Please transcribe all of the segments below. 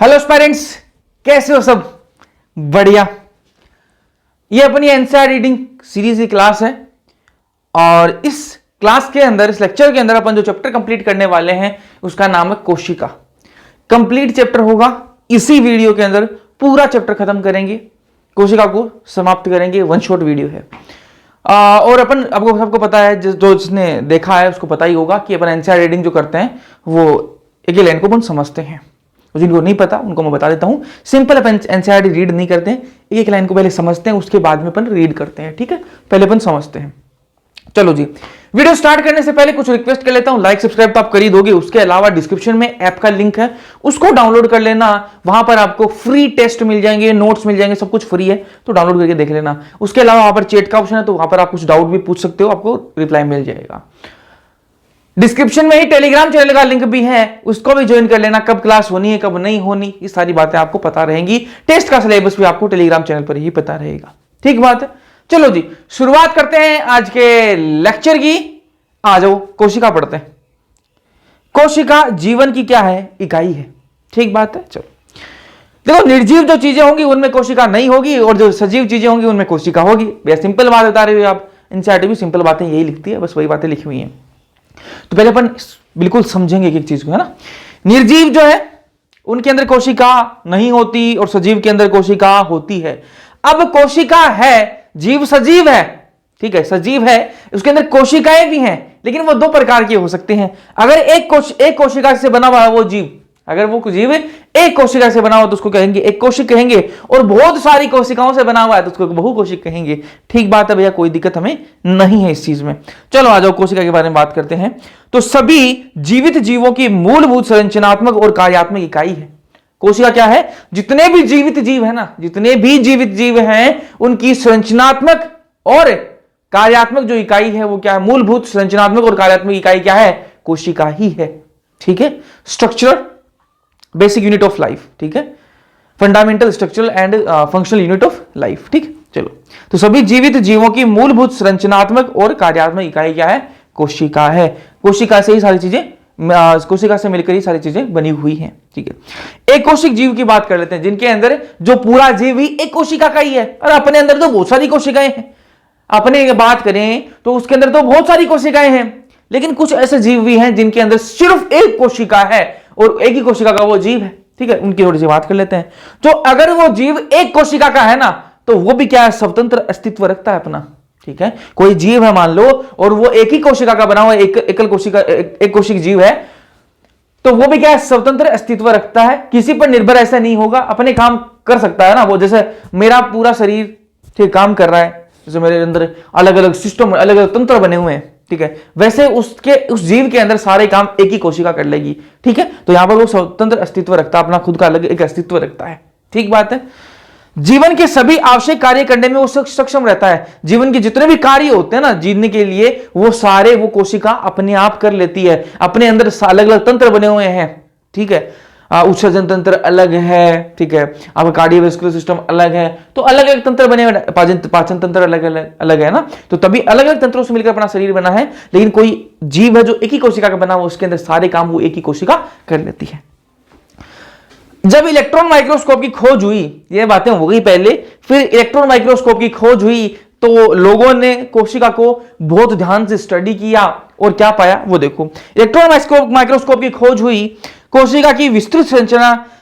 Hello aspirants, कैसे हो सब? बढ़िया। ये अपनी एनसीईआरटी रीडिंग सीरीज की क्लास है और इस क्लास के अंदर, इस लेक्चर के अंदर अपन जो चैप्टर कंप्लीट करने वाले हैं उसका नाम है कोशिका। कंप्लीट चैप्टर होगा इसी वीडियो के अंदर, पूरा चैप्टर खत्म करेंगे, कोशिका को समाप्त करेंगे। वन शॉट वीडियो है और अपन आपको सबको पता है, जो जिसने देखा है उसको पता ही होगा कि अपन एनसीईआरटी रीडिंग जो करते हैं वो एक लाइन को अपन समझते हैं। जिनको नहीं पता उनको मैं बता देता हूं। सिंपल अपन एनसीईआरटी रीड नहीं करते हैं, एक लाइन को पहले समझते हैं, उसके बाद में अपन रीड करते हैं। ठीक है, पहले अपन समझते हैं। चलो जी, वीडियो स्टार्ट करने से पहले कुछ रिक्वेस्ट कर लेता हूं। लाइक सब्सक्राइब तो आप कर ही दोगे, उसके अलावा डिस्क्रिप्शन में ऐप का लिंक है, उसको डाउनलोड कर लेना। वहां पर आपको फ्री टेस्ट मिल जाएंगे, नोट्स मिल जाएंगे, सब कुछ फ्री है, तो डाउनलोड करके देख लेना। उसके अलावा वहां पर चैट का ऑप्शन है, तो वहां पर आप कुछ डाउट भी पूछ सकते हो, आपको रिप्लाई मिल जाएगा। डिस्क्रिप्शन में ही टेलीग्राम चैनल का लिंक भी है, उसको भी ज्वाइन कर लेना। कब क्लास होनी है, कब नहीं होनी, ये सारी बातें आपको पता रहेंगी। टेस्ट का सिलेबस भी आपको टेलीग्राम चैनल पर ही पता रहेगा। ठीक बात है। चलो जी, शुरुआत करते हैं आज के लेक्चर की। आ जाओ, कोशिका पढ़ते हैं। कोशिका जीवन की क्या है? इकाई है। ठीक बात है। चलो देखो, निर्जीव जो चीजें होंगी उनमें कोशिका नहीं होगी और जो सजीव चीजें होंगी उनमें कोशिका होगी। भैया सिंपल बात बता रहे हो आप, एनसीईआरटी भी सिंपल बातें यही लिखती है, बस वही बातें लिखी हुई हैं। तो पहले अपन बिल्कुल समझेंगे एक चीज को, है ना। निर्जीव जो है उनके अंदर कोशिका नहीं होती और सजीव के अंदर कोशिका होती है। अब कोशिका है, जीव सजीव है, ठीक है, सजीव है, उसके अंदर कोशिकाएं भी हैं, लेकिन वो दो प्रकार के हो सकते हैं। अगर एक कोशिका से बना हुआ है वो जीव, अगर वो जीव एक कोशिका से बना हुआ तो उसको कहेंगे एक कोशिक कहेंगे, और बहुत सारी कोशिकाओं से बना हुआ है तो उसको बहुकोशिक कहेंगे। ठीक बात है भैया, कोई दिक्कत हमें नहीं है इस चीज में। चलो आ जाओ, कोशिका के बारे में बात करते हैं। तो सभी जीवित जीवों की मूलभूत संरचनात्मक और कार्यात्मक इकाई है कोशिका। क्या है? जितने भी जीवित जीव है ना, जितने भी जीवित जीव हैं उनकी संरचनात्मक और कार्यात्मक जो इकाई है वो क्या है? मूलभूत संरचनात्मक और कार्यात्मक इकाई क्या है? कोशिका ही है। ठीक है, structural basic unit of life. ठीक है, fundamental structural and functional unit of life. ठीक, चलो, तो सभी जीवित जीवों की मूलभूत संरचनात्मक और कार्यात्मक इकाई क्या है? कोशिका है। कोशिका से ही सारी चीजें, कोशिका से मिलकर ही सारी चीजें बनी हुई हैं। ठीक है, एक कोशिक जीव की बात कर लेते हैं, जिनके अंदर जो पूरा जीव ही एक कोशिका का ही है, और अपने अंदर तो बहुत सारी कोशिकाएं हैं। अपने बात करें तो उसके अंदर तो बहुत सारी कोशिकाएं हैं, लेकिन कुछ ऐसे जीव भी हैं जिनके अंदर सिर्फ एक कोशिका है और एक ही कोशिका का वो जीव है। ठीक है, उनकी थोड़ी सी बात कर लेते हैं। तो अगर वो जीव एक कोशिका का है ना, तो वो भी क्या है? स्वतंत्र अस्तित्व रखता है अपना। ठीक है, कोई जीव है मान लो और वो एक ही कोशिका का बना हुआ एकल कोशिका, एक कोशिक जीव है, तो वो भी क्या है? स्वतंत्र अस्तित्व रखता है, किसी पर निर्भर ऐसा नहीं होगा, अपने काम कर सकता है ना। वो जैसे मेरा पूरा शरीर ठीक काम कर रहा है, जैसे मेरे अंदर अलग अलग सिस्टम, अलग अलग तंत्र बने हुए हैं, ठीक है, वैसे उस जीव के अंदर सारे काम एक ही कोशिका कर लेगी। ठीक है, तो यहां पर वो स्वतंत्र अस्तित्व रखता है, अपना खुद का अलग एक अस्तित्व रखता है। ठीक बात है। जीवन के सभी आवश्यक कार्य करने में वो सक्षम रहता है। जीवन के जितने भी कार्य होते हैं ना जीने के लिए, वो सारे वो कोशिका अपने आप कर लेती है। अपने अंदर अलग अलग तंत्र बने हुए हैं। ठीक है, उत्सर्जन तंत्र अलग है, ठीक है, आपका कार्डियोवैस्कुलर सिस्टम अलग है, तो अलग अलग तंत्र बने हुए, पाचन तंत्र अलग अलग है ना, तो तभी अलग अलग तंत्रों से मिलकर अपना शरीर बना है। लेकिन कोई जीव है जो एक ही कोशिका का बना हुआ, उसके अंदर सारे काम वो एक ही कोशिका कर लेती है। जब इलेक्ट्रॉन माइक्रोस्कोप की खोज हुई, ये बातें हो गई पहले, फिर इलेक्ट्रॉन माइक्रोस्कोप की खोज हुई तो लोगों ने कोशिका को बहुत ध्यान से स्टडी किया और क्या पाया वो देखो। इलेक्ट्रॉन माइक्रोस्कोप की खोज हुई, कोशिका की विस्तृत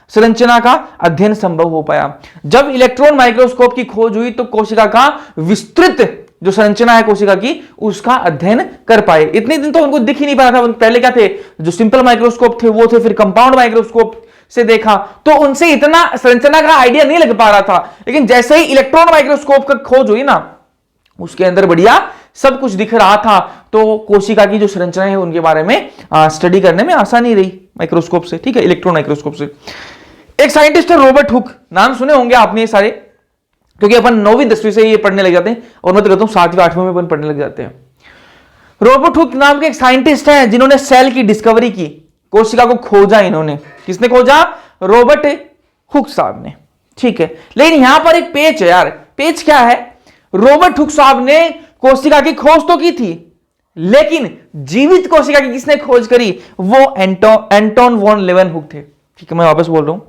संरचना का अध्ययन संभव हो पाया। जब इलेक्ट्रॉन माइक्रोस्कोप की खोज हुई तो कोशिका का विस्तृत जो संरचना है कोशिका की, उसका अध्ययन कर पाए। इतने दिन तो उनको दिख ही नहीं पा रहा था। पहले क्या थे? जो सिंपल माइक्रोस्कोप थे वो थे, फिर कंपाउंड माइक्रोस्कोप से देखा तो उनसे इतना संरचना का आइडिया नहीं लग पा रहा था। लेकिन जैसे ही इलेक्ट्रॉन माइक्रोस्कोप का खोज हुई ना, उसके अंदर बढ़िया सब कुछ दिख रहा था, तो कोशिका की जो संरचना है उनके बारे में स्टडी करने में आसानी रही माइक्रोस्कोप से। ठीक है, इलेक्ट्रॉन माइक्रोस्कोप से। एक साइंटिस्ट है रॉबर्ट हुक, नाम सुने होंगे आपने ये सारे, क्योंकि अपन 9वीं 10वीं से ये पढ़ने लग जाते हैं, और मैं तो कहता हूं 7वीं 8वीं में अपन पढ़ने लग जाते हैं। रॉबर्ट हुक नाम के एक साइंटिस्ट है जिन्होंने सेल की डिस्कवरी की, कोशिका को खोजा। इन्होंने, किसने खोजा? रॉबर्ट हुक साहब ने। ठीक है, लेकिन यहां पर एक पेच है यार। पेच क्या है? रॉबर्ट हुक साहब ने कोशिका की खोज तो की थी, लेकिन जीवित कोशिका की किसने खोज करी? वो एंटोन वॉन लेवेनहुक थे। ठीक है, मैं वापस बोल रहा हूं,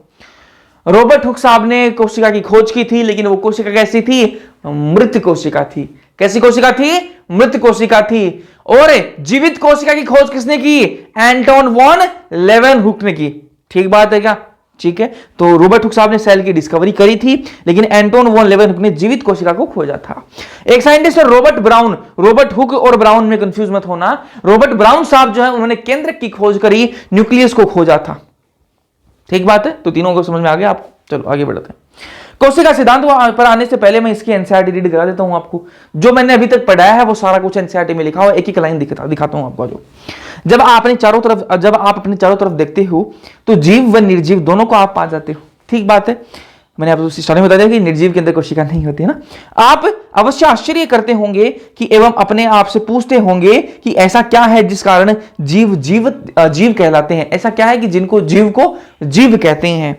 रॉबर्ट हुक साहब ने कोशिका की खोज की थी, लेकिन वो कोशिका कैसी थी? मृत कोशिका थी। कैसी कोशिका थी? मृत कोशिका थी। और जीवित कोशिका की खोज किसने की? एंटोन वॉन लेवेनहुक ने की। ठीक बात है क्या? ठीक है, तो रॉबर्ट हुक साहब ने सेल की डिस्कवरी करी थी, लेकिन एंटोन वॉन लेवेनहुक ने जीवित कोशिका को खोजा था। एक साइंटिस्ट है रॉबर्ट ब्राउन। रॉबर्ट हुक और ब्राउन में कंफ्यूज मत होना। रॉबर्ट ब्राउन साहब जो है उन्होंने केंद्रक की खोज करी, न्यूक्लियस को खोजा था। ठीक बात है, तो तीनों को समझ में आ गया आपको। चलो आगे बढ़ते हैं। कोशिका सिद्धांत पर आने से पहले मैं इसकी एनसीईआरटी रीड करा देता हूं आपको। जो मैंने अभी तक पढ़ाया है वो सारा कुछ एनसीईआरटी में लिखा हुआ, एक एक लाइन दिखाता हूं आपको। जो जब आप अपने चारों तरफ देखते हो तो जीव व निर्जीव दोनों को आप पा जाते हो। ठीक बात है, मैंने आपको स्टार्टिंग में बता दिया कि निर्जीव के अंदर कोशिका नहीं होती है ना। आप अवश्य आश्चर्य करते होंगे कि एवं अपने आप से पूछते होंगे कि ऐसा क्या है जिस कारण जीव कहलाते हैं। ऐसा क्या है कि जिनको जीव को जीव कहते हैं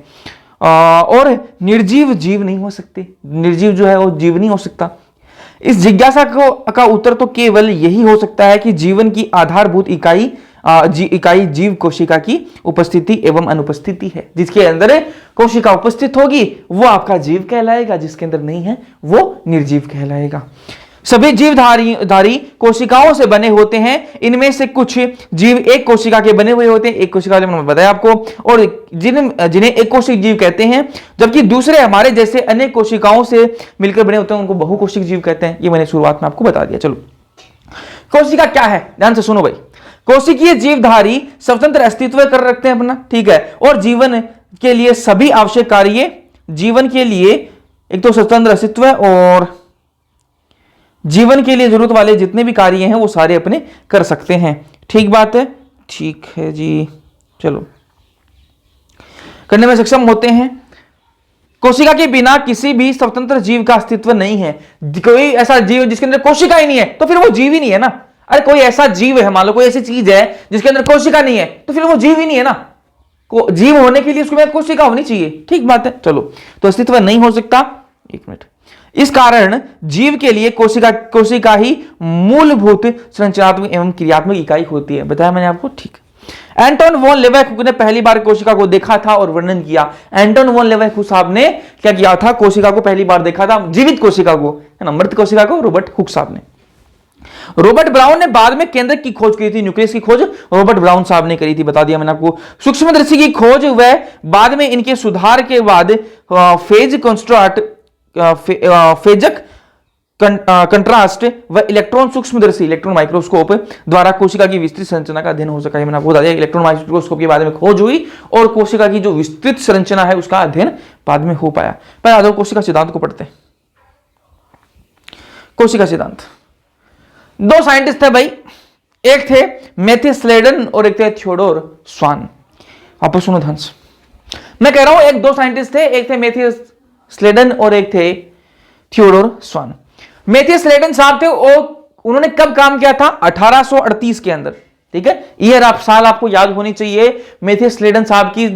और निर्जीव जीव नहीं हो सकते। निर्जीव जो है वो जीव नहीं हो सकता। इस जिज्ञासा का उत्तर तो केवल यही हो सकता है कि जीवन की आधारभूत इकाई जीव कोशिका की उपस्थिति एवं अनुपस्थिति है। जिसके अंदर कोशिका उपस्थित होगी वो आपका जीव कहलाएगा, जिसके अंदर नहीं है वो निर्जीव कहलाएगा। सभी जीवधारी कोशिकाओं से बने होते हैं। इनमें से कुछ जीव एक कोशिका के बने हुए होते हैं, एक कोशिका मैंने बताया आपको, और जिन्हें एक कोशिक जीव कहते हैं, जबकि दूसरे हमारे जैसे अनेक कोशिकाओं से मिलकर बने होते हैं उनको बहुकोशिक जीव कहते हैं। ये मैंने शुरुआत में आपको बता दिया। चलो, कोशिका क्या है, ध्यान से सुनो भाई। कोशिकीय जीवधारी स्वतंत्र अस्तित्व कर रखते हैं अपना, ठीक है, और जीवन के लिए सभी आवश्यक कार्य, जीवन के लिए एक तो स्वतंत्र अस्तित्व और जीवन के लिए जरूरत वाले जितने भी कार्य हैं वो सारे अपने कर सकते हैं। ठीक बात है, ठीक है जी। चलो, करने में सक्षम होते हैं। कोशिका के बिना किसी भी स्वतंत्र जीव का अस्तित्व नहीं है। कोई ऐसा जीव जिसके अंदर कोशिका ही नहीं है तो फिर वो जीव ही नहीं है ना। अरे कोई ऐसा जीव है, मान लो कोई ऐसी चीज है जिसके अंदर कोशिका नहीं है तो फिर वो जीव ही नहीं है ना। जीव होने के लिए उसके में कोशिका होनी चाहिए। ठीक बात है। चलो, तो अस्तित्व नहीं हो सकता। एक मिनट। इस कारण जीव के लिए कोशिका ही मूलभूत संरचनात्मक एवं क्रियात्मक इकाई होती है। बताया मैंने आपको। ठीक। एंटोन वॉन लेवेनहुक ने पहली बार कोशिका को देखा था और वर्णन किया। एंटोन वॉन लेवेनहुक साहब ने क्या किया था? कोशिका को पहली बार देखा था, जीवित कोशिका को, है ना, मृत कोशिका को रॉबर्ट हुक साहब ने। रॉबर्ट ब्राउन ने बाद में केंद्रक की खोज की थी। न्यूक्लियस की खोज रॉबर्ट ब्राउन साहब ने करी थी, बता दिया मैंने आपको। सूक्ष्मदर्शी की खोज वह बाद में इनके सुधार के बाद फेजक कंट्रास्ट व इलेक्ट्रॉन सूक्ष्मदर्शी इलेक्ट्रॉन माइक्रोस्कोप द्वारा कोशिका की विस्तृत संरचना का अध्ययन हो सका है। मैंने आपको बता दिया इलेक्ट्रॉन माइक्रोस्कोप के बारे में खोज हुई और कोशिका की जो विस्तृत संरचना है उसका अध्ययन बाद में हो पाया। पर आदो कोशिका सिद्धांत को पढ़ते हैं। कोशिका सिद्धांत, दो साइंटिस्ट थे भाई, एक थे मैथ्यू स्लेडन और एक थे थियोडोर स्वान। आप सुनो ध्यान से, मैं कह रहा हूं एक दो साइंटिस्ट थे, एक थे मैथ्यू स्लेडन और एक थे थियोडोर स्वान। मैथ्यू स्लेडन साहब थे, उन्होंने कब काम किया था? 1838 के अंदर। ठीक है, ईयर साल आपको याद होनी चाहिए। मैथ्यू स्लेडन साहब की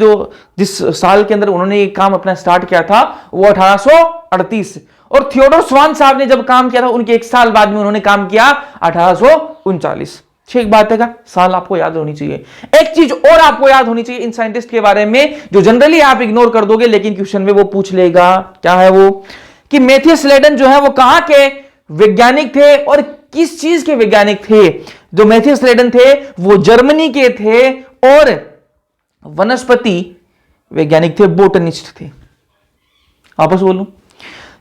जिस साल के अंदर उन्होंने ये काम अपना स्टार्ट किया था वो 1838। और थियोडोर स्वान साहब ने जब काम किया था उनके एक साल बाद में उन्होंने काम किया 1839। ठीक बात है का? साल आपको याद होनी चाहिए। एक चीज और आपको याद होनी चाहिए इन साइंटिस्ट के बारे में जो जनरली आप इग्नोर कर दोगे लेकिन क्वेश्चन में वो पूछ लेगा। क्या है वो? कि मैथ्यू स्लेडन जो है वो कहां के वैज्ञानिक थे और किस चीज के वैज्ञानिक थे? जो मैथ्यू स्लेडन थे वो जर्मनी के थे और वनस्पति वैज्ञानिक थे, बोटनिस्ट थे। आपस बोलूं,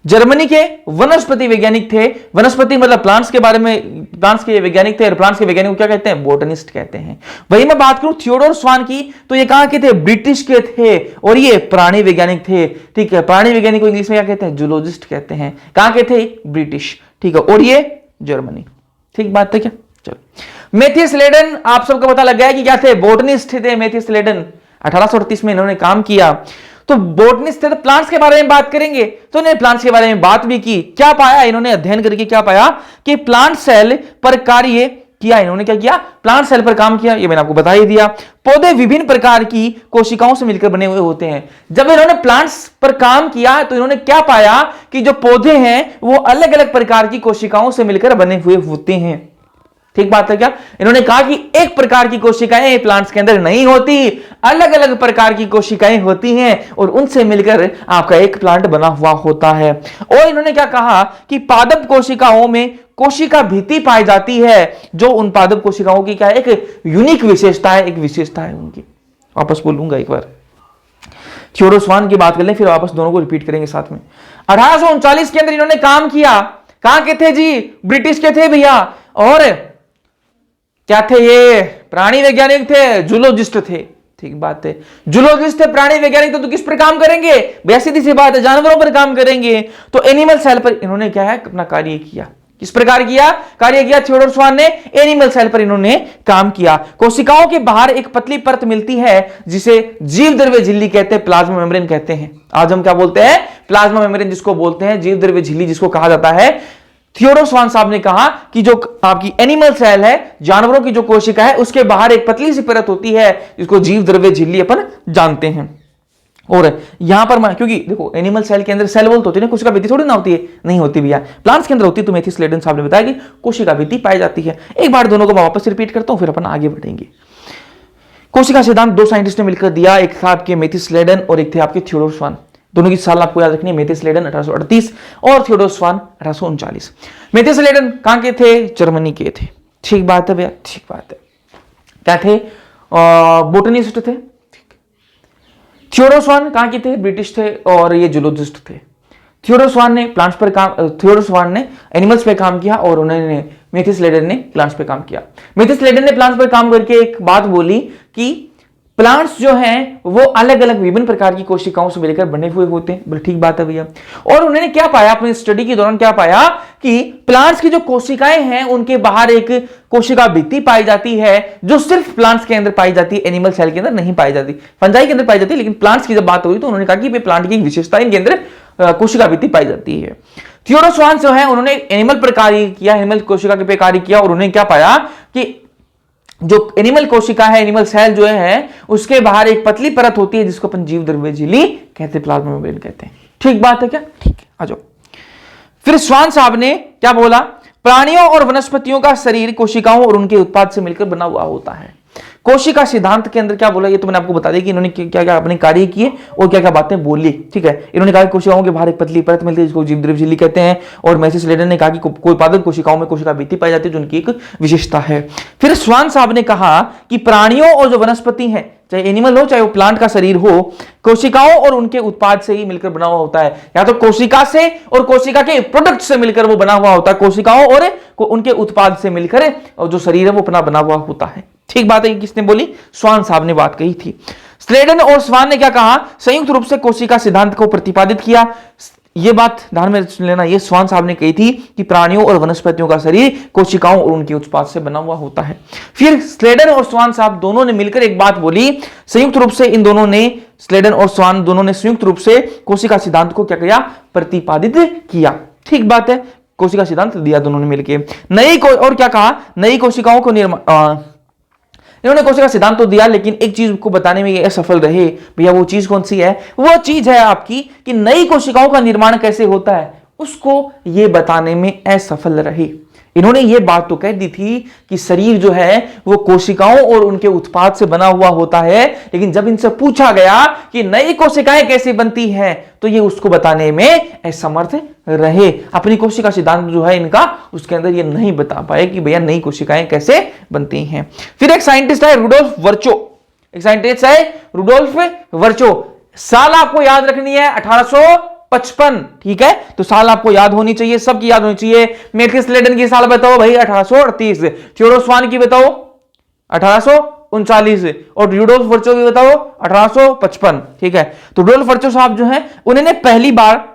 जर्मनी के वनस्पति वैज्ञानिक थे। वनस्पति मतलब प्लांट्स के बारे में, प्लांट्स के वैज्ञानिक थे और प्लांट्स के वैज्ञानिक को क्या कहते हैं? बोटनिस्ट कहते हैं। वही मैं बात करूं थियोडोर स्वान की तो ये कहां के थे? ब्रिटिश के थे और ये प्राणी वैज्ञानिक थे। ठीक है, प्राणी वैज्ञानिक को इंग्लिश में क्या कहते हैं? जूलॉजिस्ट कहते हैं। कहां के थे? ब्रिटिश। ठीक है, और ये जर्मनी। ठीक बात है क्या? चलो, मैथ्यू स्लेडन आप सबको पता लग गया कि क्या थे? बोटनिस्ट थे मैथ्यू स्लेडन। 1838 में इन्होंने काम किया। तो बोटनिस्ट थे तो प्लांट्स के बारे में बात करेंगे तो इन्होंने प्लांट्स के बारे में बात भी की। क्या पाया इन्होंने? अध्ययन करके क्या पाया कि प्लांट सेल पर कार्य किया। इन्होंने क्या किया? प्लांट सेल पर काम किया। ये मैंने आपको बता ही दिया। पौधे विभिन्न प्रकार की कोशिकाओं से मिलकर बने हुए होते हैं। जब इन्होंने प्लांट्स पर काम किया तो इन्होंने क्या पाया कि जो पौधे हैं वो अलग अलग प्रकार की कोशिकाओं से मिलकर बने हुए होते हैं। ठीक बात है क्या? इन्होंने कहा कि एक प्रकार की कोशिकाएं प्लांट्स के अंदर नहीं होती, अलग अलग प्रकार की कोशिकाएं होती हैं और उनसे मिलकर आपका एक प्लांट बना हुआ होता है। और इन्होंने क्या कहा कि पादप कोशिकाओं में कोशिका भित्ति पाई जाती है, जो उन पादप कोशिकाओं की क्या है, एक यूनिक विशेषता है, एक विशेषता है उनकी। वापस बोलूंगा एक बार, थियोडोर स्वान की बात कर लें, फिर वापस दोनों को रिपीट करेंगे साथ में। 1839 के अंदर इन्होंने काम किया। कहां के थे जी? ब्रिटिश के थे भैया। और क्या थे ये? प्राणी वैज्ञानिक थे, जूलॉजिस्ट थे। ठीक बात है, जूलॉजिस्ट थे, प्राणी वैज्ञानिक। तो किस पर काम करेंगे भैया? सीधी सी बात है, जानवरों पर काम करेंगे। तो एनिमल सेल पर इन्होंने क्या है, अपना कार्य किया। किस प्रकार किया? कार्य किया थियोडोर स्वान ने, एनिमल सेल पर इन्होंने काम किया। कोशिकाओं के बाहर एक पतली परत मिलती है जिसे जीव द्रव्य झिल्ली कहते हैं, प्लाज्मा मेम्ब्रेन कहते हैं। आज हम क्या बोलते हैं? प्लाज्मा मेम्ब्रेन जिसको बोलते हैं, जीव द्रव्य झिल्ली जिसको कहा जाता है। थियोडोर स्वान साहब ने कहा कि जो आपकी एनिमल सेल है, जानवरों की जो कोशिका है, उसके बाहर एक पतली सी परत होती है जिसको जीव द्रव्य झिल्ली अपन जानते हैं। और यहां पर क्योंकि देखो एनिमल सेल के अंदर सेल वॉल तो होती है ना, कोशिका भित्ति थोड़ी ना होती है, नहीं होती भैया। प्लांट्स के अंदर होती है। तो मैथ्यू स्लेडन साहब ने बताया कि कोशिका भित्ति पाई जाती है। एक बार दोनों को मैं वापस रिपीट करता हूं, फिर अपन आगे बढ़ेंगे। कोशिका सिद्धांत दो साइंटिस्ट ने मिलकर दिया, एक था आपके मैथ्यू स्लेडन और एक थे आपके थियोडोर स्वान। दोनों की साल आपको याद रखनी है, मैथ्यू स्लेडन 1838 और थियोडोर स्वान 1839। मैथ्यू स्लेडन कहां के थे? जर्मनी के थे। ठीक बात है भैया, ठीक बात है। क्या थे? बोटनिस्ट थे। थियोडोर स्वान कहां के थे? ब्रिटिश थे और ये जूलॉजिस्ट थे। थियोडोर स्वान ने प्लांट्स पर काम, थियोडोर स्वान ने एनिमल्स पे काम किया और उन्होंने मैथ्यू स्लेडन ने प्लांट्स पे काम किया। मैथ्यू स्लेडन ने प्लांट्स पर काम करके एक बात बोली कि प्लांट्स जो हैं वो अलग अलग विभिन्न प्रकार की कोशिकाओं से मिलकर बने हुए होते हैं। ठीक बात है भैया। और उन्होंने क्या पाया अपनी स्टडी के दौरान? क्या पाया कि प्लांट्स की जो कोशिकाएं हैं उनके बाहर एक कोशिका भित्ति पाई जाती है जो सिर्फ प्लांट्स के अंदर पाई जाती है, एनिमल सेल के अंदर नहीं पाई जाती। फंजाई के अंदर पाई जाती है, लेकिन प्लांट्स की जब बात हुई तो उन्होंने कहा कि प्लांट की विशेषता इनके अंदर कोशिका भित्ति पाई जाती है। थियोडोर स्वान जो है उन्होंने एनिमल पर कार्य किया, एनिमल कोशिका पे कार्य किया और उन्होंने क्या पाया कि जो एनिमल कोशिका है, एनिमल सेल जो है, उसके बाहर एक पतली परत होती है जिसको अपन जीव द्रव्य झिल्ली कहते हैं, प्लाज्मा मेम्ब्रेन कहते हैं। ठीक बात है क्या? ठीक है, आ जाओ। फिर स्वान साहब ने क्या बोला? प्राणियों और वनस्पतियों का शरीर कोशिकाओं और उनके उत्पाद से मिलकर बना हुआ होता है। कोशिका सिद्धांत के अंदर क्या बोला, ये तो मैंने आपको बता दिया कि इन्होंने क्या क्या अपने कार्य किए और क्या क्या बातें बोली। ठीक है, इन्होंने कहा कि कोशिकाओं के बाहर एक पतली परत मिलती है जिसको जीव द्रव्य झिल्ली कहते हैं। और मैथ्यू स्लेडन ने कहा कि कोई पादप कोशिकाओं में कोशिका भित्ति पाई जाती है जो उनकी एक विशेषता है। फिर स्वान साहब ने कहा कि प्राणियों और जो वनस्पति है, चाहे एनिमल हो चाहे वो प्लांट का शरीर हो, कोशिकाओं और उनके उत्पाद से ही मिलकर बना हुआ होता है। या तो कोशिका से और कोशिका के प्रोडक्ट से मिलकर वो बना हुआ होता है, कोशिकाओं और उनके उत्पाद से मिलकर और जो शरीर है वो अपना बना हुआ होता है। ठीक बात है, किसने बोली? स्वान साहब ने बात कही थी। स्लेडन और स्वान ने क्या कहा? संयुक्त रूप से कोशिका सिद्धांत को प्रतिपादित किया। यह बात ध्यान में लेना, ये स्वान साहब ने कही थी कि प्राणियों और वनस्पतियों का शरीर कोशिकाओं और उनके उत्पाद से बना हुआ होता है। फिर स्लेडन और स्वान साहब दोनों ने मिलकर एक बात बोली, संयुक्त रूप से इन दोनों ने, स्लेडन और स्वान दोनों ने संयुक्त रूप से कोशिका सिद्धांत को क्या किया? प्रतिपादित किया। ठीक बात है, कोशिका सिद्धांत दिया दोनों ने मिलकर। और क्या कहा? नई कोशिकाओं को इन्होंने कोशिका सिद्धांत तो दिया, लेकिन एक चीज को बताने में ये असफल रहे। भैया वो चीज कौन सी है? वो चीज है आपकी कि नई कोशिकाओं का निर्माण कैसे होता है, उसको ये बताने में असफल रहे। इन्होंने ये बात तो कह दी थी कि शरीर जो है वो कोशिकाओं और उनके उत्पाद से बना हुआ होता है, लेकिन जब इनसे पूछा गया कि नई कोशिकाएं कैसे बनती हैं तो ये उसको बताने में असमर्थ रहे। अपनी कोशिका सिद्धांत जो है इनका, उसके अंदर ये नहीं बता पाए कि भैया नई कोशिकाएं कैसे बनती हैं। फिर एक साइंटिस्ट है रुडोल्फ वर्चो, एक साइंटिस्ट है रुडोल्फ वर्चो। साल आपको याद रखनी है 1855। ठीक है, तो साल आपको याद होनी चाहिए, सबकी याद होनी चाहिए। मैथ्यू स्लेडन की साल बताओ भाई 1838, थियोडोर स्वान की बताओ 1839 और रुडोल्फ वर्चो की बताओ 1855। ठीक है, तो रुडोल्फ वर्चो साहब जो है उन्होंने पहली बार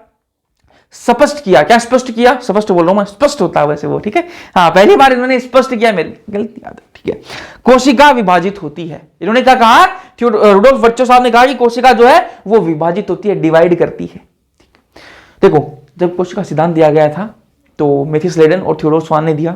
स्पष्ट किया, क्या स्पष्ट किया? स्पष्ट बोल रहा हूं मैं, स्पष्ट होता है वैसे वो। ठीक है, हाँ, पहली बार इन्होंने स्पष्ट किया, मेरी गलती याद है। ठीक है, कोशिका विभाजित होती है। इन्होंने क्या कहा? रुडोल्फ वर्चो साहब ने कहा कि कोशिका जो है वो विभाजित होती है, डिवाइड करती है। देखो, जब कोशिका सिद्धांत दिया गया था तो मैथ्यू स्लेडन और थियोडोर स्वान ने दिया।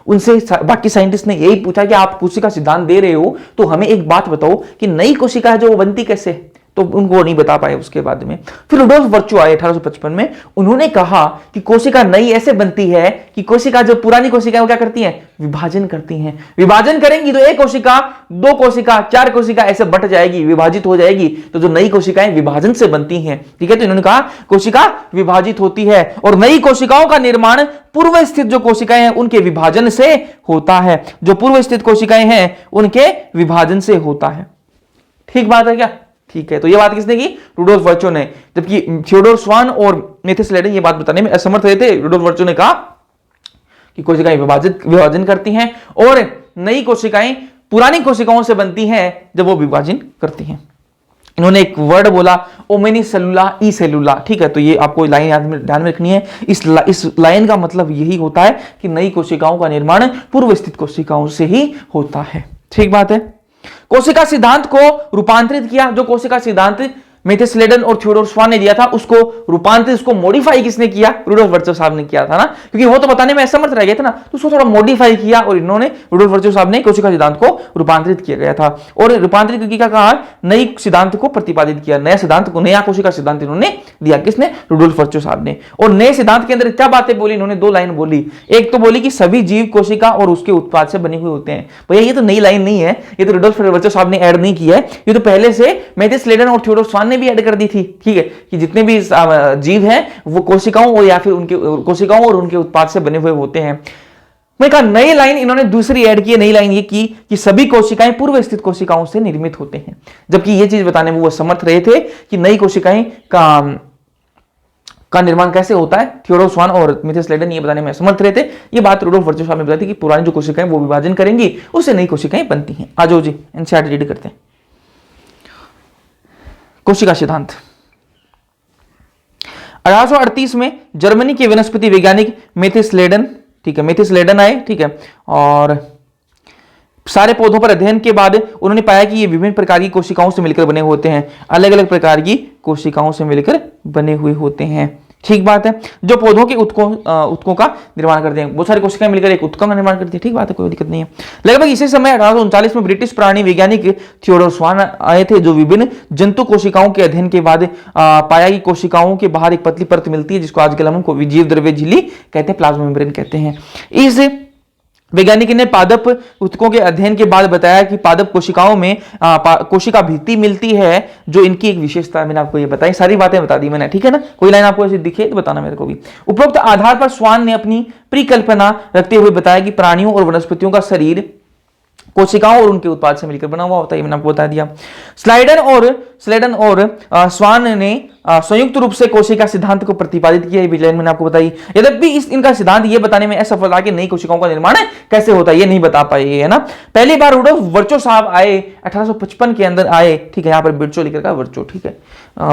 उनसे बाकी साइंटिस्ट ने यही पूछा कि आप कोशिका सिद्धांत दे रहे हो तो हमें एक बात बताओ कि नई कोशिका है जो वो बनती कैसे? तो उनको नहीं बता पाए उसके बाद में। फिर रुडोल्फ वर्चो आए 1855 में, उन्होंने कहा कि कोशिका नई ऐसे बनती है कि कोशिका जो पुरानी कोशिका वो क्या करती हैं, विभाजन करती हैं। विभाजन करेंगी तो एक कोशिका, दो कोशिका, चार कोशिका ऐसे बट जाएगी, विभाजित हो जाएगी, तो जो नई कोशिकाएं विभाजन से बनती हैं। ठीक है, तो इन्होंने कहा कोशिका विभाजित होती है और नई कोशिकाओं का निर्माण पूर्व स्थित जो कोशिकाएं हैं उनके विभाजन से होता है। जो पूर्व स्थित कोशिकाएं हैं उनके विभाजन से होता है। ठीक बात है क्या? ठीक है, तो ये बात किसने की? रुडोल्फ वर्चो ने। जबकि थियोडोर स्वान और मेथिस लेडन ये बात बताने में असमर्थ रहे थे। रुडोल्फ वर्चो ने कहा कि कोशिकाएं विभाजन करती हैं और नई कोशिकाएं पुरानी कोशिकाओं से बनती हैं जब वो विभाजन करती हैं। इन्होंने एक वर्ड बोला ओमेनी सेलुला ई सेलुला। ठीक है, तो ये आपको लाइन ध्यान में रखनी है। इस लाइन का मतलब यही होता है कि नई कोशिकाओं का निर्माण पूर्व स्थित कोशिकाओं से ही होता है। ठीक बात है। कोशिका सिद्धांत को रूपांतरित किया। जो कोशिका सिद्धांत मेथिस लेडन और थियोडोर स्वान ने दिया था उसको रूपांतरित, उसको मॉडिफाई किसने किया? रुडोल्फ वर्चो साहब ने किया था ना, क्योंकि वो तो बताने में असमर्थ रह गए थे ना, तो उसको थोड़ा मॉडिफाई किया और इन्होंने रुडोल्फ वर्चो साहब ने कोशिका सिद्धांत को रूपांतरित किया गया था। और रूपांतरित करके क्या कहा? नई सिद्धांत को प्रतिपादित किया, नया सिद्धांत को, नया कोशिका सिद्धांत इन्होंने दिया। किसने? रुडोल्फ वर्चो साहब ने। और नए सिद्धांत के अंदर क्या बातें बोली इन्होंने? दो लाइन बोली। एक तो बोली कि सभी जीव कोशिका और उसके उत्पाद से बने हुए होते हैं। भैया ये तो नई लाइन नहीं है, ये तो रुडोल्फ वर्चो साहब ने ऐड नहीं किया है, ये तो पहले से मेथिस लेडन और थियोडोर स्वान ने भी ऐड कर दी थी। ठीक है, कि जितने भी जीव हैं वो कोशिकाओं और या फिर उनके कोशिकाओं और उनके उत्पाद से बने हुए होते हैं। मैं कहा नई लाइन इन्होंने दूसरी ऐड की, नई लाइन ये की कि सभी कोशिकाएं पूर्व स्थित कोशिकाओं से निर्मित होते हैं। जबकि ये चीज बताने में वो समर्थ रहे थे कि नई कोशिकाएं का निर्माण कैसे होता है। थियोडोर स्वान और मेथिस लेडन ये बताने में समर्थ रहे थे। ये बात रुडोल्फ वर्चो साहब ने बताई थी कि पुरानी जो कोशिकाएं वो विभाजन करेंगी, उससे नई कोशिकाएं बनती हैं। आ जाओ जी, एनसीईआरटी रीड करते हैं। कोशिका सिद्धांत 1838 में जर्मनी के वनस्पति वैज्ञानिक मेथिस लेडन, ठीक है, मेथिस लेडन आए। ठीक है, और सारे पौधों पर अध्ययन के बाद उन्होंने पाया कि ये विभिन्न प्रकार की कोशिकाओं से मिलकर बने होते हैं, अलग अलग प्रकार की कोशिकाओं से मिलकर बने हुए होते हैं। ठीक बात है। जो पौधों के उत्कों का निर्माण करते हैं, बहुत सारी कोशिकाएं मिलकर एक उत्कों का निर्माण करती है। ठीक बात है, कोई दिक्कत नहीं है। लगभग इसी समय 1839 में ब्रिटिश प्राणी वैज्ञानिक थियोडोर स्वान आए थे, जो विभिन्न जंतु कोशिकाओं के अध्ययन के बाद पाया कि कोशिकाओं के बाहर एक पतली परत मिलती है जिसको आजकल हम जीव द्रव्य झिल्ली कहते हैं, प्लाज्मा मेम्ब्रेन कहते हैं। इस वैज्ञानिक ने पादप ऊतकों के अध्ययन के बाद बताया कि पादप कोशिकाओं में कोशिका भित्ति मिलती है जो इनकी एक विशेषता है। मैंने आपको ये बताई, सारी बातें बता दी मैंने। ठीक है ना, कोई लाइन आपको ऐसी दिखे तो बताना मेरे को भी। उपरोक्त आधार पर स्वान ने अपनी परिकल्पना रखते हुए बताया कि प्राणियों और वनस्पतियों का शरीर कोशिकाओं और उनके उत्पाद से मिलकर बना हुआ होता है। मैंने आपको बता दिया। स्लेडन और स्वान ने संयुक्त रूप से कोशिका सिद्धांत को प्रतिपादित किया। ये लाइन मैंने आपको बताई। यद्यपि इनका सिद्धांत ये बताने में असफल रहा कि नई कोशिकाओं का निर्माण कैसे होता है, ये नहीं बता पाए, है ना। पहली बार रुडोल्फ वर्चो साहब आए 1855 के अंदर आए। ठीक है, यहाँ पर बिरचो लिख रखा है, वर्चो। ठीक है,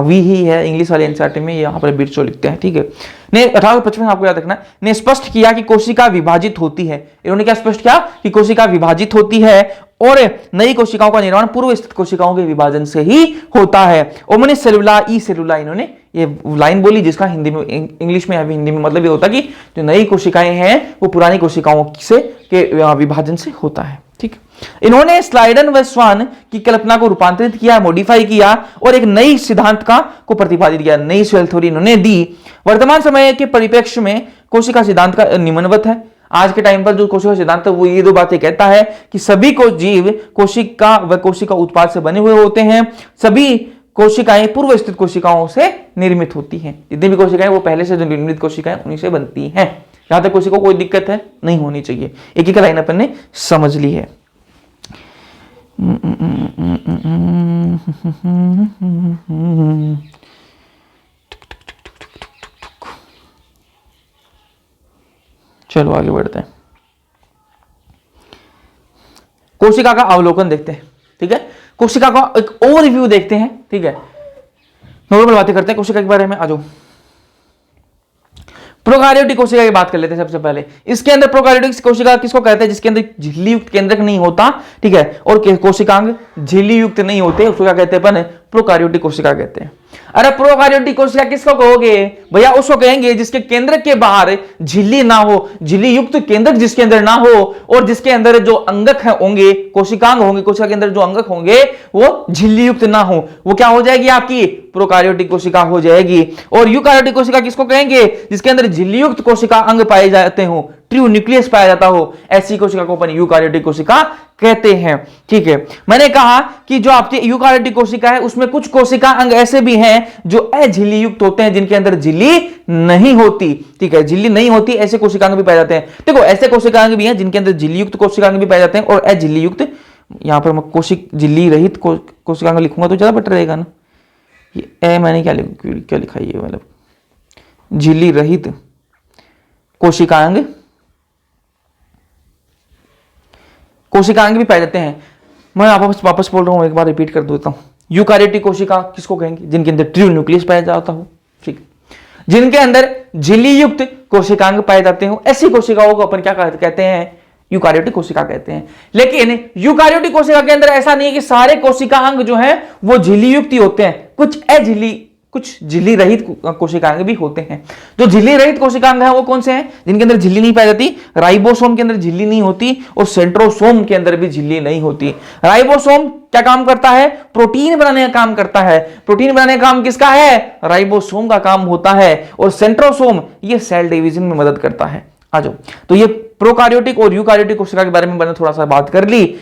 वी ही है इंग्लिश वाले एनसीईआरटी में, यहाँ पर बिरचो लिखते हैं। ठीक है, ने 1855 आपको याद रखना, ने स्पष्ट किया कि कोशिका विभाजित होती है। इन्होंने क्या स्पष्ट किया कि कोशिका विभाजित होती है और नई कोशिकाओं का निर्माण पूर्व स्थित कोशिकाओं के विभाजन से ही होता है। ओमनी सेलुला ई सेलुला, इन्होंने ये लाइन बोली जिसका हिंदी में, इंग्लिश में अभी हिंदी में मतलब ये होता है कि जो नई कोशिकाएं हैं वो पुरानी कोशिकाओं से के विभाजन से होता है। ठीक, इन्होंने स्लाइडन व स्वान की कल्पना को रूपांतरित किया, मॉडिफाई किया और एक नई सिद्धांत को प्रतिपादित किया, नई सेल थ्योरी इन्होंने दी। वर्तमान समय के परिप्रेक्ष्य में कोशिका सिद्धांत का निम्नवत है। आज के टाइम पर जो कोशिका सिद्धांत है वो ये दो बातें कहता है कि सभी को जीव कोशिका व कोशिका उत्पाद से बने हुए होते हैं, सभी कोशिकाएं पूर्व स्थित कोशिकाओं से निर्मित होती हैं। जितनी भी कोशिकाएं वो पहले से जो निर्मित कोशिकाएं उन्हीं से बनती हैं। यहां तक कोशिका को कोई दिक्कत है नहीं होनी चाहिए। एक एक लाइन अपन ने समझ ली है। चलो आगे बढ़ते हैं। कोशिका का अवलोकन देखते हैं। ठीक है, कोशिका का एक ओवरव्यू देखते हैं। ठीक है, नॉर्मल बातें करते हैं कोशिका के बारे में। आ जाओ, प्रोकार्योटिक कोशिका की बात कर लेते हैं सबसे पहले। इसके अंदर प्रोकार्योटिक कोशिका किसको कहते हैं? जिसके अंदर झिल्ली युक्त केंद्रक नहीं होता। ठीक है, और कोशिकांग झिल्ली युक्त नहीं होते, उसको क्या कहते हैं अपन? प्रोकार्योटिक कोशिका कहते हैं। अरे प्रोकार्योटिक कोशिका किसको कहोगे भैया? उसको कहेंगे जिसके केंद्र के बाहर झिल्ली ना हो, झिल्ली युक्त केंद्रक जिसके अंदर ना हो, और जिसके अंदर जो अंगक होंगे, कोशिकांग होंगे, कोशिका के अंदर जो अंगक होंगे वो झिल्ली युक्त ना हो, वो क्या हो जाएगी? आपकी प्रोकार्योटिक कोशिका हो जाएगी। और यूकार्योटिक कोशिका किसको कहेंगे? जिसके अंदर झिल्ली युक्त कोशिका अंग पाए जाते हो, ट्रू न्यूक्लियस पाया जाता हो, ऐसी कोशिका को अपन यूकार्योटिक कोशिका कहते हैं। ठीक है, मैंने कहा कि जो आपकी यूकार्योटिक कोशिका है उसमें कुछ कोशिका अंग ऐसे भी हैं जो अझिल्ली युक्त होते हैं, जिनके अंदर झिल्ली नहीं होती। ठीक है, झिल्ली नहीं होती, ऐसे कोशिकांग भी पाए जाते हैं। देखो ऐसे कोशिकांग भी हैं जिनके अंदर झिल्ली युक्त कोशिकांग भी पाए जाते हैं और अझिल्ली युक्त। यहां पर मैं कोशिक झिल्ली रहित कोशिकांग लिखूंगा तो ज्यादा बेटर रहेगा ना। ये मैंने क्या लिखा है? मतलब झिल्ली रहित कोशिकांग भी पाए जाते हैं। मैं वापस बोल रहा हूं, एक बार रिपीट कर देता हूं। यूकार्योटिक कोशिका किसको कहेंगे? जिनके अंदर ट्रू न्यूक्लियस पाया जाता हो, ठीक, जिनके अंदर झिल्ली युक्त कोशिकांग पाए जाते हो, ऐसी कोशिकाओं को अपन क्या कहते हैं? यूकार्योटिक कोशिका कहते हैं। लेकिन यूकार्योटिक कोशिका के अंदर ऐसा नहीं है कि सारे कोशिकांग जो है वो झिल्ली युक्त ही होते हैं, कुछ झिल्ली रहित कोशिकांग भी होते हैं। जो झिल्ली रहित कोशिकांग है वो कौन से हैं? जिनके अंदर झिल्ली नहीं पाई जाती। राइबोसोम के अंदर झिल्ली नहीं होती और सेंट्रोसोम के अंदर भी झिल्ली नहीं होती। राइबोसोम क्या काम करता है? प्रोटीन बनाने का काम करता है। प्रोटीन बनाने का काम किसका है? राइबोसोम का काम होता है। और सेंट्रोसोम ये सेल डिवीजन में मदद करता है। आ जाओ, तो ये प्रोकार्योटिक और यूकार्योटिक कोशिका के बारे में मैंने थोड़ा सा बात कर ली।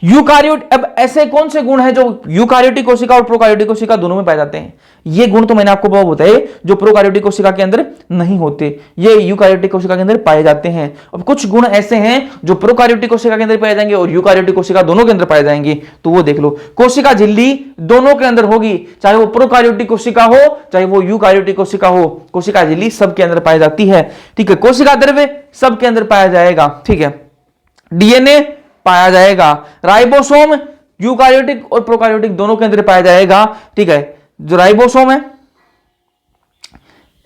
यूकार्योट, अब ऐसे कौन से गुण हैं जो यूकार्योटिक कोशिका और प्रोकार्योटिक कोशिका दोनों में पाए जाते हैं? ये गुण तो मैंने आपको बहुत बताए जो प्रोकार्योटिक कोशिका के अंदर नहीं होते, ये यूकार्योटिक कोशिका के अंदर पाए जाते हैं। अब कुछ गुण ऐसे हैं जो प्रोकार्योटिक कोशिका के अंदर पाए जाएंगे और यूकार्योटिक कोशिका दोनों के अंदर पाए जाएंगे, तो वो देख लो। कोशिका झिल्ली दोनों के अंदर होगी, चाहे वो प्रोकार्योटिक कोशिका हो चाहे वो यूकार्योटिक कोशिका हो, कोशिका झिल्ली सबके अंदर पाई जाती है। ठीक है, कोशिका द्रव्य सबके अंदर पाया जाएगा। ठीक है, डीएनए पाया जाएगा, राइबोसोम यूकार्योटिक और प्रोकार्योटिक दोनों के अंदर पाया जाएगा। ठीक है, जो राइबोसोम है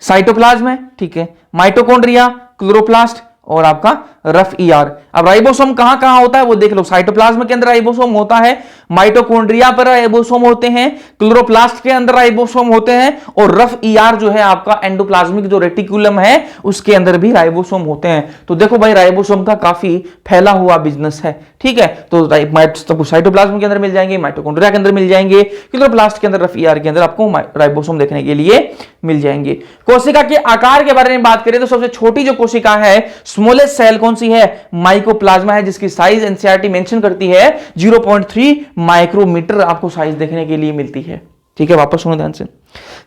साइटोप्लाज्म है, ठीक है, माइटोकॉन्ड्रिया, क्लोरोप्लास्ट और आपका रफ ईआर। अब राइबोसोम कहां कहां होता है वो देख लो। साइटोप्लाज्म के अंदर राइबोसोम होता है, माइटोकॉन्ड्रिया पर राइबोसोम होते हैं, क्लोरोप्लास्ट के अंदर राइबोसोम होते हैं और रफ ईआर जो है आपका एंडोप्लाज्मिक जो रेटिकुलम है उसके अंदर भी राइबोसोम होते हैं। तो देखो भाई राइबोसोम का काफी फैला हुआ बिजनेस है। ठीक है, तो साइटोप्लाज्म के अंदर मिल जाएंगे, माइटोकॉन्ड्रिया के अंदर मिल जाएंगे, क्लोरोप्लास्ट के अंदर, रफ ईआर के अंदर आपको राइबोसोम देखने के लिए मिल जाएंगे। कोशिका के आकार के बारे में बात करें तो सबसे छोटी जो कोशिका है, स्मॉलेस्ट सेल कौन सी है? माइकोप्लाज्मा है, जिसकी साइज एनसीईआरटी मेंशन करती है 0.3 माइक्रोमीटर आपको साइज देखने के लिए मिलती है। ठीक है, वापस सुनो ध्यान से।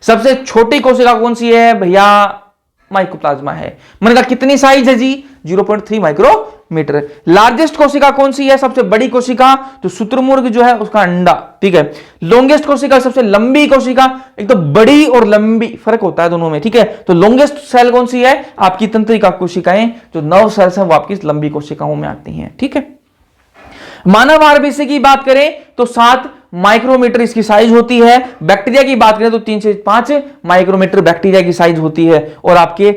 सबसे छोटी कोशिका कौन सी है भैया? माइकोप्लाज्मा है। मैंने कहा कितनी साइज है जी? 0.3 माइक्रोमीटर। लार्जेस्ट कोशिका कौन सी है? सबसे बड़ी कोशिका तो शुतुरमुर्ग जो है उसका अंडा। ठीक है, लॉन्गेस्ट कोशिका, सबसे लंबी कोशिका, एक तो बड़ी और लंबी फर्क होता है दोनों में। ठीक है, तो लॉन्गेस्ट सेल कौन सी है? आपकी तंत्रिका कोशिकाएं, जो नर्व सेल्स हैं वो आपकी लंबी कोशिकाओं में आती हैं। ठीक है, मानव आरबीसी की बात करें तो 7 माइक्रोमीटर इसकी साइज होती है। बैक्टीरिया की बात करें तो 3 से 5 माइक्रोमीटर बैक्टीरिया की साइज होती है और आपके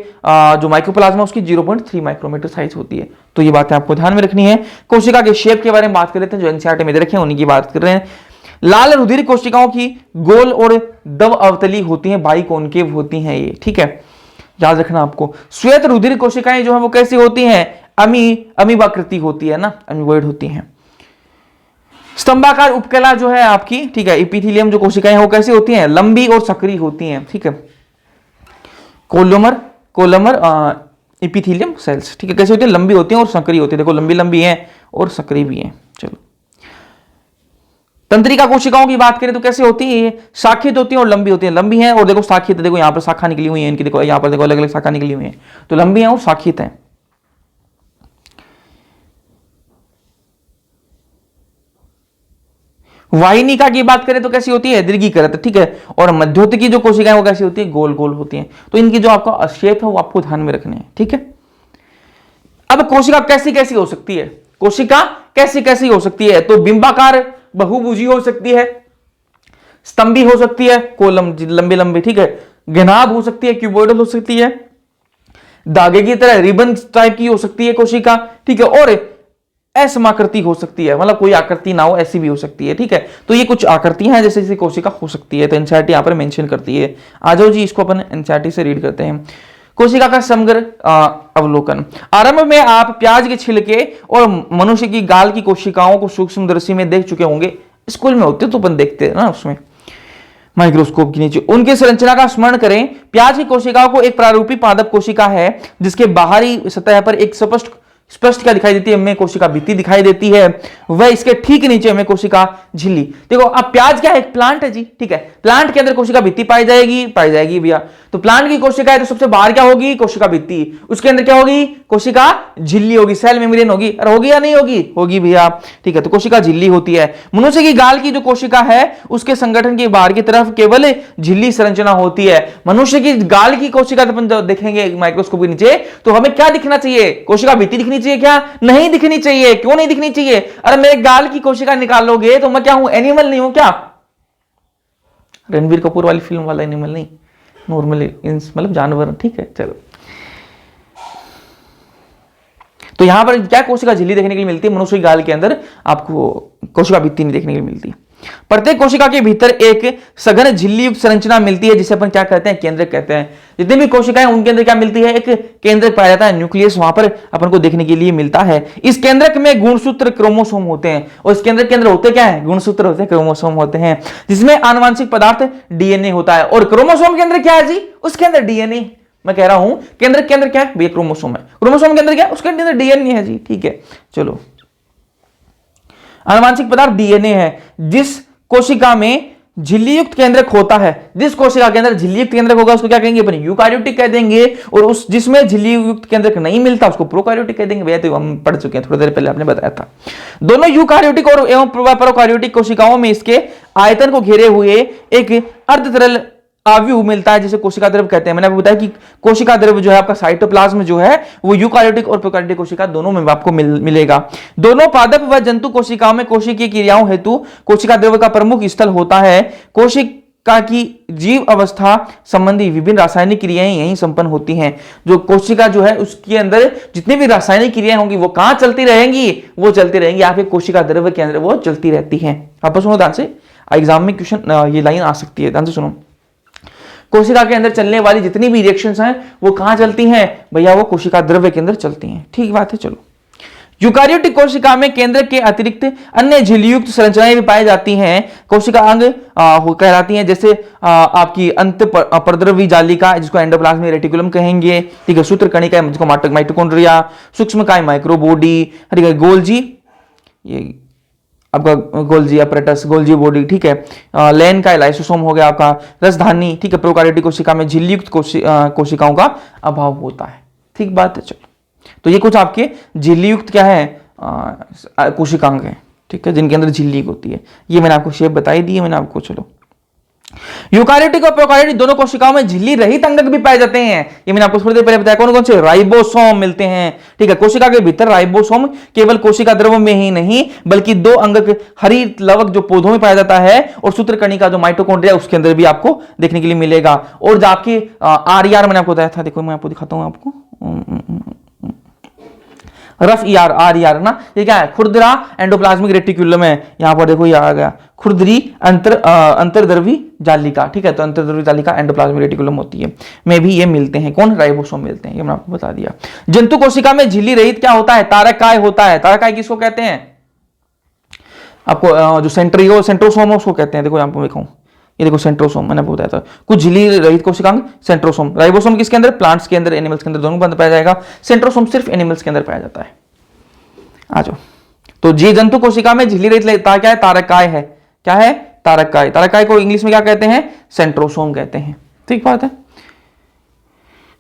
जो माइकोप्लाज्मा उसकी 0.3 माइक्रोमीटर साइज होती है। तो ये बातें आपको ध्यान में रखनी है। कोशिका के शेप के बारे में बात कर लेते हैं, जो एनसीईआरटी में दे रखे हैं उन्हीं की बात कर रहे हैं। लाल रुधिर कोशिकाओं की गोल और दव अवतली होती हैं, बाइकॉन्केव होती हैं ये। ठीक है, याद रखना आपको। श्वेत रुधिर कोशिकाएं जो है वो कैसी होती हैं? अमीबाकृति होती है ना, अमीबॉइड होती हैं। स्तंभाकार उपकला जो है आपकी, ठीक है, एपिथेलियम जो कोशिकाएं वो कैसी होती हैं? लंबी और सक्रिय होती हैं। ठीक है, कोलमर एपिथेलियम सेल्स, ठीक है, कैसे होती है? लंबी होती हैं और सक्रिय होती है। देखो लंबी लंबी हैं और सक्रिय भी हैं। चलो, तंत्रिका कोशिकाओं की बात करें तो कैसे होती है? ये शाखित होती है और लंबी होती है। लंबी है और देखो शाखित, देखो यहां पर शाखा निकली हुई है इनकी, देखो यहां पर देखो अलग अलग शाखा निकली हुई है, तो लंबी है और शाखित है। वाहिनिका की बात करें तो कैसी होती है? दीर्घीकृत। ठीक है, और मध्योतकी जो कोशिकाएं वो कैसी होती है? गोल गोल होती हैं। तो इनकी जो आपका शेप है वो आपको ध्यान में रखने हैं। ठीक है, अब कोशिका कैसी कैसी हो सकती है? कोशिका कैसी कैसी हो सकती है? तो बिंबाकार बहुभुजी हो सकती है, स्तंभी हो सकती है, कोलम लंबे लंबे, ठीक है, घनाभ हो सकती है, क्यूबॉइडल हो सकती है, धागे की तरह रिबन टाइप की हो सकती है कोशिका। ठीक है, और असमाकृति हो सकती है, मतलब कोई आकृति ना हो ऐसी भी हो सकती है, ठीक है। तो ये कुछ आकृतियां हैं जैसे जैसे कोशिका हो सकती है, तो एनसीईआरटी यहाँ पर मेंशन करती है। आ जाओ जी, इसको अपन एनसीईआरटी से रीड करते हैं। कोशिका का समग्र अवलोकन। आरंभ में आप प्याज के छिलके और मनुष्य की गाल की कोशिकाओं को सूक्ष्मदर्शी में देख चुके होंगे, स्कूल में होते तो अपन देखते हैं ना, उसमें माइक्रोस्कोप के नीचे। उनकी संरचना का स्मरण करें। प्याज की कोशिकाओं को एक प्रारूपी पादप कोशिका है जिसके बाहरी सतह पर एक स्पष्ट क्या दिखाई देती है, हमें कोशिका भित्ति दिखाई देती है, वह इसके ठीक नीचे हमें कोशिका झिल्ली। देखो अब प्याज क्या है, एक प्लांट है जी, ठीक है। प्लांट के अंदर कोशिका भित्ति पाई जाएगी भैया। तो प्लांट की कोशिका है तो सबसे बाहर क्या होगी, कोशिका भित्ति, उसके अंदर क्या होगी, कोशिका झिल्ली होगी, सेल मेम्ब्रेन होगी, और होगी या नहीं होगी, होगी भैया, ठीक है। तो कोशिका झिल्ली होती है। मनुष्य की गाल की जो कोशिका है उसके संगठन के बाहर की तरफ केवल झिल्ली संरचना होती है। मनुष्य की गाल की कोशिका अपन देखेंगे माइक्रोस्कोप के नीचे तो हमें क्या दिखना चाहिए, कोशिका भित्ति दिखनी चाहिए क्या, नहीं दिखनी चाहिए। क्यों नहीं दिखनी चाहिए, अरे मेरे गाल की कोशिका निकालोगे तो मैं क्या हूं, एनिमल नहीं हूं क्या, रणबीर कपूर वाली फिल्म वाला एनिमल नहीं, नॉर्मली मतलब जानवर, ठीक है। चलो, तो यहां पर क्या कोशिका झिल्ली देखने के लिए मिलती है, मनुष्य की गाल के अंदर आपको कोशिका भित्ति नहीं देखने के लिए मिलती। प्रत्येक कोशिका के भीतर एक सघन झिल्ली युक्त संरचना मिलती है जिसे अपन क्या कहते हैं, केंद्रक कहते हैं। जितनी भी कोशिकाएं उनके अंदर क्या मिलती है, एक केंद्रक पाया जाता है, न्यूक्लियस वहां पर अपन को देखने के लिए मिलता है। इस केंद्रक में गुणसूत्र क्रोमोसोम होते हैं, और इस केंद्रक के अंदर होते क्या है, गुणसूत्र होते हैं, क्रोमोसोम होते हैं, जिसमें आनुवंशिक पदार्थ डीएनए होता है। और क्रोमोसोम के अंदर क्या है जी, उसके अंदर डीएनए, मैं कह रहा हूं केंद्र के अंदर क्या है भैया, क्रोमोसोम है। क्रोमोसोम के अंदर क्या है, उसके अंदर डीएनए है जी, ठीक है। चलो, आनुवंशिक पदार्थ डीएनए है। जिस कोशिका में झिल्ली युक्त केंद्रक होता है, जिस कोशिका के अंदर झिल्ली युक्त केंद्रक होगा उसको क्या कहेंगे अपन, यूकार्योटिक कह देंगे। और उस जिसमें झिल्ली युक्त केंद्रक नहीं मिलता उसको प्रोकार्योटिक कह देंगे भैया। तो हम पढ़ चुके हैं, थोड़ी देर पहले आपने बताया था। दोनों यूकार्योटिक और एवं प्रोकार्योटिक कोशिकाओं में इसके आयतन को घेरे हुए एक अर्ध तरल अवयव मिलता है जिसे कोशिका द्रव्य कहते हैं। मैंने आपको बताया कि कोशिका द्रव्य जो है आपका साइटोप्लाज्म जो है वो यूकार्योटिक और प्रोकार्योटिक कोशिका दोनों में आपको मिलेगा। दोनों पादप व जंतु कोशिकाओं में कोशिकीय क्रियाओं हेतु कोशिका द्रव्य का प्रमुख स्थल होता है। कोशिका की जीव अवस्था संबंधी विभिन्न रासायनिक क्रियाएं यहीं संपन्न होती हैं। जो कोशिका जो है उसके अंदर जितनी भी रासायनिक क्रियाएं होंगी वो कहां चलती रहेंगी, वो चलती रहेंगी आपके कोशिका द्रव्य के अंदर, वो चलती रहती है। आप सुनो ध्यान से, एग्जाम में क्वेश्चन ये लाइन आ सकती है, ध्यान से सुनो। कोशिका के अंदर चलने वाली जितनी भी रिएक्शंस हैं वो कहां चलती हैं भैया, वो कोशिका द्रव्य के अंदर चलती हैं, ठीक बात है। चलो, यूकार्योटिक कोशिका में केंद्रक के अतिरिक्त अन्य झिल्लीयुक्त संरचनाएं भी पाई जाती हैं। कोशिका अंग कहलाती हैं, जैसे आपकी अंत परद्रवी जालिका जिसको एंडोप्लाज्मिक रेटिकुलम कहेंगे, ठीक है। सूत्रकणिका जिसको माइटोकॉन्ड्रिया, सूक्ष्मकाय माइक्रोबॉडी, ठीक है। गोल्जी, ये आपका गोल्जी अपरेटस, गोल्जी बॉडी, ठीक है। लैन का लाइसोसोम हो गया आपका, रसधानी, ठीक है। प्रोकार्योटिक कोशिका में झिल्लीयुक्त कोशिकाओं का अभाव होता है, ठीक बात है। चलो, तो ये कुछ आपके झिल्लीयुक्त क्या है कोशिकांग है, ठीक है, जिनके अंदर झिल्ली होती है। ये मैंने आपको शेप बताई दी है मैंने आपको। चलो, यूकार्योटिक और प्रोकार्योटिक दोनों कोशिकाओं में झिल्ली रहित अंगक भी पाए जाते हैं। ये मैंने आपको थोड़ी देर पहले बताया, कौन कौन से, राइबोसोम मिलते हैं, ठीक है। कोशिका के भीतर राइबोसोम केवल कोशिका द्रव्य में ही नहीं बल्कि दो अंगक हरित लवक जो पौधों में पाया जाता है और सूत्रकणिका जो माइटोकॉन्ड्रिया उसके अंदर भी आपको देखने के लिए मिलेगा। और जो आपकी आरईआर मैंने आपको बताया था, देखो मैं आपको दिखाता हूं आपको, रफ ईआर, आरईआर ना, ये क्या है, खुरदरा एंडोप्लाज्मिक रेटिकुलम है। यहां पर देखो ये आ गया खुरदरी अंतर्द्रवी जालिका, ठीक है। तो अंतर्द्रवी जालिका एंडोप्लाज्मिक रेटिकुलम होती है, में भी ये मिलते हैं, कौन, राइबोसोम मिलते हैं, ये मैंने आपको बता दिया। जंतु कोशिका में झिल्ली रहित क्या होता है, तारकाय होता है। तारकाय किसको कहते हैं, आपको जो सेंट्रोसोम उसको कहते हैं। देखो यहां पर देखो, ये देखो सेंट्रोसोम, मैंने आपको बताया था। कुछ झिल्ली रहित कोशिकांग सेंट्रोसोम। राइबोसोम किसके अंदर, प्लांट्स के अंदर, एनिमल्स के अंदर, दोनों में पाया जाएगा। सेंट्रोसोम सिर्फ एनिमल्स के अंदर पाया जाता है। आ जाओ, तो जी जंतु कोशिका में झिल्ली रहित क्या है, तारकाय है। क्या है, तारकाय। तारकाय को इंग्लिश में क्या कहते हैं, सेंट्रोसोम कहते हैं, ठीक बात है।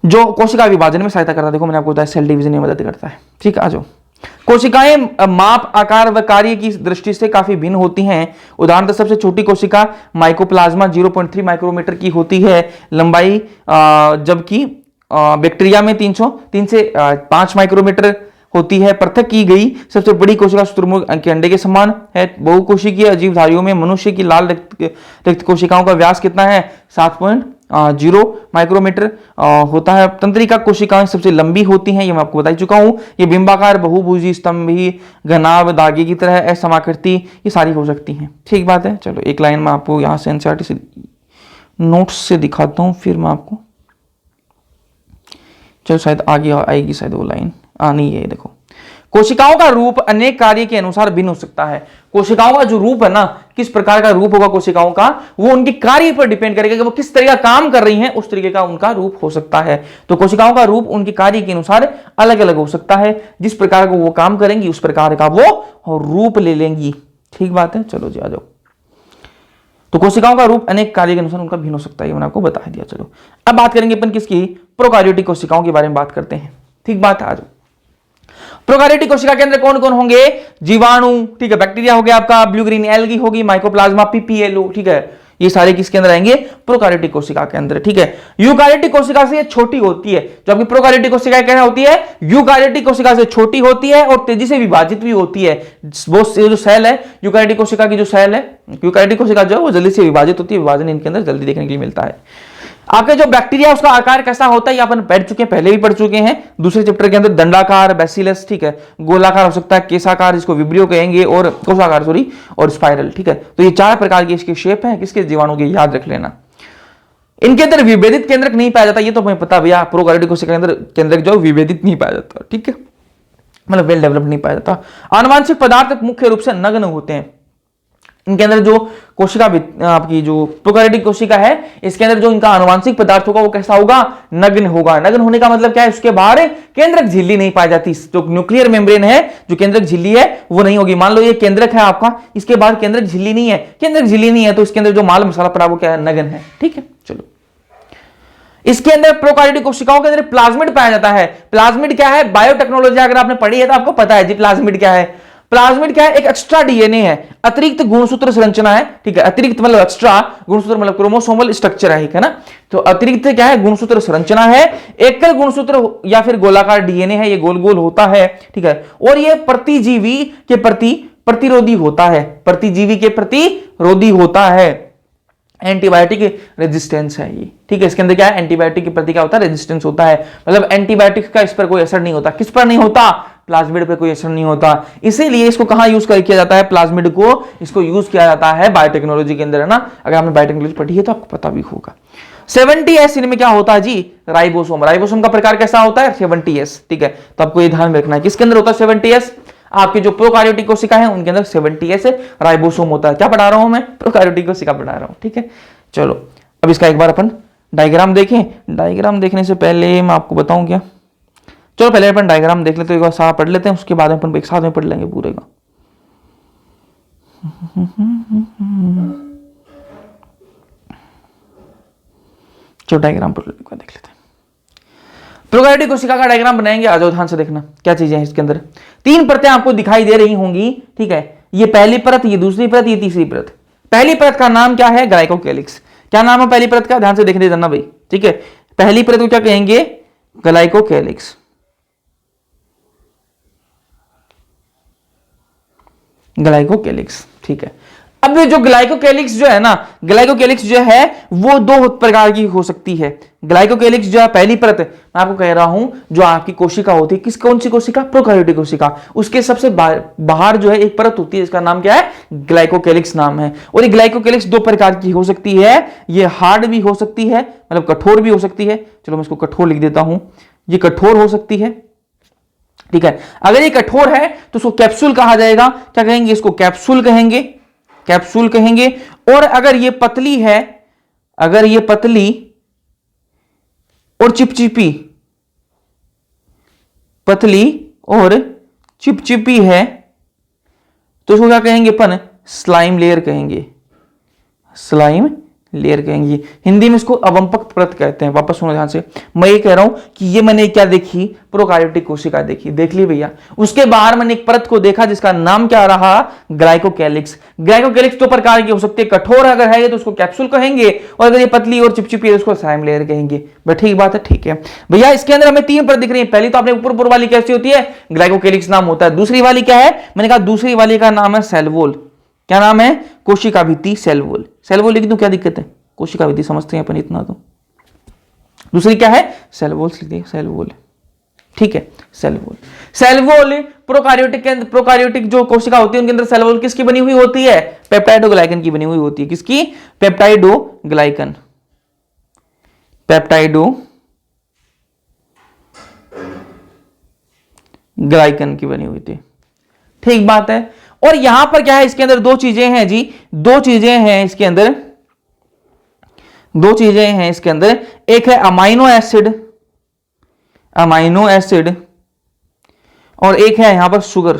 जो कोशिका विभाजन में सहायता करता है, देखो मैंने आपको बताया सेल डिवीजन में मदद करता है, ठीक है। आ जाओ, कोशिकाएं माप, आकार व कार्य की दृष्टि से काफी भिन्न होती हैं। उदाहरणतः सबसे छोटी कोशिका माइकोप्लाज्मा 0.3 माइक्रोमीटर की होती है लंबाई, जबकि बैक्टीरिया में 3 से 5 माइक्रोमीटर होती है। पृथक की गई सबसे बड़ी कोशिका शुतुरमुर्ग के अंडे के समान है। बहुकोशिकीय जीवधारियों में मनुष्य की लाल रक्त कोशिकाओं का व्यास कितना है, 0 माइक्रोमीटर होता है। तंत्रिका कोशिकाएं सबसे लंबी होती हैं, ये मैं आपको बता चुका हूं। ये बिंबाकार, बहुभुजी, स्तंभी, घनाभ, दागे की तरह, असमाकृति, ये सारी हो सकती हैं। ठीक बात है। चलो एक लाइन में आपको यहां से एनसीईआरटी से नोट्स से दिखाता हूं, फिर मैं आपको, चलो शायद आगे आएगी शायद वो लाइन, नहीं है, देखो। कोशिकाओं का रूप अनेक कार्य के अनुसार भिन्न हो सकता है। कोशिकाओं का जो रूप है ना, किस प्रकार का रूप होगा कोशिकाओं का, वो उनके कार्य पर डिपेंड करेगा कि वो किस तरह का काम कर रही हैं, उस तरीके का उनका रूप हो सकता है। तो कोशिकाओं का रूप उनके कार्य के अनुसार अलग अलग हो सकता है। जिस प्रकार का वो काम करेंगी उस प्रकार का वो रूप ले लेंगी। ठीक बात है। चलो जी आ जाओ। तो कोशिकाओं का रूप अनेक कार्य के अनुसार उनका भिन्न हो सकता है, मैंने आपको बता दिया। चलो अब बात करेंगे अपन किसकी, प्रोकार्योटिक कोशिकाओं के बारे में बात करते हैं। ठीक बात है। आ जाओ। प्रोकार्योटिक कोशिका के अंदर कौन कौन होंगे, जीवाणु, ठीक है, बैक्टीरिया हो गया आपका, ब्लू ग्रीन एल्गी होगी, माइकोप्लाज्मा, पीपीएलओ, ठीक है, ये सारे किसके अंदर आएंगे, प्रोकार्योटिक कोशिका के अंदर। ठीक है। यूकार्योटिक कोशिका से ये छोटी होती है, जो आपकी प्रोकार्योटिक कोशिका क्या होती है, यूकार्योटिक कोशिका से छोटी होती है और तेजी से विभाजित भी होती है। वो जो सेल है यूकार्योटिक कोशिका की, जो सेल है यूकार्योटिक कोशिका जो है वो जल्दी से विभाजित होती है, विभाजन इनके अंदर जल्दी देखने के लिए मिलता है। आपके जो बैक्टीरिया उसका आकार कैसा होता है, ये अपन पढ़ चुके हैं, पहले भी पढ़ चुके हैं दूसरे चैप्टर के अंदर। दंडाकार, बैसिलस, ठीक है, गोलाकार हो सकता है, केसाकार जिसको विब्रियो कहेंगे, और कोषाकार सॉरी, और स्पाइरल। ठीक है। तो ये 4 प्रकार की इसकी शेप है किसके, जीवाणु की, याद रख लेना। इनके अंदर विभेदित केंद्रक नहीं पाया जाता, ये तो हमें पता भैया, प्रोकार्योटिक कोशिका के अंदर केंद्रक जो विभेदित नहीं पाया जाता। ठीक है, मतलब वेल डेवलप्ड नहीं पाया जाता। आनुवांशिक पदार्थ मुख्य रूप से नग्न होते हैं। इनके अंदर जो कोशिका आपकी जो प्रोकार्योटिक कोशिका है, इसके अंदर जो इनका आनुवांशिक पदार्थ होगा वो कैसा होगा, नग्न होगा। नग्न होने का मतलब क्या है, उसके बाहर केंद्रक झिल्ली नहीं पाई जाती। जो न्यूक्लियर मेम्ब्रेन है, जो केंद्रक झिल्ली है वो नहीं होगी। मान लो ये केंद्रक है आपका, इसके बाहर केंद्रक झिल्ली नहीं है, केंद्रक झिल्ली नहीं है, तो इसके अंदर जो माल मसाला पड़ा वो क्या है, नग्न है। ठीक है। चलो इसके अंदर प्रोकार्योटिक कोशिकाओं के अंदर प्लाज्मिड पाया जाता है। प्लाज्मिड क्या है, बायोटेक्नोलॉजी अगर आपने पढ़ी है तो आपको पता है जी प्लाज्मिड क्या है। प्लाज्मिड क्या है, एक एक्स्ट्रा डीएनए है, अतिरिक्त गुणसूत्र संरचना है। ठीक है, अतिरिक्त मतलब एक्स्ट्रा, गुणसूत्र मतलब क्रोमोसोमल स्ट्रक्चर है ना। तो अतिरिक्त क्या है, गुणसूत्र संरचना है, एकल गुणसूत्र या फिर गोलाकार डीएनए है, ये गोल गोल होता है। ठीक है, और ये प्रतिजीवी के प्रति प्रतिरोधी होता है, प्रतिजीवी के प्रतिरोधी होता है। एंटीबायोटिक रेजिस्टेंस है ये। ठीक है, इसके अंदर क्या है, एंटीबायोटिक के प्रति क्या होता है, रेजिस्टेंस होता है। मतलब एंटीबायोटिक का इस पर कोई असर नहीं होता। किस पर नहीं होता, प्लाज्मिड पे कोई असर नहीं होता। इसीलिए इसको कहां यूज किया जाता है, प्लाज्मिड को इसको यूज किया जाता है बायोटेक्नोलॉजी के अंदर, है ना। अगर आपने बायोटेक्नोलॉजी पढ़ी है तो आपको पता भी होगा। 70S इनमें क्या होता है जी, राइबोसोम। राइबोसोम का प्रकार कैसा होता है, 70S। ठीक है, तो आपको ये ध्यान में रखना है। किसके अंदर होता है 70S, आपके जो प्रोकार्योटिक कोशिका है उनके अंदर 70S राइबोसोम होता है। क्या पढ़ा रहा हूं मैं, प्रोकार्योटिक कोशिका पढ़ा रहा हूं। ठीक है। चलो अब इसका एक बार अपन डायग्राम देखें। डायग्राम देखने से पहले मैं आपको बताऊं क्या, चलो पहले अपन डायग्राम देख लेते हैं, एक बार सारा पढ़ लेते हैं, उसके बाद अपन एक साथ में पढ़ लेंगे पूरे का। चलो डायग्राम पढ़ लेते देख लेते हैं। प्रोकार्योटिक कोशिका का डायग्राम बनाएंगे, आ जाओ ध्यान से देखना क्या चीजें हैं इसके अंदर। 3 परतें आपको दिखाई दे रही होंगी। ठीक है, ये पहली परत, ये दूसरी परत, ये तीसरी परत। पहली परत का नाम क्या है, ग्लाइकोकेलिक्स। क्या नाम है पहली परत का, ध्यान से देखने देना भाई। ठीक है, पहली परत को क्या कहेंगे, ग्लाइकोकेलिक्स। ग्लाइकोकेलिक्स। ठीक है, अब जो ग्लाइकोकेलिक्स जो है ना, ग्लाइकोकेलिक्स जो है वो 2 प्रकार की हो सकती है। ग्लाइकोकेलिक्स जो है पहली परत, मैं आपको कह रहा हूं, जो आपकी कोशिका होती है, किस कौन सी कोशिका, प्रोकार्योटिक कोशिका, उसके सबसे बाहर जो है एक परत होती है, इसका नाम क्या है, ग्लाइकोकेलिक्स नाम है। और ये ग्लाइकोकेलिक्स 2 प्रकार की हो सकती है। ये हार्ड भी हो सकती है, मतलब कठोर भी हो सकती है। चलो मैं इसको कठोर लिख देता हूं, ये कठोर हो सकती है। ठीक है, अगर ये कठोर है तो उसको कैप्सूल कहा जाएगा। क्या कहेंगे, इसको कैप्सूल कहेंगे, कैप्सूल कहेंगे। और अगर ये पतली है, अगर ये पतली और चिपचिपी, पतली और चिपचिपी है तो इसको क्या कहेंगे अपन, स्लाइम लेयर कहेंगे, स्लाइम लेयर कहेंगे। हिंदी में इसको अवंपक परत कहते हैं। वापस सुनो ध्यान से, मैं ये कह रहा हूं कि ये मैंने क्या देखी, प्रोकार्योटिक कोशिका देखी, देख ली भैया। उसके बाहर मैंने एक परत को देखा जिसका नाम क्या रहा, ग्लाइकोकेलिक्स। ग्लाइकोकेलिक्स 2 प्रकार की हो सकती है, कठोर अगर है तो उसको कैप्सूल कहेंगे, और अगर ये पतली और चिपचिपी है तो उसको स्लाइम लेयर कहेंगे। बट ठीक बात है, ठीक है भैया। इसके अंदर हमें 3 परत दिख रही है। पहली तो आपने ऊपर वाली कैसी होती है, ग्लाइकोकेलिक्स नाम होता है। दूसरी वाली क्या है, मैंने कहा दूसरी वाली का नाम है सेल वॉल। क्या नाम है, कोशिका भित्ति, सेल वॉल। सेल वॉल लिख दूं, क्या दिक्कत है, कोशिका भित्ति समझते हैं अपन इतना तो। दूसरी क्या है, सेल वॉल, सेल वॉल, ठीक है, cell wall. Cell wall prokaryotic के अंदर, प्रोकार्योटिक जो कोशिका होती है उनके अंदर सेल वॉल किसकी बनी हुई होती है, पेप्टाइडोग्लाइकन की बनी हुई होती है। किसकी, पेप्टाइडोग्लाइकन, पेप्टाइडोग्लाइकन की बनी हुई थी, ठीक बात है। और यहां पर क्या है, इसके अंदर दो चीजें हैं जी, दो चीजें हैं इसके अंदर, दो चीजें हैं इसके अंदर, एक है अमाइनो एसिड, अमाइनो एसिड, और एक है यहां पर शुगर,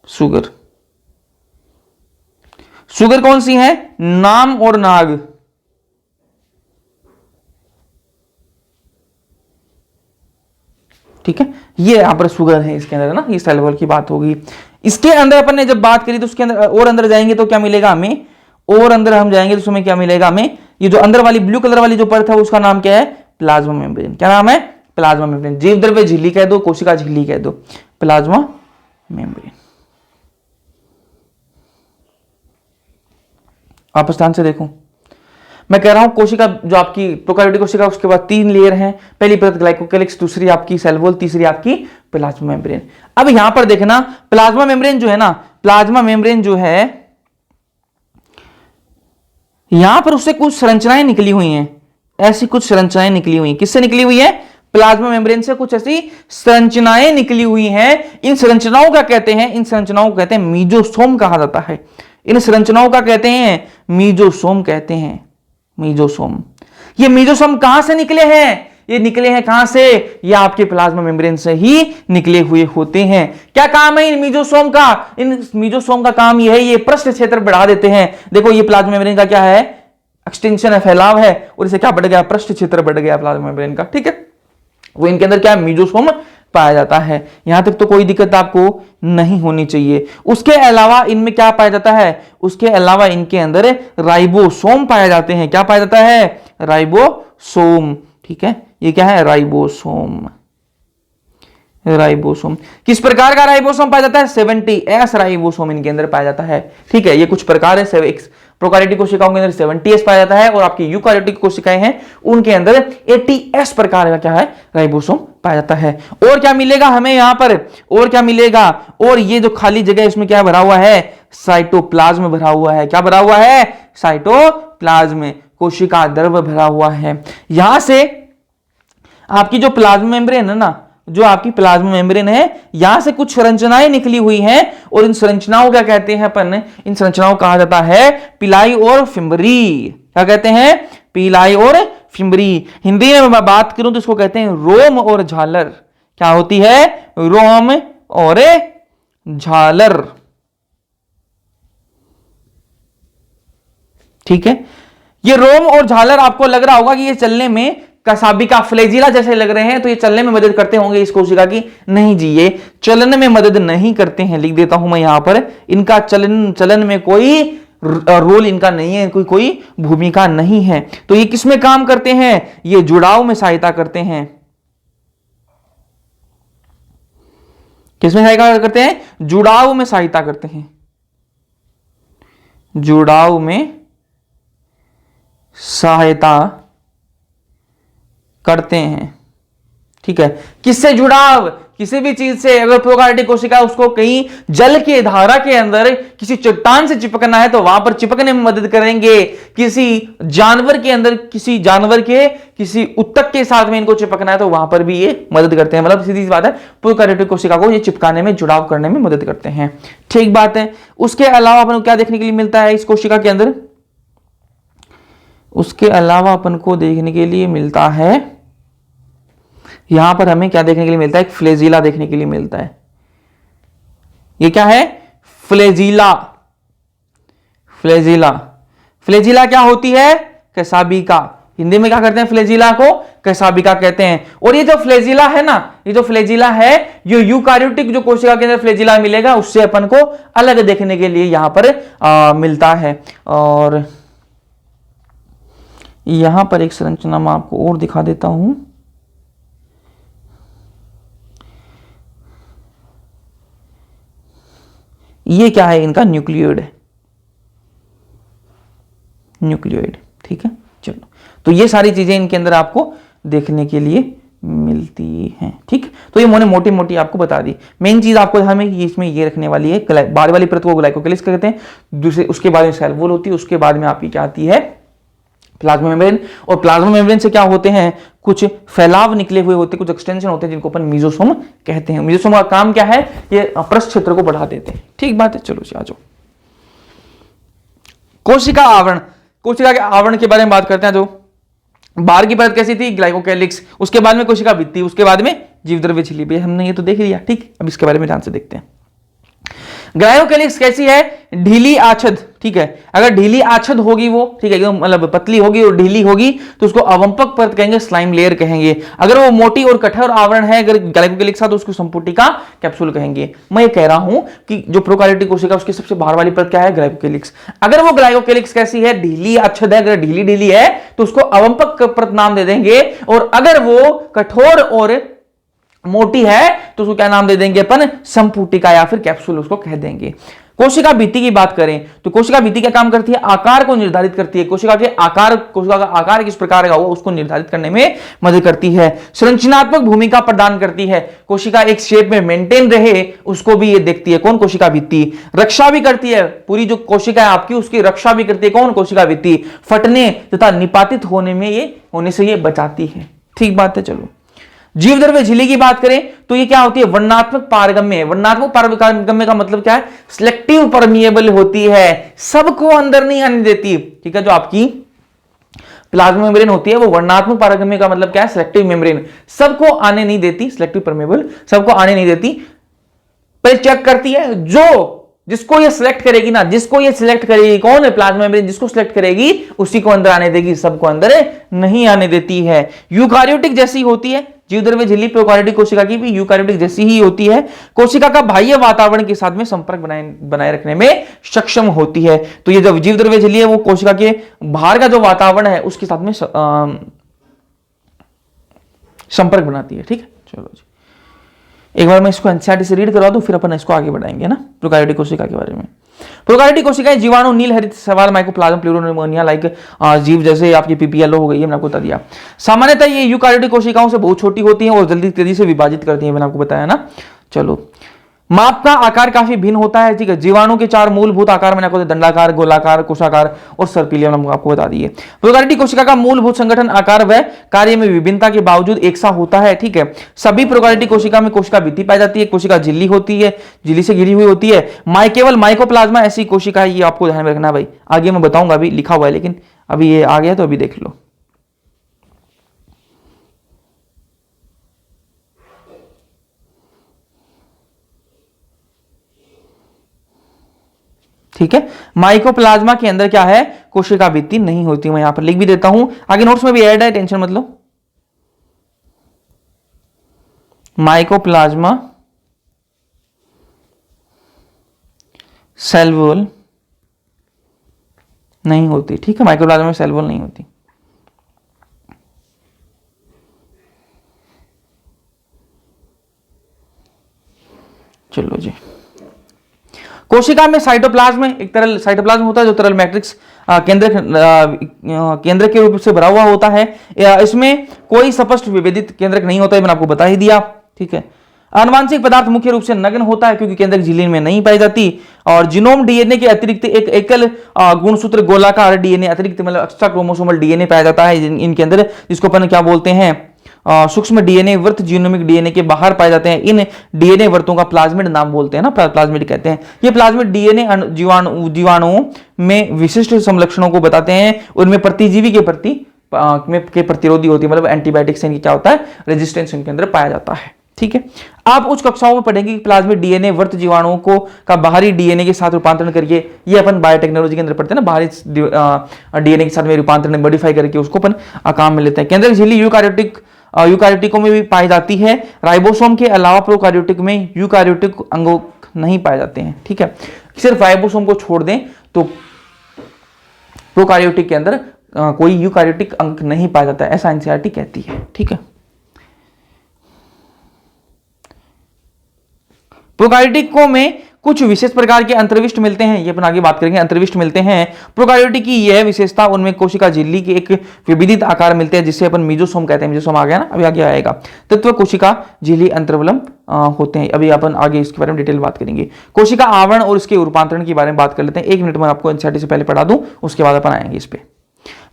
शुगर। शुगर कौन सी है, नाम और नाग, ठीक है, ये यहां पर शुगर है इसके अंदर ना, ये सेल वॉल की बात होगी। इसके अंदर अपन ने जब बात करी तो उसके अंदर और अंदर जाएंगे तो क्या मिलेगा हमें, और अंदर हम जाएंगे तो उसमें क्या मिलेगा हमें, ये जो अंदर वाली ब्लू कलर वाली जो परत है उसका नाम क्या है, प्लाज्मा मेम्ब्रेन। क्या नाम है, प्लाज्मा मेम्ब्रेन। जीव द्रव्य झिल्ली कह दो, कोशिका झिल्ली कह दो, प्लाज्मा मेम्ब्रेन। आप ध्यान से देखो, मैं कह रहा हूं कोशिका जो आपकी प्रोकार्योटिक कोशिका, उसके बाद तीन लेयर हैं, पहली परत ग्लाइकोकैलिक्स, दूसरी आपकी सेल वॉल, तीसरी आपकी प्लाज्मा मेम्ब्रेन। अब यहां पर देखना, प्लाज्मा मेम्ब्रेन जो है ना, प्लाज्मा मेम्ब्रेन जो है यहां पर उससे कुछ संरचनाएं निकली हुई हैं, ऐसी कुछ संरचनाएं निकली हुई हैं। किससे निकली हुई है, प्लाज्मा मेम्ब्रेन से कुछ ऐसी संरचनाएं निकली हुई हैं। इन संरचनाओं का कहते हैं, इन संरचनाओं को कहते हैं मीजोसोम कहा जाता है। इन संरचनाओं का कहते हैं मीजोसोम कहते हैं, मीजोसोम। ये मीजोसोम कहां से निकले हैं, ये निकले हैं कहां से, ये आपके प्लाज्मा मेम्ब्रेन से ही निकले हुए होते हैं। क्या काम है इन मीजोसोम का, इन मीजोसोम का काम ये है, ये पृष्ठ क्षेत्र बढ़ा देते हैं। देखो ये प्लाज्मा मेम्ब्रेन का क्या है, एक्सटेंशन है, फैलाव है, और इसे क्या बढ़ गया, पृष्ठ क्षेत्र बढ़ गया प्लाज्मा मेम्ब्रेन का, ठीक है। वो इनके अंदर क्या है, मीजोसोम पाया जाता है। यहां तक तो कोई दिक्कत आपको नहीं होनी चाहिए। उसके अलावा इनमें क्या पाया जाता है, उसके अलावा इनके अंदर राइबोसोम पाए जाते हैं। क्या पाया जाता है, राइबोसोम, ठीक है, ये क्या है, राइबोसोम। राइबोसोम किस प्रकार का राइबोसोम पाया जाता है, 70S राइबोसोम इनके अंदर पाया जाता है, ठीक है। ये कुछ प्रकार है, प्रोकार्योटिक कोशिकाओं के अंदर 70S पाया जाता है, और आपकी यूकार्योटिक कोशिकाएं हैं उनके अंदर 80S प्रकार का क्या है, राइबोसोम पाया जाता है। और क्या मिलेगा हमें यहां पर, और क्या मिलेगा, और ये जो खाली जगह इसमें क्या भरा हुआ है, साइटोप्लाज्म भरा हुआ है। क्या भरा हुआ है, साइटोप्लाज्म, कोशिका द्रव्य भरा हुआ है। यहां से आपकी जो प्लाज्मा मेम्ब्रेन है ना, जो आपकी प्लाज्मा मेम्ब्रेन है, यहां से कुछ संरचनाएं निकली हुई हैं, और इन संरचनाओं क्या कहते हैं अपन, इन संरचनाओं कहा जाता है पिलाई और फिम्बरी। क्या कहते हैं, पिलाई और फिम्बरी। हिंदी में मैं बात करूं तो इसको कहते हैं रोम और झालर। क्या होती है, रोम और झालर, ठीक है। ये रोम और झालर आपको लग रहा होगा कि ये चलने में कसाबिका, फ्लैजिला जैसे लग रहे हैं, तो ये चलने में मदद करते होंगे इस कोशिका की। नहीं जी, ये चलन में मदद नहीं करते हैं। लिख देता हूं मैं यहां पर, इनका चलन में कोई रोल इनका नहीं है, कोई भूमिका नहीं है। तो ये किसमें काम करते हैं, ये जुड़ाव में सहायता करते हैं। किसमें सहायता करते हैं, जुड़ाव में सहायता करते हैं, जुड़ाव में सहायता करते हैं, ठीक है। किससे जुड़ाव, किसी भी चीज से, अगर प्रोकार्योटिक कोशिका उसको कहीं जल के धारा के अंदर किसी चट्टान से चिपकना है तो वहां पर चिपकने में मदद करेंगे। किसी जानवर के अंदर, किसी जानवर के किसी उत्तक के साथ में इनको चिपकना है तो वहां पर भी ये मदद करते हैं। मतलब सीधी सी बात है, प्रोकार्योटिक कोशिका को ये चिपकाने में, जुड़ाव करने में मदद करते हैं, ठीक बात है। उसके अलावा अपन को क्या देखने के लिए मिलता है इस कोशिका के अंदर, उसके अलावा अपन को देखने के लिए मिलता है, यहां पर हमें क्या देखने के लिए मिलता है, एक फ्लैजिला देखने के लिए मिलता है। ये क्या है, फ्लैजिला। फ्लैजिला, फ्लैजिला क्या होती है, कसाबिका। हिंदी में क्या करते हैं, फ्लैजिला को कसाबिका कहते हैं। और ये जो फ्लैजिला है ना, ये जो फ्लैजिला है, ये यूकार्योटिक जो कोशिका के अंदर फ्लैजिला मिलेगा, उससे अपन को अलग देखने के लिए यहां पर मिलता है। और यहां पर एक संरचना मैं आपको और दिखा देता हूं। ये क्या है, इनका न्यूक्लियोइड है, न्यूक्लियोइड, ठीक है। चलो, तो ये सारी चीजें इनके अंदर आपको देखने के लिए मिलती हैं। ठीक, तो ये मैंने मोटी मोटी आपको बता दी। मेन चीज आपको हमें इसमें ये रखने वाली है, बाहर वाली परत को ग्लाइकोकेलिक्स कहते हैं, दूसरे उसके बाद में सेल वॉल होती है, उसके बाद में आपकी क्या आती है, प्लाज्मा मेम्ब्रेन। और प्लाज्मा मेम्ब्रेन से क्या होते हैं, कुछ फैलाव निकले हुए होते हैं, कुछ एक्सटेंशन होते हैं जिनको अपन मीजोसोम कहते हैं। मीजोसोम का काम क्या है, ये प्रस्थ क्षेत्र को बढ़ा देते हैं। ठीक बात है, चलो आ जाओ। कोशिका आवरण, कोशिका के आवरण के बारे में बात करते हैं। जो बाहर की परत कैसी थी, ग्लाइकोकेलिक्स, उसके बाद में कोशिका भित्ति, उसके बाद में जीवद्रव्य झिल्ली। भी हमने ये तो देख लिया। ठीक, अब इसके बारे में ध्यान से देखते हैं। ग्लाइकोकेलिक्स कैसी है, ढीली आच्छद। ठीक है, अगर ढीली आच्छद होगी वो, ठीक है, मतलब पतली होगी और ढीली होगी तो उसको अवंपक परत कहेंगे, स्लाइम लेयर कहेंगे। अगर वो मोटी और कठोर आवरण है अगर ग्लाइकोकेलिक्स का, तो उसको संपुटिका कैप्सूल कहेंगे। मैं ये कह रहा हूं कि जो प्रोकार्योटिक कोशिका उसकी सबसे बाहर वाली परत क्या है, ग्लाइकोकेलिक्स। अगर वो ग्लाइकोकेलिक्स कैसी है, ढीली आच्छद है, अगर ढीली ढीली है तो उसको अवंपक परत नाम दे देंगे। और अगर वो कठोर और मोटी है तो उसको क्या नाम दे देंगे अपन, संपुटिका या फिर कैप्सूल उसको कह देंगे। कोशिका भित्ति की बात करें तो कोशिका भित्ति क्या काम करती है, आकार को निर्धारित करती है। कोशिका के आकार, कोशिका का आकार किस प्रकार का हो उसको निर्धारित करने में मदद करती है। संरचनात्मक भूमिका प्रदान करती है, कोशिका एक शेप में मेंटेन रहे उसको भी ये देखती है। कौन, कोशिका भित्ति। रक्षा भी करती है, पूरी जो कोशिका है आपकी उसकी रक्षा भी करती है। कौन, कोशिका भित्ति। फटने तथा निपातित होने से ये बचाती है। ठीक बात है, चलो। जीवद्रव्य झिल्ली की बात करें तो ये क्या होती है, वर्णात्मक पारगम्य। वर्णात्मक पारगम्य का मतलब क्या है, सिलेक्टिव परमिएबल होती है, सबको अंदर नहीं आने देती। ठीक है, जो आपकी प्लाज्मा मेम्ब्रेन होती है वो वर्णात्मक पारगम्य का मतलब क्या है, सिलेक्टिव मेम्ब्रेन, सबको आने नहीं देती। सिलेक्टिव परमिएबल, सबको आने नहीं देती, पहले चेक करती है। जो जिसको ये सिलेक्ट करेगी ना, जिसको ये सिलेक्ट करेगी, कौन है, प्लाज्मा मेम्ब्रेन, जिसको सिलेक्ट करेगी उसी को अंदर आने देगी, सबको अंदर नहीं आने देती है। यूकार्योटिक जैसी होती है जीवद्रव्य झिल्ली, प्रोकार्योटिक कोशिका की भी यूकार्योटिक जैसी ही होती है। कोशिका का बाह्य वातावरण के साथ में संपर्क बनाए रखने में सक्षम होती है। तो ये जो जीवद्रव्य झिल्ली है वो कोशिका के बाहर का जो वातावरण है उसके साथ में संपर्क बनाती है। ठीक है, चलो जी, एक बार मैं इसको एनसीईआरटी से रीड करवा दूं, फिर अपन इसको आगे बढ़ाएंगे ना, प्रोकार्योटिक कोशिका के बारे में। प्रोकार्योटिक कोशिकाएं जीवाणु, नील हरित सवाल, माइकोप्लाज्म, प्लूरोनिमोनिया लाइक जीव जैसे आपकी पीपीएलओ हो गई है, मैंने आपको बता दिया। सामान्यतः ये यूकार्योटिक कोशिकाओं से बहुत छोटी होती हैं और जल्दी तेजी से विभाजित करती हैं, मैंने आपको बताया ना। चलो, माप का आकार काफी भिन्न होता है। ठीक है, जीवाणु के 4 मूलभूत आकार मैंने आपको दंडाकार, गोलाकार, कोषाकार और सर्पिलीय आपको बता दिए। प्रोकार्योटिक कोशिका का मूलभूत संगठन, आकार व कार्य में विभिन्नता के बावजूद एक सा होता है। ठीक है, सभी प्रोकार्योटिक कोशिका में कोशिका भित्ति पाई जाती है, कोशिका झिल्ली होती है, झिल्ली से घिरी हुई होती है। केवल माइकोप्लाज्मा ऐसी कोशिका है, ये आपको ध्यान में रखना भाई, आगे मैं बताऊंगा, अभी लिखा हुआ है लेकिन अभी ये आ गया तो अभी देख लो। ठीक है, माइकोप्लाज्मा के अंदर क्या है, कोशिका भित्ति नहीं होती। मैं यहां पर लिख भी देता हूं, आगे नोट्स में भी ऐड है, टेंशन मत लो। माइकोप्लाज्मा सेल वॉल नहीं होती। ठीक है, माइकोप्लाज्मा में सेल वॉल नहीं होती। चलो जी, कोशिका में साइटोप्लाज्म, एक तरल साइटोप्लाज्म होता है जो तरल मैट्रिक्स केंद्र के रूप से भरा हुआ होता है। इसमें कोई स्पष्ट विभेदित केंद्रक नहीं होता है, मैंने आपको बता ही दिया। ठीक है, आनुवांशिक पदार्थ मुख्य रूप से नग्न होता है क्योंकि केंद्रक झिल्ली में नहीं पाई जाती। और जीनोम डीएनए के अतिरिक्त एक एकल गुणसूत्र गोलाकार डीएनए अतिरिक्त मतलब एक्स्ट्रा क्रोमोसोमल डीएनए पाया जाता है इनके अंदर, जिसको अपन क्या बोलते हैं, सूक्ष्म डीएनए वर्त जीनोमिक डीएनए के बाहर पाए जाते हैं। इन डीएनए वर्तों का प्लाज्मिड नाम बोलते हैं ना, प्लाज्मिड कहते हैं। ये प्लाज्मिड डीएनए जीवाणुओं में विशिष्ट समलक्षणों को बताते हैं, उनमें प्रतिजीवी के प्रति प्रतिरोधी होती है, मतलब एंटीबायोटिक से इनकी क्या होता है, रेजिस्टेंस इनके अंदर पाया जाता है। ठीक है, आप उच्च कक्षाओं में पढ़ेंगे कि प्लाज्मिड डीएनए वर्त जीवाणुओं को का बाहरी डीएनए के साथ रूपांतरण करके, ये अपन बायोटेक्नोलॉजी के अंदर पढ़ते हैं ना, बाहरी डीएनए के साथ में रूपांतरण मॉडिफाई करके उसको अपन काम में लेते हैं। केंद्रक झिल्ली यूकार्योटिकों में भी पाई जाती है। राइबोसोम के अलावा प्रोकार्योटिक में यूकार्योटिक अंगों नहीं पाए जाते हैं। ठीक है, सिर्फ राइबोसोम को छोड़ दें तो प्रोकार्योटिक के अंदर कोई यूकार्योटिक अंग नहीं पाया जाता है, ऐसा एनसीईआरटी कहती है। ठीक है, प्रोकार्योटिकों में कुछ विशेष प्रकार के अंतर्विष्ट मिलते हैं, ये अपन आगे बात करेंगे, अंतर्विष्ट मिलते हैं। प्रोकार्योटिक की यह विशेषता, उनमें कोशिका झिल्ली के एक विविधित आकार मिलते हैं जिसे अपन मीजोसोम कहते हैं। मीजोसोम आ गया ना, अभी आगे आएगा। तत्व कोशिका झिल्ली अंतर्वलम होते हैं, अभी अपन आगे इसके बारे में डिटेल बात करेंगे। कोशिका आवरण और उसके रूपांतरण के बारे में बात कर लेते हैं। 1 मिनट में आपको एनसीईआरटी से पहले पढ़ा दूं, उसके बाद अपन आएंगे इस पे।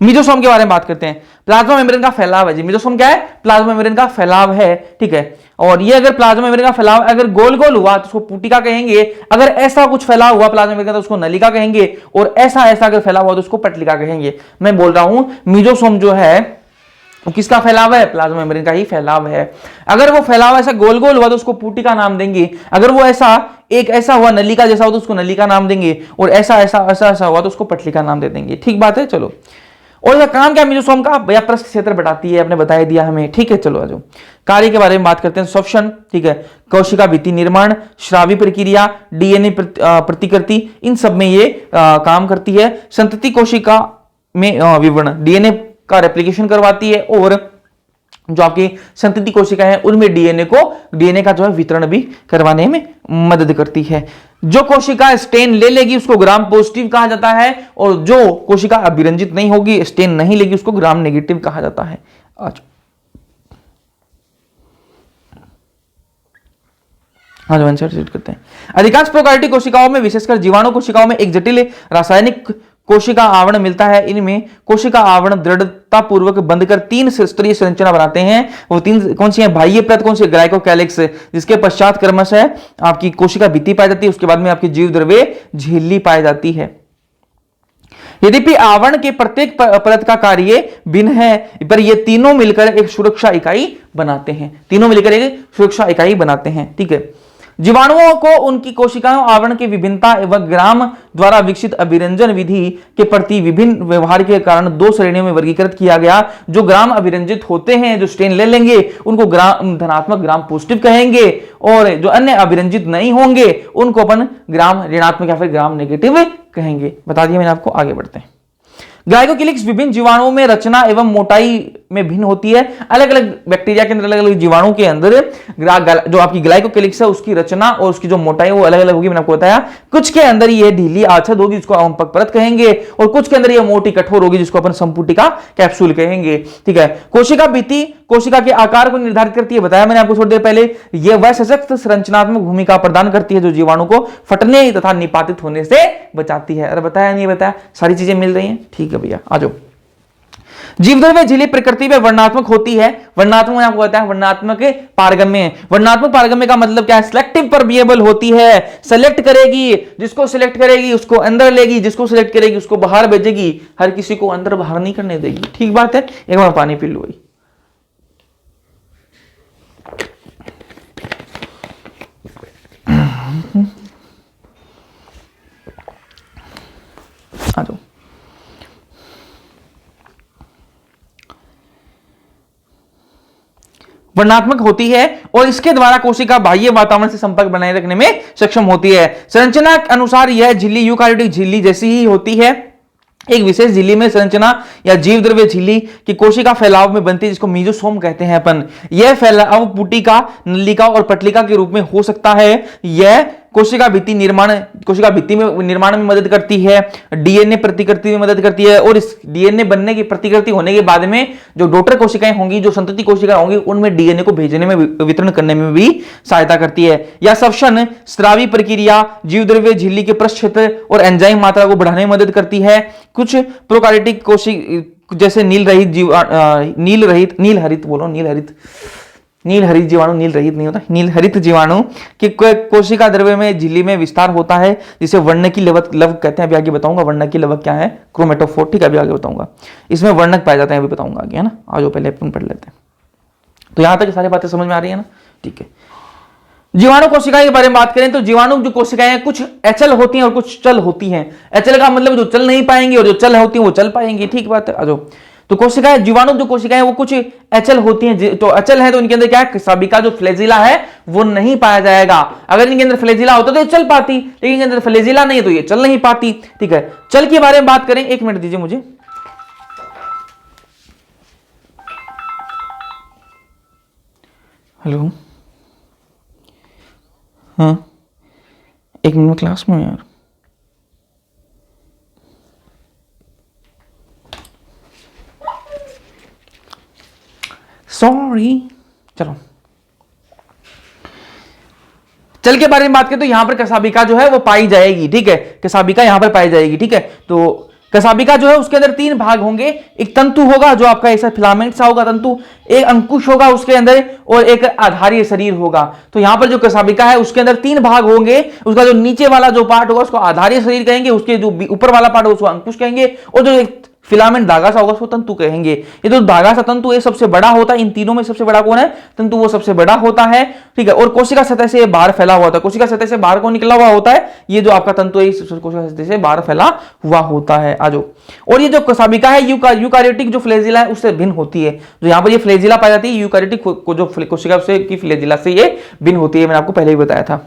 मीजोसोम के बारे में बात करते हैं। प्लाज्मा मेम्ब्रेन का फैलाव है जी। मीजोसोम क्या है? प्लाज्मा मेम्ब्रेन का फैलाव है, ठीक है। और ये अगर प्लाज्मा मेम्ब्रेन का फैलाव अगर गोल गोल हुआ तो उसको पुटिका कहेंगे, अगर ऐसा कुछ फैलाव हुआ प्लाज्मा मेम्ब्रेन का तो उसको नलिका कहेंगे, और ऐसा ऐसा अगर फैलाव हुआ तो उसको पटलिका कहेंगे। मैं बोल रहा हूं मीजोसोम जो है वो किसका फैलाव है? प्लाज्मा मेम्ब्रेन का ही फैलाव है। अगर वो फैलाव ऐसा गोल गोल हुआ तो उसको पुटिका नाम देंगे, अगर वो ऐसा एक ऐसा हुआ नलिका जैसा हुआ तो उसको नलिका नाम देंगे, और ऐसा ऐसा ऐसा ऐसा हुआ तो उसको पटलिका नाम दे देंगे। ठीक बात है, चलो। और इसका काम क्या मीजोसोम का? भैया प्रस्थ क्षेत्र बढ़ाती है, आपने बता दिया हमें, ठीक है। चलो आ जाओ, कार्य के बारे में बात करते हैं। श्वसन, ठीक है, कोशिका भित्ति निर्माण, श्रावी प्रक्रिया, डीएनए प्रतिकृति, इन सब में ये काम करती है। संतति कोशिका में विवरण, डीएनए का रेप्लिकेशन करवाती है, और जो आपकी संतति कोशिका है उनमें डीएनए का जो है वितरण भी करवाने में मदद करती है। जो कोशिका स्टेन ले लेगी उसको ग्राम पॉजिटिव कहा जाता है, और जो कोशिका अभिरंजित नहीं होगी, स्टेन नहीं लेगी, उसको ग्राम नेगेटिव कहा जाता है। आज आंसर सेट करते हैं। अधिकांश प्रोकार्योटिक कोशिकाओं में, विशेषकर जीवाणु कोशिकाओं में, एक जटिल रासायनिक कोशिका आवरण मिलता है। इनमें कोशिका आवरण दृढ़ता पूर्वक बंद कर 3 स्तरीय संरचना बनाते हैं। वो 3 कौन सी है? बाह्य परत कौन सी? ग्लाइकोकैलिक्स, जिसके पश्चात क्रमशः आपकी कोशिका भित्ति पाई जाती है, उसके बाद में आपकी जीव द्रव्य झिल्ली पाई जाती है। यद्यपि आवरण के प्रत्येक परत का कार्य भिन्न है, पर ये तीनों मिलकर एक सुरक्षा इकाई बनाते हैं। तीनों मिलकर एक सुरक्षा इकाई बनाते हैं, ठीक है। जीवाणुओं को उनकी कोशिकाओं आवरण की विभिन्नता एवं ग्राम द्वारा विकसित अभिरंजन विधि के प्रति विभिन्न व्यवहार के कारण 2 श्रेणियों में वर्गीकृत किया गया। जो ग्राम अभिरंजित होते हैं, जो स्टेन ले लेंगे, उनको ग्राम धनात्मक ग्राम पॉजिटिव कहेंगे, और जो अन्य अभिरंजित नहीं होंगे उनको अपन ग्राम ऋणात्मक या फिर ग्राम नेगेटिव कहेंगे। बता दिया मैंने आपको, आगे बढ़ते हैं। ग्लाइकोकिलिक्स विभिन्न जीवाणुओं में रचना एवं मोटाई में भिन्न होती है। अलग अलग बैक्टीरिया के अंदर, अलग अलग जीवाणु के अंदर जो आपकी ग्लाइकोकिलिक्स है उसकी रचना और उसकी जो मोटाई वो अलग अलग होगी। मैंने आपको बताया, कुछ के अंदर ये ढीली आच्छाद होगी जिसको हम परत कहेंगे, और कुछ के अंदर ये मोटी कठोर होगी जिसको अपन संपुटिका कैप्सूल कहेंगे, ठीक है। कोशिका भित्ति कोशिका के आकार को निर्धारित करती है, बताया मैंने आपको थोड़ी देर पहले। यह वह सशक्त संरचनात्मक भूमिका प्रदान करती है जो जीवाणु को फटने तथा निपातित होने से बचाती है। अरे बताया नहीं बताया, सारी चीजें मिल रही हैं, ठीक है भैया। आ जाओ। जीवद्रव्य झिल्ली प्रकृति में वर्णात्मक होती है। वर्णात्मक में आपको बताया, वर्णात्मक पारगम्य। वर्णात्मक पारगम्य का मतलब क्या है? सिलेक्टिव परमिएबल होती है। सेलेक्ट करेगी, जिसको सिलेक्ट करेगी उसको अंदर लेगी, जिसको सिलेक्ट करेगी उसको बाहर भेजेगी, हर किसी को अंदर बाहर नहीं करने देगी। ठीक बात है। एक बार पानी पी लो भाई। आ जाओ। वर्णात्मक होती है और इसके द्वारा कोशिका बाह्य वातावरण से संपर्क बनाए रखने में सक्षम होती है। संरचना के अनुसार यह झिल्ली यूकारियोटिक झिल्ली जैसी ही होती है। एक विशेष झिल्ली में संरचना या जीव द्रव्य झिल्ली की कोशिका फैलाव में बनती है, जिसको मीजोसोम कहते हैं अपन। यह फैलाव पुटिका, नलिका और पटलिका के रूप में हो सकता है। यह कोशिका भित्ति में निर्माण में मदद करती है, डीएनए प्रतिकृति में मदद करती है, और इस डीएनए बनने की प्रतिकृति होने के बाद में जो डॉटर कोशिकाएं होंगी, जो संतति कोशिकाएं होंगी, उनमें डीएनए को भेजने में, वितरण करने में भी सहायता करती है। या श्वसन स्रावी प्रक्रिया जीव द्रव्य झिल्ली के पृष्ठ क्षेत्र और एंजाइम मात्रा को बढ़ाने में मदद करती है। कुछ प्रोकार्योटिक कोशिका जैसे नील हरित जीवाणु की कोशिका द्रव्य में झिल्ली में विस्तार होता है, जिसे वर्णकी लवक कहते हैं। अभी आगे बताऊंगा वर्णकी लवक क्या है, क्रोमेटोफोर, ठीक है, अभी आगे बताऊंगा। इसमें वर्णक पाए जाते हैं, अभी बताऊंगा आगे, है ना। आज पहले अपन पढ़ लेते हैं। तो यहां तक सारी बातें समझ में आ रही है ना, ठीक है। जीवाणु कोशिकाएं के बारे में बात करें तो जीवाणु जो कोशिकाएं कुछ अचल होती हैं और कुछ चल होती हैं। अचल का मतलब जो चल नहीं पाएंगी, और जो चल होती हैं वो चल पाएंगी, ठीक बात है। आ जाओ। तो कोशिकाएं, जीवाणु जो कोशिकाएं वो कुछ अचल होती हैं। तो अचल है तो इनके अंदर क्या है? सभी का जो फ्लैजिला है वो नहीं पाया जाएगा। अगर इनके अंदर फ्लैजिला होता तो ये चल पाती, लेकिन इनके अंदर फ्लैजिला नहीं है तो ये चल नहीं पाती, ठीक है। चल के बारे में बात करें, 1 मिनट दीजिए मुझे। हेलो, हाँ एक मिनट में क्लास में यार। सॉरी, चलो चल के बारे में बात करें तो यहां पर कसाबिका जो है वो पाई जाएगी, ठीक है, कसाबिका यहां पर पाई जाएगी, ठीक है। तो कसाबिका जो है उसके अंदर 3 भाग होंगे, एक तंतु होगा जो आपका ऐसा फिलामेंट सा होगा तंतु, एक अंकुश होगा उसके अंदर, और एक आधारीय शरीर होगा। तो यहां पर जो कसाबिका है उसके अंदर 3 भाग होंगे, उसका जो नीचे वाला जो पार्ट होगा उसको आधारीय शरीर कहेंगे, उसके जो ऊपर वाला पार्ट होगा उसको अंकुश कहेंगे, और जो एक फिलामेंट धागा सा होगा उसको तंतु कहेंगे। ये जो धागा सा तंतु है सबसे बड़ा होता है, इन तीनों में सबसे बड़ा कौन है? तंतु, वो सबसे बड़ा होता है, ठीक है। और कोशिका सतह से बाहर फैला हुआ होता है, कोशिका सतह से बाहर को निकला हुआ होता है, ये जो आपका तंतु है कोशिका सतह से बाहर फैला हुआ होता है। आजो, और ये जो कसाबिका है यूकारियोटिक जो फ्लैजिला है उससे भिन्न होती है। जो यहाँ पर ये फ्लैजिला पाई जाती है, यूकारियोटिक को जो कोशिका से की फ्लैजिला से ये भिन्न होती है, मैंने आपको पहले ही बताया था।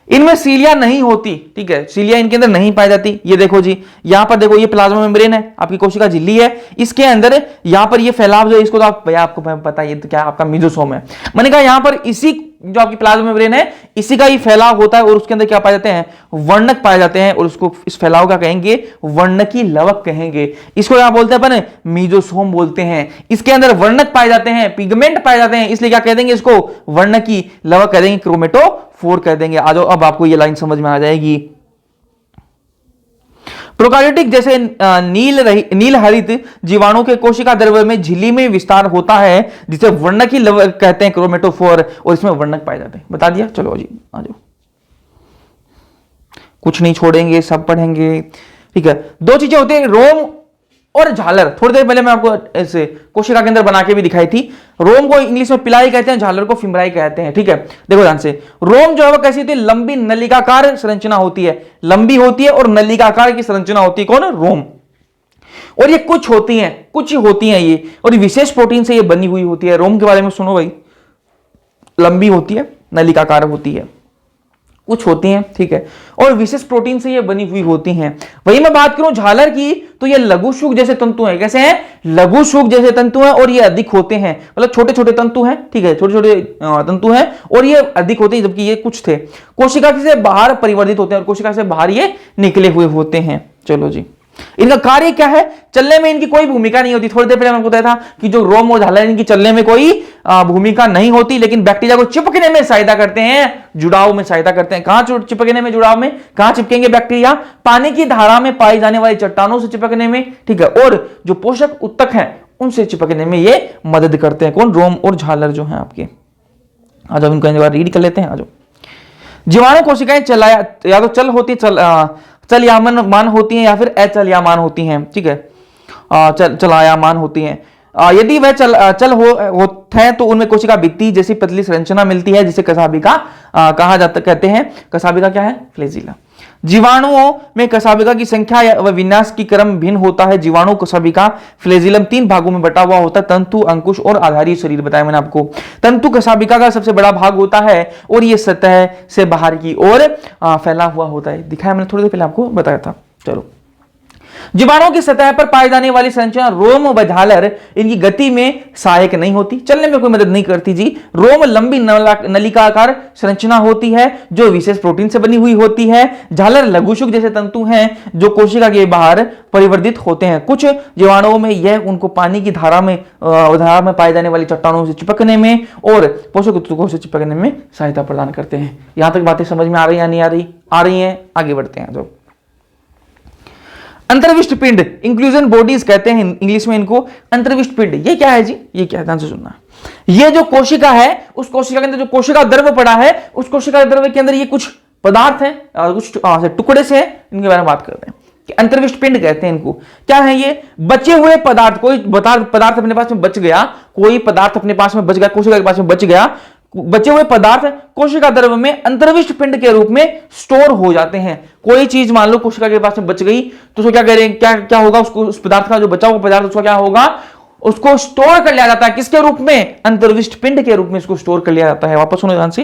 इनमें सीलिया नहीं होती, ठीक है, सीलिया इनके अंदर नहीं पाई जाती। ये देखो जी, यहां पर देखो, ये प्लाज्मा मेम्ब्रेन है, आपकी कोशिका झिल्ली है, इसके अंदर यहां पर ये फैलाव जो है इसको तो आप भैया आपको पता है, ये तो क्या आपका मेसोसोम है। मैंने कहा यहां पर इसी जो आपकी प्लाज्मा मेम्ब्रेन है इसी का ही फैलाव होता है, और उसके अंदर क्या पाए जाते हैं? वर्णक पाए जाते हैं, और उसको इस फैलाव का कहेंगे वर्णकी लवक कहेंगे। इसको क्या बोलते हैं अपन? मेसोसोम बोलते हैं। इसके अंदर वर्णक पाए जाते हैं, पिगमेंट पाए जाते हैं, इसलिए क्या कह देंगे इसको? वर्णकी लवक कह देंगे, क्रोमेटोफोर कह देंगे। आ जाओ, अब आपको ये लाइन समझ में आ जाएगी। प्रोकार्योटिक जैसे नील हरित जीवाणु के कोशिका द्रव्य में झिल्ली में विस्तार होता है, जिसे वर्णकी लवक कहते हैं, क्रोमेटोफोर, और इसमें वर्णक पाए जाते हैं। बता दिया, चलो जी आ जाओ, कुछ नहीं छोड़ेंगे, सब पढ़ेंगे, ठीक है। 2 चीजें होती है, रोम और झालर। थोड़ी देर पहले मैं आपको ऐसे कोशिका के अंदर बना के भी दिखाई थी। रोम को इंग्लिश में पिलाई कहते हैं, झालर को फिम्राई कहते हैं, ठीक है। देखो ध्यान से, रोम जो है वो कैसी होती है? लंबी नलिकाकार संरचना होती है, लंबी होती है और नलिकाकार की संरचना होती है। कौन? रोम। और ये कुछ होती हैं ये, और विशेष प्रोटीन से ये बनी हुई होती है। रोम के बारे में सुनो भाई, लंबी होती है, नलिकाकार होती है, कुछ होती हैं, ठीक है, और विशेष प्रोटीन से ये बनी हुई होती हैं। वही मैं बात करूं झालर की, तो ये लघु शुक जैसे तंतु हैं। कैसे हैं? लघु शुक जैसे तंतु हैं, और ये अधिक होते हैं, मतलब छोटे छोटे तंतु हैं, ठीक है, छोटे छोटे तंतु हैं, और ये अधिक होते हैं, जबकि ये कुछ थे। कोशिका से बाहर परिवर्तित होते हैं, और कोशिका से बाहर ये निकले हुए होते हैं। चलो जी, इनका कार्य क्या है? चलने में इनकी कोई भूमिका नहीं होती। थोड़ी देर पहले मैंने बताया था कि जो रोम और झालर इनकी चलने में कोई भूमिका नहीं होती, लेकिन बैक्टीरिया को चिपकने में सहायता करते हैं, जुड़ाव में सहायता करते हैं। कहां चिपकने में? जुड़ाव में। कहां चिपकेंगे बैक्टीरिया? पानी की धारा में पाई जाने वाली चट्टानों से चिपकने में, ठीक है, और जो पोषक उत्तक हैं उनसे चिपकने में ये मदद करते हैं। कौन? रोम और झालर जो है आपके। आ जाओ, इनको एक बार रीड कर लेते हैं। आ जाओ, जीवाणु कोशिकाएं या तो चलयामान होती हैं या फिर अचलयामान होती हैं, ठीक है, चलायमान होती हैं। यदि वह चल होते हैं तो उनमें कोशिका भित्ति जैसी पतली संरचना मिलती है, जिसे कसाबिका कहा जाता, कहते हैं। कसाबिका क्या है? फ्लैजिला। जीवाणुओं में कसाबिका की संख्या व विन्यास की क्रम भिन्न होता है। जीवाणु कसाबिका फ्लैजिलम 3 भागों में बटा हुआ होता है, तंतु, अंकुश और आधारीय शरीर। बताया मैंने आपको। तंतु कसाबिका का सबसे बड़ा भाग होता है, और यह सतह से बाहर की ओर फैला हुआ होता है। दिखाया मैंने थोड़ी देर पहले आपको बताया था। चलो, जीवाणुओं की सतह पर पाई जाने वाली संरचना रोम व झालर इनकी गति में सहायक नहीं होती, चलने में कोई मदद नहीं करती जी। रोम लंबी नलिकाकार संरचना होती है जो विशेष प्रोटीन से बनी हुई होती है। झालर लघुशुक जैसे तंतु हैं जो कोशिका के बाहर परिवर्तित होते हैं। कुछ जीवाणुओं में यह उनको पानी की धारा में पाई जाने वाली चट्टानों से चिपकने में और पोषक तत्वों से चिपकने में सहायता प्रदान करते हैं। यहां तक बातें समझ में आ रही है या नहीं आ रही? आ रही हैं। आगे बढ़ते हैं। जो अंतर्विष्ट पिंड, इंक्लूजन बॉडीज कहते हैं इंग्लिश में इनको। अंतर्विष्ट पिंड ये क्या है जी? ये क्या है? ध्यान से सुनना। ये जो कोशिका है, उस कोशिका के अंदर जो कोशिका द्रव्य पड़ा है, उस कोशिका द्रव्य के अंदर ये कुछ पदार्थ हैं, कुछ टुकड़े से हैं, इनके बारे में बात करते हैं कि अंतर्विष्ट पिंड कहते हैं इनको। क्या है ये? बचे हुए पदार्थ, कोई पदार्थ अपने पास में बच गया, कोई पदार्थ अपने पास में बच गया, कोशिका के पास में बच गया, बचे हुए पदार्थ कोशिका द्रव्य में अंतर्विष्ट पिंड के रूप में स्टोर हो जाते हैं। कोई चीज मान लो कोशिका के पास में बच गई, तो उसको क्या करें, क्या होगा? उसको, उस पदार्थ का जो बचा हुआ पदार्थ, उसका क्या होगा? उसको स्टोर कर लिया जाता है। किसके रूप में? अंतर्विष्ट पिंड के रूप में इसको स्टोर कर लिया जाता है। वापस सुनो ध्यान से।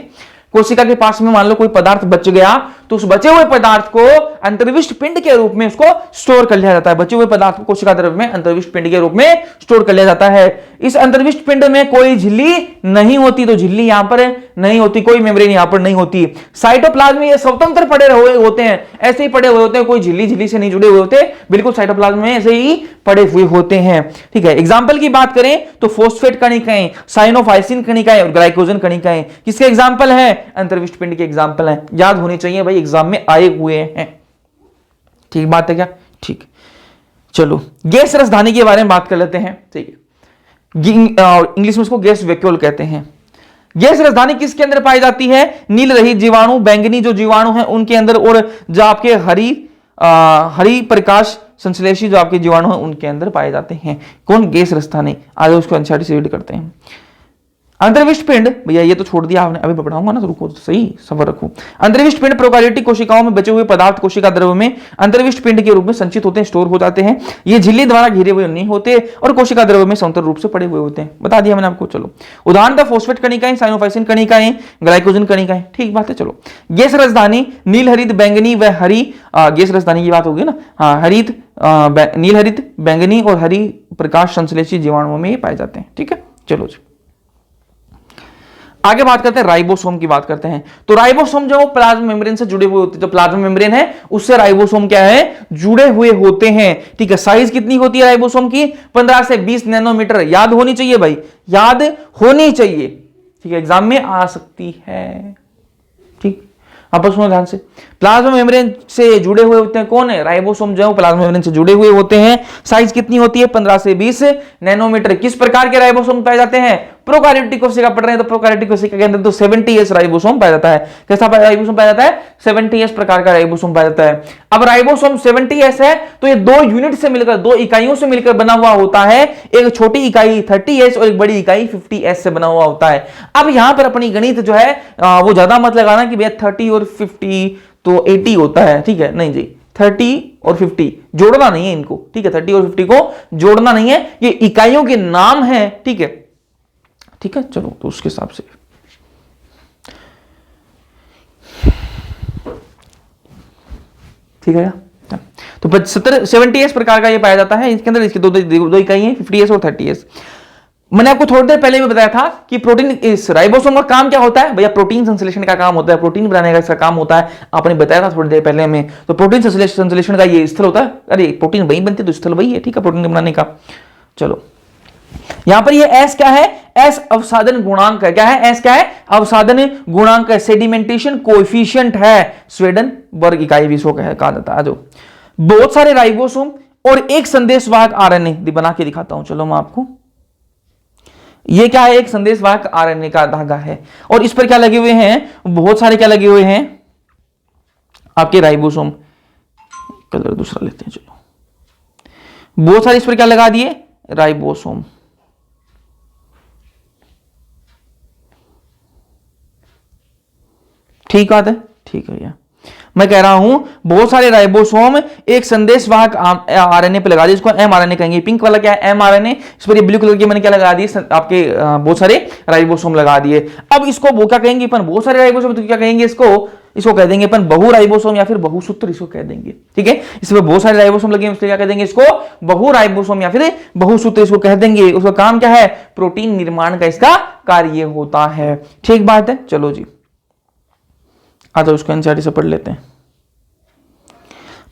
कोशिका के पास में मान लो कोई पदार्थ बच गया, तो उस बचे हुए पदार्थ को अंतर्विष्ट पिंड के रूप में उसको स्टोर कर लिया जाता है। बचे हुए पदार्थ को कोशिका द्रव्य में अंतर्विष्ट पिंड के रूप में स्टोर कर लिया जाता है। इस अंतर्विष्ट पिंड में कोई झिल्ली नहीं होती, तो झिल्ली यहां पर नहीं होती, कोई मेम्ब्रेन यहां पर नहीं होती। साइटोप्लाज्म में ये स्वतंत्र पड़े हुए होते हैं, ऐसे ही पड़े हुए होते हैं, कोई झिल्ली से नहीं जुड़े हुए होते, बिल्कुल साइटोप्लाज्म में ऐसे ही पड़े हुए होते हैं। ठीक है, एग्जाम्पल की बात करें तो फोस्फेट कणिकाएं, साइनोफाइसिन कणिकाएं और ग्लाइकोजन कणिकाएं किसके एग्जाम्पल हैं? अंतर्विष्ट पिंड के एग्जाम्पल हैं। याद होनी चाहिए भाई, एग्जाम में आए हुए हैं। ठीक बात है क्या? ठीक, चलो गैस रसधानी के बारे में बात कर लेते हैं। ठीक है, इंग्लिश में इसको गैस वैक्यूल कहते हैं। गैस राजधानी किसके अंदर पाई जाती है? नील रहित जीवाणु, बैंगनी जो जीवाणु है उनके अंदर, और जो आपके हरी प्रकाश संश्लेषी जो आपके जीवाणु हैं उनके अंदर पाए जाते हैं। कौन? गैस राजधानी। आगे उसको एनसीईआरटी से रीड करते हैं। अंतर्विष्ट पिंड, भैया ये तो छोड़ दिया आपने, अभी पढ़ाऊंगा ना, तो रुको, तो सही सबर रखो। अंतर्विष्ट पिंड प्रोकार्योटिक कोशिकाओं में बचे हुए पदार्थ कोशिका द्रव्य में अंतर्विष्ट पिंड के रूप में संचित होते हैं, स्टोर हो जाते हैं। ये झिल्ली द्वारा घिरे हुए नहीं होते और कोशिका द्रव्य में स्वतंत्र रूप से पड़े हुए होते हैं। बता दिया मैंने आपको। चलो उदाहरण फोस्फेट कणिकाएं, साइनोफाइसिन कणिकाएं, ग्लाइकोजन कणिकाएं। ठीक बात है। चलो गैस राजधानी नील हरित बैंगनी व हरी, गैस राजधानी की बात होगी ना, हाँ, हरित नील हरित बैंगनी और हरी प्रकाश संश्लेषी जीवाणुओं में ये पाए जाते हैं। ठीक है, चलो जी आगे बात करते हैं, राइबोसोम की बात करते हैं। तो राइबोसोम जो प्लाज्मा मेम्ब्रेन से जुड़े हुए होते हैं, जो प्लाज्मा मेम्ब्रेन है उससे राइबोसोम क्या है? जुड़े हुए होते हैं। ठीक है, साइज कितनी होती है राइबोसोम की? 15 से 20 नैनोमीटर। याद होनी चाहिए भाई, याद होनी चाहिए। ठीक है, एग्जाम में आ सकती है। ठीक, आपस में ध्यान से, प्लाज्मा मेम्ब्रेन से जुड़े हुए होते हैं। कौन है? राइबोसोम जो है प्लाज्मा मेम्ब्रेन से जुड़े हुए होते हैं। साइज कितनी होती है? 15 से 20 नैनोमीटर। किस प्रकार के राइबोसोम पाए जाते हैं? प्रोकार्योटिक कोशिका पढ़ रहे हैं तो प्रोकार्योटिक कोशिका के अंदर तो 70S राइबोसोम पाया जाता है। कैसा राइबोसोम पाया जाता है? 70S प्रकार का राइबोसोम पाया जाता है। अब राइबोसोम 70S है तो ये दो यूनिट से मिलकर, दो इकाइयों से मिलकर बना हुआ होता है। एक छोटी इकाई 30S और एक बड़ी इकाई 50S से बना हुआ होता है। अब यहां पर अपनी गणित जो है वो ज्यादा मत लगाना कि भैया 30 और 50 तो 80 होता है। ठीक है, नहीं जी, 30 और 50 जोड़ना नहीं है इनको। ठीक है, 30 और 50 को जोड़ना नहीं है, ये इकाइयों के नाम है। ठीक है, ठीक है, चलो तो उसके हिसाब से ठीक है। तो 70S प्रकार का ये पाया जाता है। इसके अंदर इसके दो इकाई हैं, 50S और 30S। मैंने आपको थोड़ी देर पहले भी बताया था कि प्रोटीन, इस राइबोसोम का काम क्या होता है? भैया प्रोटीन संश्लेषण का काम होता है, प्रोटीन बनाने का इसका काम होता है। आपने बताया था थोड़ी देर पहले में। तो प्रोटीन संश्लेषण का ये स्थल होता है। अरे प्रोटीन वही बनती है तो स्थल वही है। ठीक है, प्रोटीन बनाने का। चलो यहां पर ये एस क्या है? एस अवसादन गुणांक है। क्या है? एस क्या है? अवसादन गुणांक है, सेडिमेंटेशन कोएफिशिएंट है। स्वेडनबर्ग इकाई भी इसको कहा जाता है। जो बहुत सारे राइबोसोम और एक संदेशवाहक आरएनए बना के दिखाता हूं। चलो मैं आपको, ये क्या है? एक संदेशवाहक आरएनए का धागा है और इस पर क्या लगे हुए हैं? बहुत सारे क्या लगे हुए हैं? आपके राइबोसोम। कलर दूसरा लेते हैं। चलो बहुत सारे इस पर क्या लगा दिए? राइबोसोम। ठीक बात है। ठीक है भैया, मैं कह रहा हूं बहुत सारे राइबोसोम एक संदेशवाहक आरएनए पे लगा दिए, इसको एमआरएनए कहेंगे। पिंक वाला क्या है? एमआरएनए। इस पर ये ब्लू कलर के मैंने क्या लगा दिए? आपके बहुत सारे राइबोसोम लगा दिए। अब इसको वो क्या कहेंगे अपन? बहुत सारे राइबोसोम तो क्या कहेंगे इसको? इसको कह देंगे अपन बहु राइबोसोम या फिर बहुसूत्र इसको कह देंगे। ठीक है, इसमें बहुत सारे राइबोसोम लगे हैं इसलिए क्या कह देंगे इसको? बहु राइबोसोम या फिर बहुसूत्र इसको कह देंगे। उसका काम क्या है? प्रोटीन निर्माण का इसका कार्य होता है। ठीक बात है। चलो जी आ जाओ, उसको एनसीईआरटी से पढ़ लेते हैं।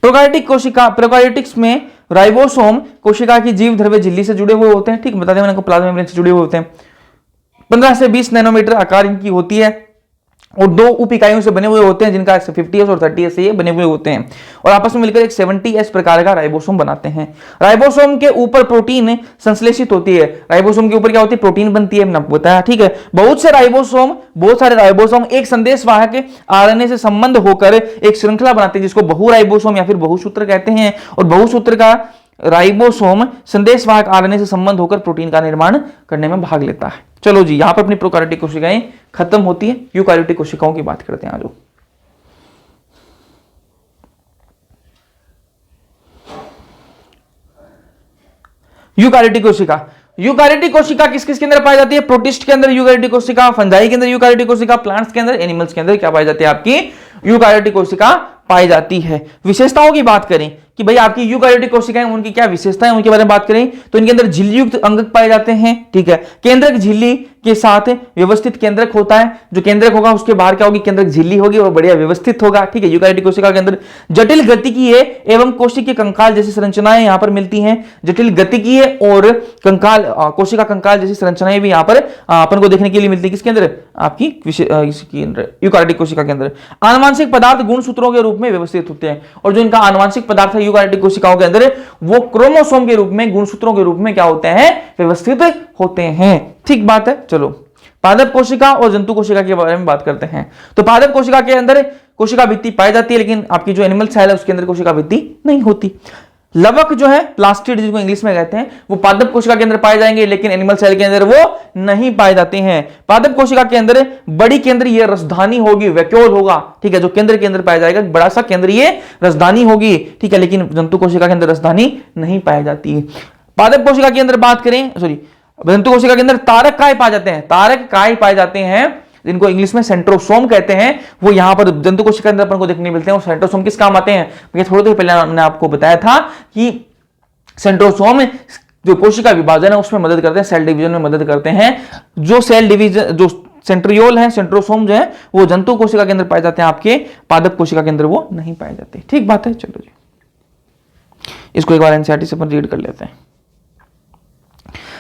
प्रोकार्योटिक कोशिका, प्रोकार्योटिक्स में राइबोसोम कोशिका की जीव द्रव्य झिल्ली से जुड़े हुए होते हैं। ठीक, बता दें मैंने, प्लाज्मा मेम्ब्रेन से जुड़े हुए होते हैं। 15 से 20 नैनोमीटर आकार इनकी होती है और दो उप इकाइयों से बने हुए होते हैं जिनका 50S और 30S से ये बने हुए होते हैं और आपस में मिलकर एक 70S प्रकार का राइबोसोम बनाते हैं। राइबोसोम के ऊपर प्रोटीन संश्लेषित होती है। राइबोसोम के ऊपर क्या होती है? प्रोटीन बनती है, मैंने आपको बताया। ठीक है, बहुत सारे राइबोसोम एक संदेशवाहक आरएनए से संबंध होकर एक श्रृंखला बनाते हैं जिसको बहु राइबोसोम या फिर बहुसूत्र कहते हैं। और बहुसूत्र का राइबोसोम संदेशवाहक आरएनए से संबंध होकर प्रोटीन का निर्माण करने में भाग लेता है। चलो जी, यहां पर अपनी प्रोकार्योटिक कोशिकाएं खत्म होती है। यूकार्योटिक कोशिकाओं की बात करते हैं। आज यूकार्योटिक कोशिका, यूकारियोटिक कोशिका किस किस के अंदर पाई जाती है? प्रोटिस्ट के अंदर यूकारियोटिक कोशिका, फंजाई के अंदर यूकारियोटिक कोशिका, प्लांट्स के अंदर, एनिमल्स के अंदर क्या पाई जाती है? आपकी यूकारियोटिक कोशिका पाई जाती है। विशेषताओं की बात करें कि भाई आपकी यूकारियोटिक कोशिकाएं उनकी क्या विशेषताएं, उनके बारे में बात करें तो इनके अंदर झिल्ली युक्त अंगक पाए जाते हैं। ठीक है, केंद्रक झिल्ली के साथ व्यवस्थित केंद्रक होता है। जो केंद्रक होगा उसके बाहर क्या होगी? केंद्रक झिल्ली होगी और बढ़िया व्यवस्थित होगा। ठीक है, यूकारियोटिक कोशिका के अंदर जटिल गतिकीय एवं कोशिकीय कंकाल जैसी संरचनाएं यहां पर मिलती हैं। जटिल गतिकीय और कंकाल, कोशिका कंकाल जैसी संरचनाएं भी यहां पर अपन को देखने के लिए मिलती है। किसके अंदर? आपकी यूकारियोटिक कोशिका के अंदर। आनुवांशिक पदार्थ गुणसूत्रों के रूप में व्यवस्थित होते हैं और जो इनका आनुवांशिक पदार्थ है यूकारियोटिक कोशिकाओं के अंदर वो क्रोमोसोम के रूप में, गुणसूत्रों के रूप में क्या होते हैं? व्यवस्थित होते हैं। ठीक बात है। चलो पादप कोशिका और जंतु कोशिका के बारे में बात करते हैं। तो पादप कोशिका के अंदर कोशिका भित्ति पाई जाती है, लेकिन आपकी जो एनिमल सेल है उसके अंदर कोशिका भित्ति नहीं होती। लवक जो है, प्लास्टिड जिसको इंग्लिश में कहते हैं, वो पादप कोशिका के अंदर पाए जाएंगे, लेकिन एनिमल सेल के अंदर वो नहीं पाए जाते हैं। पादप कोशिका के अंदर बड़ी केंद्रीय रसधानी होगी, वैक्यूल होगा। ठीक है, जो केंद्र के अंदर पाया जाएगा बड़ा सा केंद्रीय रसधानी होगी। ठीक है, लेकिन जंतु कोशिका के अंदर रसधानी नहीं पाई जाती है। पादप कोशिका के अंदर बात करें, जंतु कोशिका के अंदर तारक काय पाए जाते हैं। तारक काय पाए जाते हैं, इनको इंग्लिश में सेंट्रोसोम कहते हैं। वो यहां पर जंतु कोशिका के अंदर अपन को देखने मिलते हैं। और सेंट्रोसोम किस काम आते हैं? थोड़ी देर पहले मैंने आपको बताया था कि सेंट्रोसोम जो कोशिका विभाजन है उसमें मदद करते हैं, सेल डिवीजन में मदद करते हैं। जो सेल डिवीजन, जो सेंट्रियोल है, सेंट्रोसोम जो है वो जंतु कोशिका के अंदर पाए जाते हैं, आपके पादप कोशिका के अंदर वो नहीं पाए जाते। ठीक बात है। चलो जी, इसको एक बार एनसीईआरटी से अपन रीड कर लेते हैं।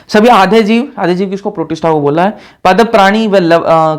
सभी आधे जीव किसको? प्रोटिस्टा को बोला है। पादप प्राणी व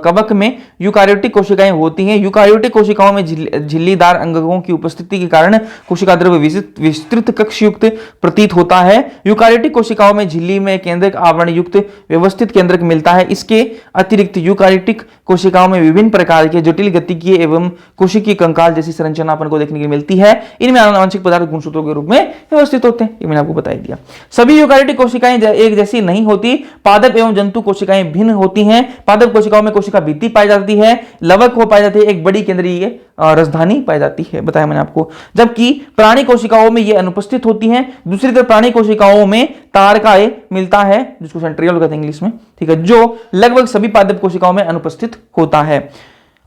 कवक में यूकारियोटिक कोशिकाएं होती हैं। यूकारियोटिक कोशिकाओं में झिल्लीदार अंगकों की उपस्थिति के कारण कोशिका द्रव्य विस्तृत कक्ष युक्त प्रतीत होता है। यूकारियोटिक कोशिकाओं में झिल्ली में केंद्रक आवरण युक्त व्यवस्थित केंद्रक मिलता है। इसके अतिरिक्त यूकारियोटिक कोशिकाओं में विभिन्न प्रकार के जटिल गतिकीय एवं कोशिकीय कंकाल जैसी संरचना अपन को देखने की मिलती है। इनमें आनुवंशिक पदार्थ गुणसूत्रों के रूप में व्यवस्थित होते हैं। ये मैंने आपको बता दिया। सभी यूकारियोटिक कोशिकाएं एक जैसी नहीं होती। पादप एवं जंतु कोशिकाएं भिन्न होती हैं। पादप कोशिकाओं में कोशिका भित्ति पाई जाती है, लवक हो पाई जाती है, एक बड़ी केंद्रीय रसधानी पाई जाती है, बताया मैंने आपको। जबकि प्राणी कोशिकाओं में ये अनुपस्थित होती हैं। दूसरी तरफ प्राणी कोशिकाओं में तारकाय मिलता है, जिसको सेंट्रियोल कहते हैं इंग्लिश में। ठीक है, जो लगभग सभी पादप कोशिकाओं में अनुपस्थित होता है।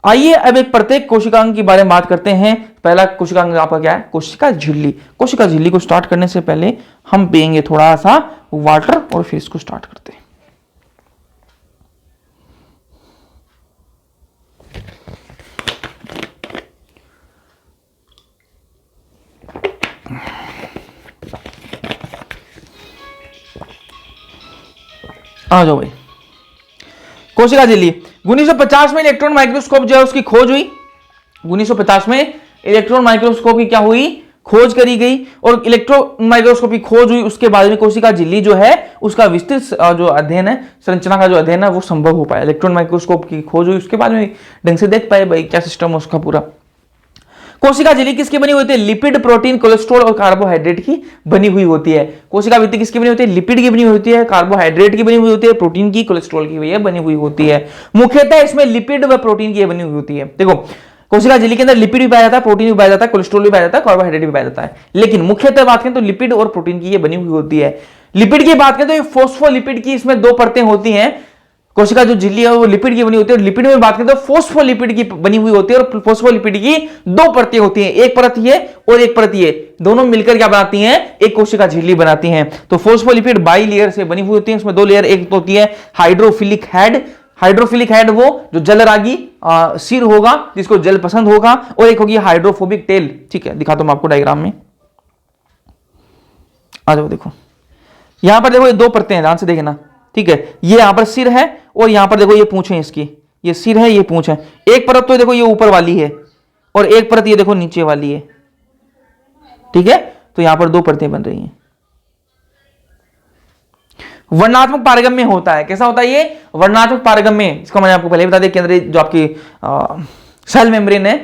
आइए अब एक प्रत्येक कोशिकांग के बारे में बात करते हैं। पहला कोशिकांग आपका क्या है? कोशिका झिल्ली। कोशिका झिल्ली को स्टार्ट करने से पहले हम पिएंगे थोड़ा सा वाटर और फिर इसको स्टार्ट करते हैं। आ जाओ भाई। कोशिका झिल्ली 1950 में इलेक्ट्रॉन माइक्रोस्कोप जो है उसकी खोज हुई। 1950 में इलेक्ट्रॉन माइक्रोस्कोप की क्या हुई? खोज करी गई। और इलेक्ट्रॉन माइक्रोस्कोप की खोज हुई, उसके बाद में कोशिका झिल्ली जो है उसका विस्तृत जो अध्ययन है, संरचना का जो अध्ययन है वो संभव हो पाया। इलेक्ट्रॉन माइक्रोस्कोप की खोज हुई, उसके बाद में ढंग से देख पाए भाई क्या सिस्टम है उसका पूरा। कोशिका झिल्ली किसकी बनी हुई होती है? लिपिड, प्रोटीन, कोलेस्ट्रॉल और कार्बोहाइड्रेट की बनी हुई होती है। कोशिका भित्ति किसकी बनी होती है? लिपिड की बनी हुई होती है, कार्बोहाइड्रेट की बनी हुई होती है, प्रोटीन की, कोलेस्ट्रॉल की बनी हुई होती है। मुख्यतः इसमें लिपिड व प्रोटीन की बनी हुई होती है। देखो कोशिका झिल्ली के अंदर लिपिड भी पाया जाता है, प्रोटीन भी पाया जाता है, कोलेस्ट्रॉल भी पाया जाता है, कार्बोहाइड्रेट भी पाया जाता है, लेकिन मुख्यतः बात करें तो लिपिड और प्रोटीन की ये बनी हुई होती है। लिपिड की बात करें तो फोस्फोलिपिड की इसमें दो परतें होती हैं। कोशिका जो झिल्ली है वो लिपिड की बनी होती है, और लिपिड में बात करें तो फोस्फोलिपिड की बनी हुई होती है, और फोस्फोलिपिड की दो परतें होती हैं, एक परत ये और एक परत ये, दोनों मिलकर क्या बनाती हैं? एक कोशिका झिल्ली बनाती हैं। तो फोस्फोलिपिड बाई लेयर से बनी हुई होती है, इसमें दो लेयर, एक तो होती है हाइड्रोफिलिक हेड। हाइड्रोफिलिक हेड वो जो जलरागी सिर होगा, जिसको जल पसंद होगा, और एक होगी हाइड्रोफोबिक टेल। ठीक है, दिखाता हूं आपको डायग्राम में। आ जाओ, देखो यहां पर देखो ये दो परतें हैं, ध्यान से देखना। ठीक है, ये यहां पर सिर है और यहां पर देखो ये पूंछ है इसकी, ये सिर है, ये पूंछ है। एक परत तो देखो ये ऊपर वाली है और एक परत ये देखो नीचे वाली है। ठीक है, तो यहां पर दो परतें बन रही हैं। वर्णात्मक पारगम्य होता है। कैसा होता है ये? वर्णात्मक पारगम्य। इसका मैंने आपको पहले बता दिया, केंद्रीय जो आपकी सेल मेम्ब्रेन है,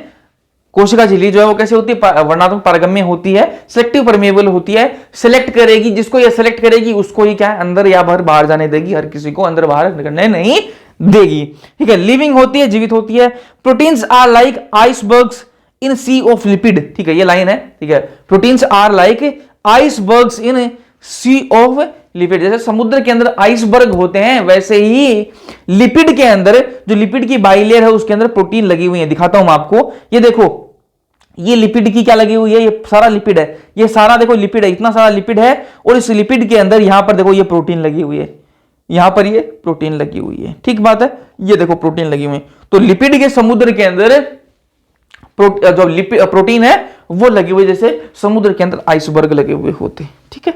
कोशिका झिल्ली जो है वो कैसे होती है? वर्णात्मक पारगम्य होती है, सिलेक्टिव परमेबल होती है। सिलेक्ट करेगी, जिसको ये सिलेक्ट करेगी उसको ही क्या है? अंदर या बाहर जाने देगी, हर किसी को अंदर बाहर करने नहीं देगी। ठीक है, लिविंग होती है, जीवित होती है। Proteins are like icebergs in sea of lipid. ठीक है, ये लाइन है। ठीक है, proteins are like icebergs in sea of lipid. जैसे समुद्र के अंदर आइसबर्ग होते हैं, वैसे ही लिपिड के अंदर, जो लिपिड की बाइलेयर है उसके अंदर प्रोटीन लगी हुई है। दिखाता हूं मैं आपको, ये देखो, ये लिपिड की क्या लगी हुई है, ये सारा लिपिड है, ये सारा देखो लिपिड है, इतना सारा लिपिड है, और इस लिपिड के अंदर यहां पर देखो ये प्रोटीन लगी हुई है, यहां पर ये प्रोटीन लगी हुई है। ठीक बात है, ये देखो प्रोटीन लगी हुई है। तो लिपिड के समुद्र के अंदर जो लिपिड प्रोटीन है वो लगी हुई, जैसे समुद्र के अंदर आइसबर्ग लगे हुए होते हैं। ठीक है।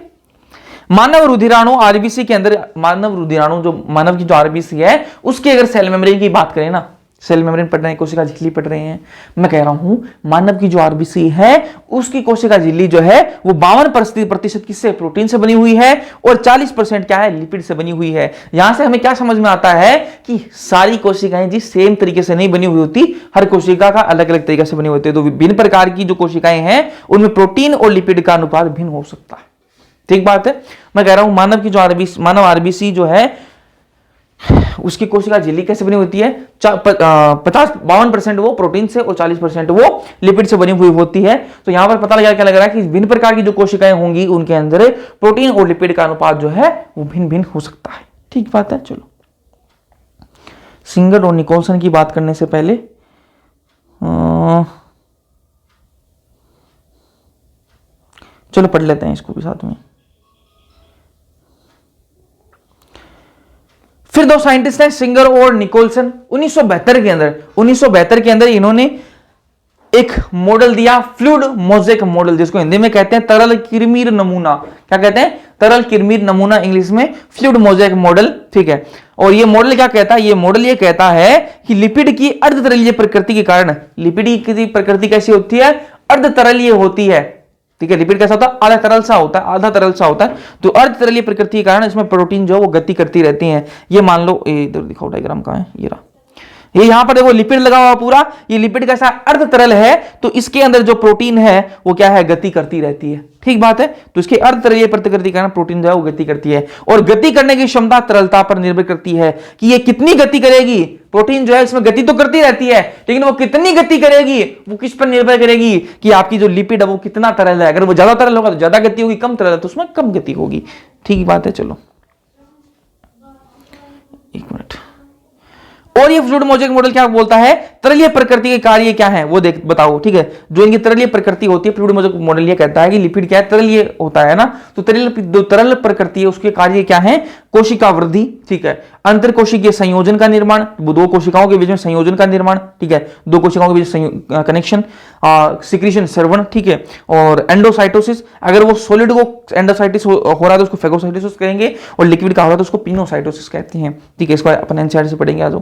मानव रुधिराणु आरबीसी के अंदर, मानव रुधिराणु जो मानव की जो आरबीसी है उसकी अगर सेल मेम्ब्रेन की बात करें ना, सेल मेम्ब्रेन पढ़ रहे हैं, कोशिका झिल्ली पढ़ रहे हैं, मैं कह रहा हूं मानव की जो आरबीसी है उसकी कोशिका झिल्ली जो है वो 52% किससे, प्रोटीन से बनी हुई है, और 40% क्या है, लिपिड से बनी हुई है। यहां से हमें क्या समझ में आता है कि सारी कोशिकाएं जी सेम तरीके से नहीं बनी हुई होती, हर कोशिका का अलग अलग तरीके से बनी होती है। तो विभिन्न प्रकार की जो कोशिकाएं हैं उनमें प्रोटीन और लिपिड का अनुपात भिन्न हो सकता है। ठीक बात है। मैं कह रहा हूं मानव की जो मानव आरबीसी जो है उसकी कोशिका झिल्ली कैसे बनी होती है, 52% वो प्रोटीन से और 40% वो लिपिड से बनी हुई होती है। तो यहां पर पता लगा, क्या लग रहा है कि विभिन्न प्रकार की जो कोशिकाएं होंगी उनके अंदर प्रोटीन और लिपिड का अनुपात जो है वो भिन्न भिन्न हो सकता है। ठीक बात है। चलो, सिंगर और निकोलसन की बात करने से पहले चलो पढ़ लेते हैं इसको भी साथ में। फिर दो साइंटिस्ट हैं, सिंगर और निकोलसन। 1972 के अंदर इन्होंने एक मॉडल दिया, फ्लूइड मोज़ेक मॉडल, जिसको हिंदी में कहते हैं तरल किरमीर नमूना। क्या कहते हैं, तरल किरमीर नमूना, इंग्लिश में फ्लूइड मोज़ेक मॉडल। ठीक है। और ये मॉडल क्या कहता है, ये मॉडल ये कहता है कि लिपिड की अर्धतरलीय प्रकृति के कारण, लिपिड की प्रकृति कैसी होती है, अर्धतरलीय होती है। ठीक है। लिपिड कैसा होता है, आधा तरल सा होता है, आधा तरल सा होता है। तो अर्धतरलीय प्रकृति के कारण इसमें प्रोटीन जो है वो गति करती रहती हैं। ये मान लो, इधर दिखाओ डायग्राम कहां है, ये रहा, ये यहां पर देखो लिपिड लगा हुआ पूरा, ये लिपिड कैसा अर्ध तरल है, तो इसके अंदर जो प्रोटीन है वो क्या है, गति करती रहती है। ठीक बात है। तो इसके अर्ध तरलीय प्रतिकृति के कारण प्रोटीन जो है वो गति करती है, और गति करने की क्षमता तरलता पर निर्भर करती है कि ये कितनी गति करेगी। प्रोटीन जो है इसमें गति तो करती रहती है, लेकिन वो कितनी गति करेगी वो किस पर निर्भर करेगी कि आपकी जो लिपिड है वो कितना तरल है। अगर वो ज्यादा तरल होगा तो ज्यादा गति होगी, कम तरल है तो उसमें कम गति होगी। ठीक बात है। चलो एक मिनट। और ये फ्लूइड मोज़ेक मॉडल क्या बोलता है, तरलीय प्रकृति के कार्य क्या है वो देख बताओ। ठीक है। जो इनकी तरलीय प्रकृति होती है, फ्लूइड मोज़ेक मॉडल ये कहता है कि लिपिड क्या है, तरलीय होता है ना, तो तरल प्रकृति है उसके कार्य क्या है, कोशिका वृद्धि। ठीक है। अंतर कोशिकीय संयोजन का निर्माण, दो कोशिकाओं के बीच में संयोजन का निर्माण। ठीक है। दो कोशिकाओं के बीच कनेक्शन, सिक्रीशन, श्रवण। ठीक है। और एंडोसाइटोसिस, अगर वो सॉलिड को एंडोसाइटिस हो रहा है तो उसको फेगोसाइटोसिस कहेंगे, और लिक्विड का हो रहा है तो उसको पिनोसाइटोसिस कहते हैं। ठीक है। इसको अपन एनसीईआरटी से पढ़ेंगे। आज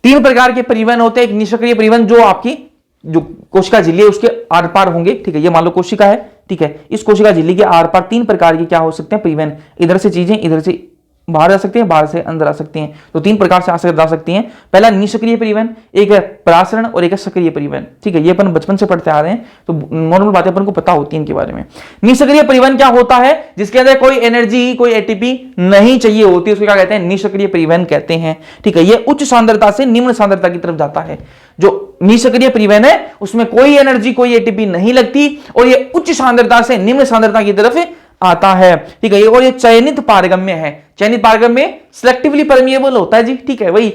3 प्रकार के परिवहन होते हैं। एक निष्क्रिय परिवहन, जो आपकी जो कोशिका झिल्ली है उसके आर पार होंगे। ठीक है। ये मान लो कोशिका है, ठीक है, इस कोशिका झिल्ली के आर पार 3 प्रकार के क्या हो सकते हैं, परिवहन। इधर से चीजें इधर से बाहर जा सकती हैं, बाहर से अंदर आ सकती हैं। तो 3 प्रकार से जा सकती हैं। पहला निष्क्रिय परिवहन, एक है परासरण और एक है सक्रिय परिवहन। ठीक है। ये अपन बचपन से पढ़ते आ रहे हैं, तो नॉर्मल बातें अपन को पता होती हैं इनके बारे में। निष्क्रिय परिवहन क्या होता है, जिसके अंदर कोई एनर्जी, कोई एटीपी नहीं चाहिए होती, उसको क्या कहते हैं, निष्क्रिय परिवहन कहते हैं। ठीक है। ये उच्च सांद्रता से निम्न सांद्रता की तरफ जाता है। जो निष्क्रिय परिवहन है उसमें कोई एनर्जी, कोई एटीपी नहीं लगती, और ये उच्च सांद्रता से निम्न सांद्रता की तरफ आता है। ठीक है। और ये चयनित पारगम्य है। चयनित पारगम्य सिलेक्टिवली परमिएबल होता है जी। ठीक है। वही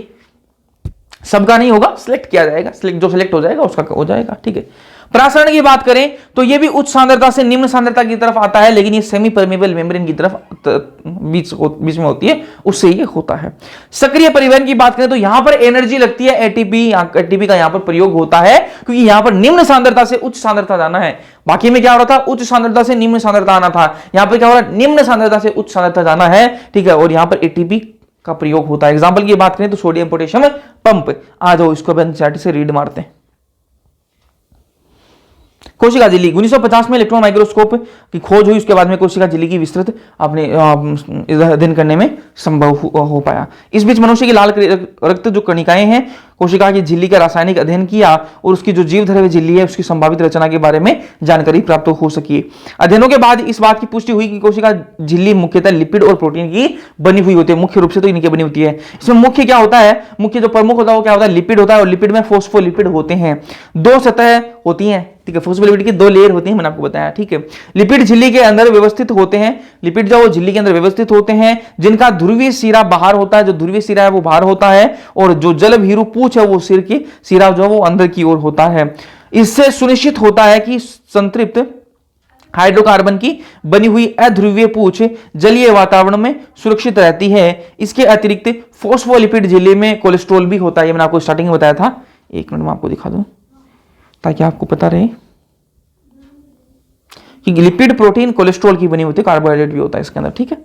सबका नहीं होगा, सिलेक्ट किया जाएगा, जो सिलेक्ट हो जाएगा उसका हो जाएगा। ठीक है। परासरण की बात करें तो ये भी उच्च सांद्रता से निम्न सांद्रता की तरफ आता है, लेकिन ये सेमी परमेबल मेम्ब्रेन की तरफ बीच में होती है, उससे ये होता है। सक्रिय परिवहन की बात करें तो यहां पर एनर्जी लगती है, एटीपी का यहां पर प्रयोग होता है, क्योंकि यहां पर निम्न सांद्रता से उच्च सांद्रता जाना है। बाकी में क्या हो रहा था, उच्च सांद्रता से निम्न सांद्रता आना था, यहां पर क्या हो रहा है, निम्न सांद्रता से उच्च सांद्रता जाना है। ठीक है। और यहां पर एटीपी का प्रयोग होता है। एग्जाम्पल की बात करें तो सोडियम पोटेशियम पंप। आ जाओ, इसको एनसीईआरटी से रीड मारते हैं। कोशिका झिल्ली 1950 में इलेक्ट्रॉन माइक्रोस्कोप की खोज हुई, उसके बाद में कोशिका झिल्ली की विस्तृत अपने अध्ययन करने में संभव हो पाया। इस बीच मनुष्य की लाल रक्त जो कणिकाएं हैं कोशिका की झिल्ली का रासायनिक अध्ययन किया और उसकी जो जीवधर्मी झिल्ली है उसकी संभावित रचना के बारे में जानकारी प्राप्त हो सकी। अध्ययनों के बाद इस बात की पुष्टि हुई कि कोशिका झिल्ली मुख्यतः लिपिड और प्रोटीन की बनी हुई होती है, मुख्य रूप से तो इनकी बनी होती है। इसमें मुख्य क्या होता है, मुख्य जो प्रमुख होता है वो क्या होता है, लिपिड होता है, और लिपिड में फोस्फोलिपिड होते हैं, दो सतह होती हैं, ठीक है, फोस्फोलिपिड की दो लेयर होती हैं, मैंने आपको बताया, ठीक है। लिपिड झिल्ली के अंदर व्यवस्थित होते हैं, लिपिड जो झिल्ली के अंदर व्यवस्थित होते हैं, जिनका ध्रुवीय सिरा बाहर होता है, जो ध्रुवीय सिरा है वो बाहर होता है, और जो जलभीरु पूंछ है वो सिर की सिरा जो है वो अंदर की ओर होता है। इससे सुनिश्चित होता है कि संतृप्त हाइड्रोकार्बन की बनी हुई अध्रुवीय पूंछ जलीय वातावरण में सुरक्षित रहती है। इसके अतिरिक्त फोस्फोलिपिड झिल्ली में कोलेस्ट्रॉल भी होता है, मैंने आपको स्टार्टिंग में बताया था। एक मिनट में आपको दिखा दूं ताकि आपको पता रहे कि लिपिड, प्रोटीन, कोलेस्ट्रॉल की बनी होती है, कार्बोहाइड्रेट भी होता है इसके अंदर, ठीक है,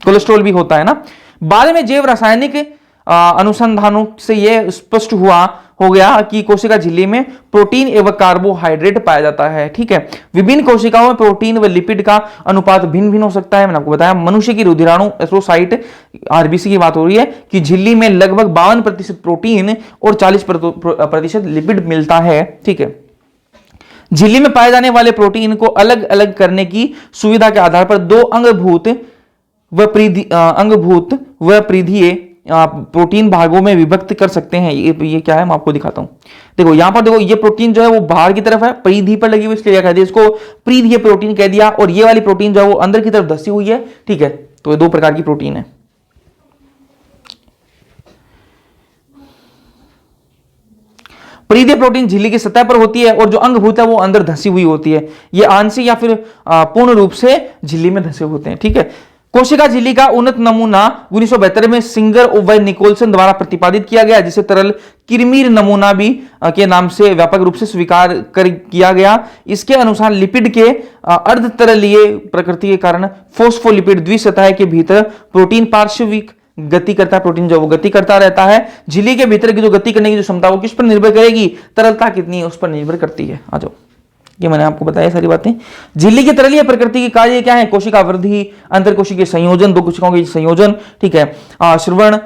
कोलेस्ट्रॉल भी होता है ना। बाद में जैव रासायनिक अनुसंधानों से यह स्पष्ट हो गया कि कोशिका झिल्ली में प्रोटीन एवं कार्बोहाइड्रेट पाया जाता है, ठीक है। विभिन्न कोशिकाओं में प्रोटीन व लिपिड का अनुपात भिन्न भिन्न हो सकता है, मैंने आपको बताया। मनुष्य की रुधिराणु एथ्रोसाइट आरबीसी की बात हो रही है कि झिल्ली में लगभग 52% प्रोटीन और 40% लिपिड मिलता है, ठीक है। झिल्ली में पाए जाने वाले प्रोटीन को अलग अलग करने की सुविधा के आधार पर दो अंगभूत व परिधीय प्रोटीन भागों में विभक्त कर सकते हैं। ये क्या है मैं आपको दिखाता हूं। देखो यहां पर, देखो ये प्रोटीन जो है वो बाहर की तरफ है, परिधि पर लगी हुई, इसलिए कह दिया इसको परिधीय प्रोटीन कह दिया, और ये वाली प्रोटीन जो है वो अंदर की तरफ धसी हुई है, ठीक है। तो ये दो प्रकार की प्रोटीन है। परिधीय प्रोटीन झिल्ली की सतह पर होती है और जो अंगभूत है वो अंदर धसी हुई होती है। ये आंशिक या फिर पूर्ण रूप से झिल्ली में धसे होते हैं, ठीक है। कोशिका झिल्ली का उन्नत नमूना 1972 में सिंगर व निकोलसन द्वारा प्रतिपादित किया गया, जिसे तरल किरमीर नमूना भी के नाम से व्यापक रूप से स्वीकार किया गया। इसके अनुसार लिपिड के अर्धतरलीय प्रकृति के कारण फोस्फोलिपिड द्विसतह के भीतर प्रोटीन पार्श्विक गति करता है, प्रोटीन जो वो गति करता रहता है। झिल्ली के भीतर की जो गति करने की जो क्षमता वो किस पर निर्भर करेगी, तरलता कितनी है उस पर निर्भर करती है। आ जाओ, ये मैंने आपको बताया सारी बातें। झिल्ली की तरलीय प्रकृति के कार्य क्या है, कोशिका वृद्धि, अंतरकोशिकीय संयोजन, दो कोशिकाओं के संयोजन, ठीक है, श्रवण,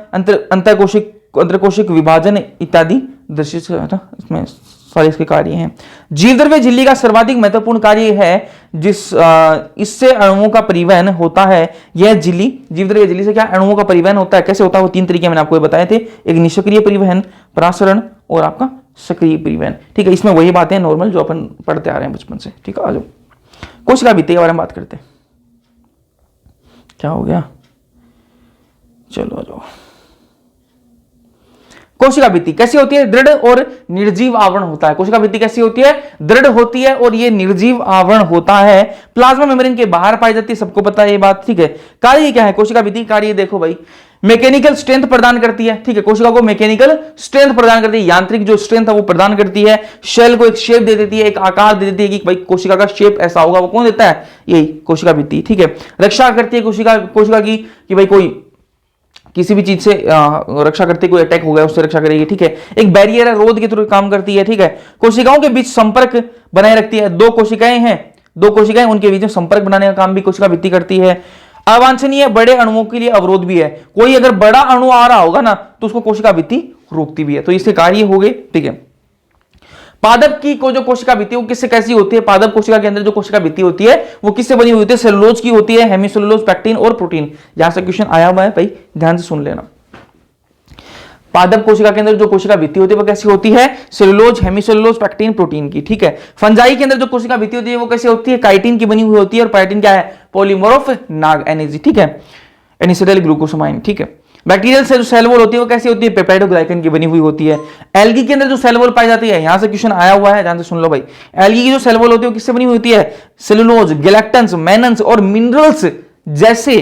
अंतरकोशिक विभाजन इत्यादि दृश्य इसमें सारे इसके कार्य हैं। जीवद्रव्य झिल्ली का सर्वाधिक महत्वपूर्ण कार्य है, इससे अणुओं का परिवहन होता है। यह झिल्ली, जीवद्रव्य झिल्ली से क्या अणुओं का परिवहन होता है, कैसे होता है, वो तीन तरीके मैंने आपको बताए थे, एक निष्क्रिय परिवहन, परासरण और आपका सक्रिय परिवहन, ठीक है। इसमें वही बातें नॉर्मल जो अपन पढ़ते आ रहे हैं बचपन से, ठीक है। आ जाओ, कोशिका भित्ति के बारे में बात करते हैं। क्या हो गया, चलो आ जाओ। कोशिका भित्ति कैसी होती है, दृढ़ और निर्जीव आवरण होता है। कोशिका भित्ति कैसी होती है, दृढ़ होती है और ये निर्जीव आवरण होता है। प्लाज्मा मेम्ब्रेन के बाहर पाई जाती है, सबको पता है ये बात, ठीक है। कार्य क्या है, कोशिका भित्ति कार्य देखो भाई, मैकेनिकल स्ट्रेंथ प्रदान करती है, ठीक है। कोशिका को मैकेनिकल स्ट्रेंथ प्रदान करती है, यांत्रिक जो स्ट्रेंथ है वो प्रदान करती है। सेल को एक शेप दे देती है, एक आकार दे देती है कि भाई कोशिका का शेप ऐसा होगा, वो कौन देता है, यही कोशिका भित्ति, ठीक है। रक्षा करती है कोशिका की कि भाई कोई किसी भी चीज से रक्षा करती है, कोई अटैक हो गया उससे रक्षा करेगी, ठीक है। एक बैरियर है, रोध के थ्रू काम करती है, ठीक है। कोशिकाओं के बीच संपर्क बनाए रखती है। दो कोशिकाएं उनके बीच में संपर्क बनाने का काम भी कोशिका भित्ति करती है। अवांछनीय बड़े अणुओं के लिए अवरोध भी है, कोई अगर बड़ा अणु आ रहा होगा ना तो उसको कोशिका भित्ति रोकती भी है, तो इसके कार्य हो गए, ठीक है। पादप की जो कोशिका भित्ति वो किससे कैसी होती है, पादप कोशिका के अंदर जो कोशिका भित्ति होती है वो किससे बनी हुई होती है, सेलुलोज की होती है, हेमीसेलुलोज, पैक्टिन और प्रोटीन। यहां से क्वेश्चन आया हुआ है भाई, ध्यान से सुन लेना। पादप कोशिका के अंदर जो कोशिका भित्ति होती है वो कैसी होती है, सेलुलोज, हेमीसेलुलोज, पैक्टिन, प्रोटीन की, ठीक है। फंजाई के अंदर जो कोशिका भित्ति होती है वो कैसी होती है, काइटिन की बनी हुई होती है, और पैक्टिन क्या है, पॉलीमोर्फ नाग एनर्जी, ठीक है, एनिसिटाइल ग्लूकोसामाइन, ठीक है। बैक्टीरियल से जो सेल वॉल होती है वो कैसी होती है, पेप्टाइडोग्लाइकन की बनी हुई होती है। एल्गी के अंदर जो सेल वॉल पाई जाती है, यहां से क्वेश्चन आया हुआ है, ध्यान से सुन लो भाई। एल्गी की जो सेल वॉल होती है वो किससे बनी हुई होती है, सेलुलोज, गैलेक्टन्स, मेनन्स और मिनरल्स जैसे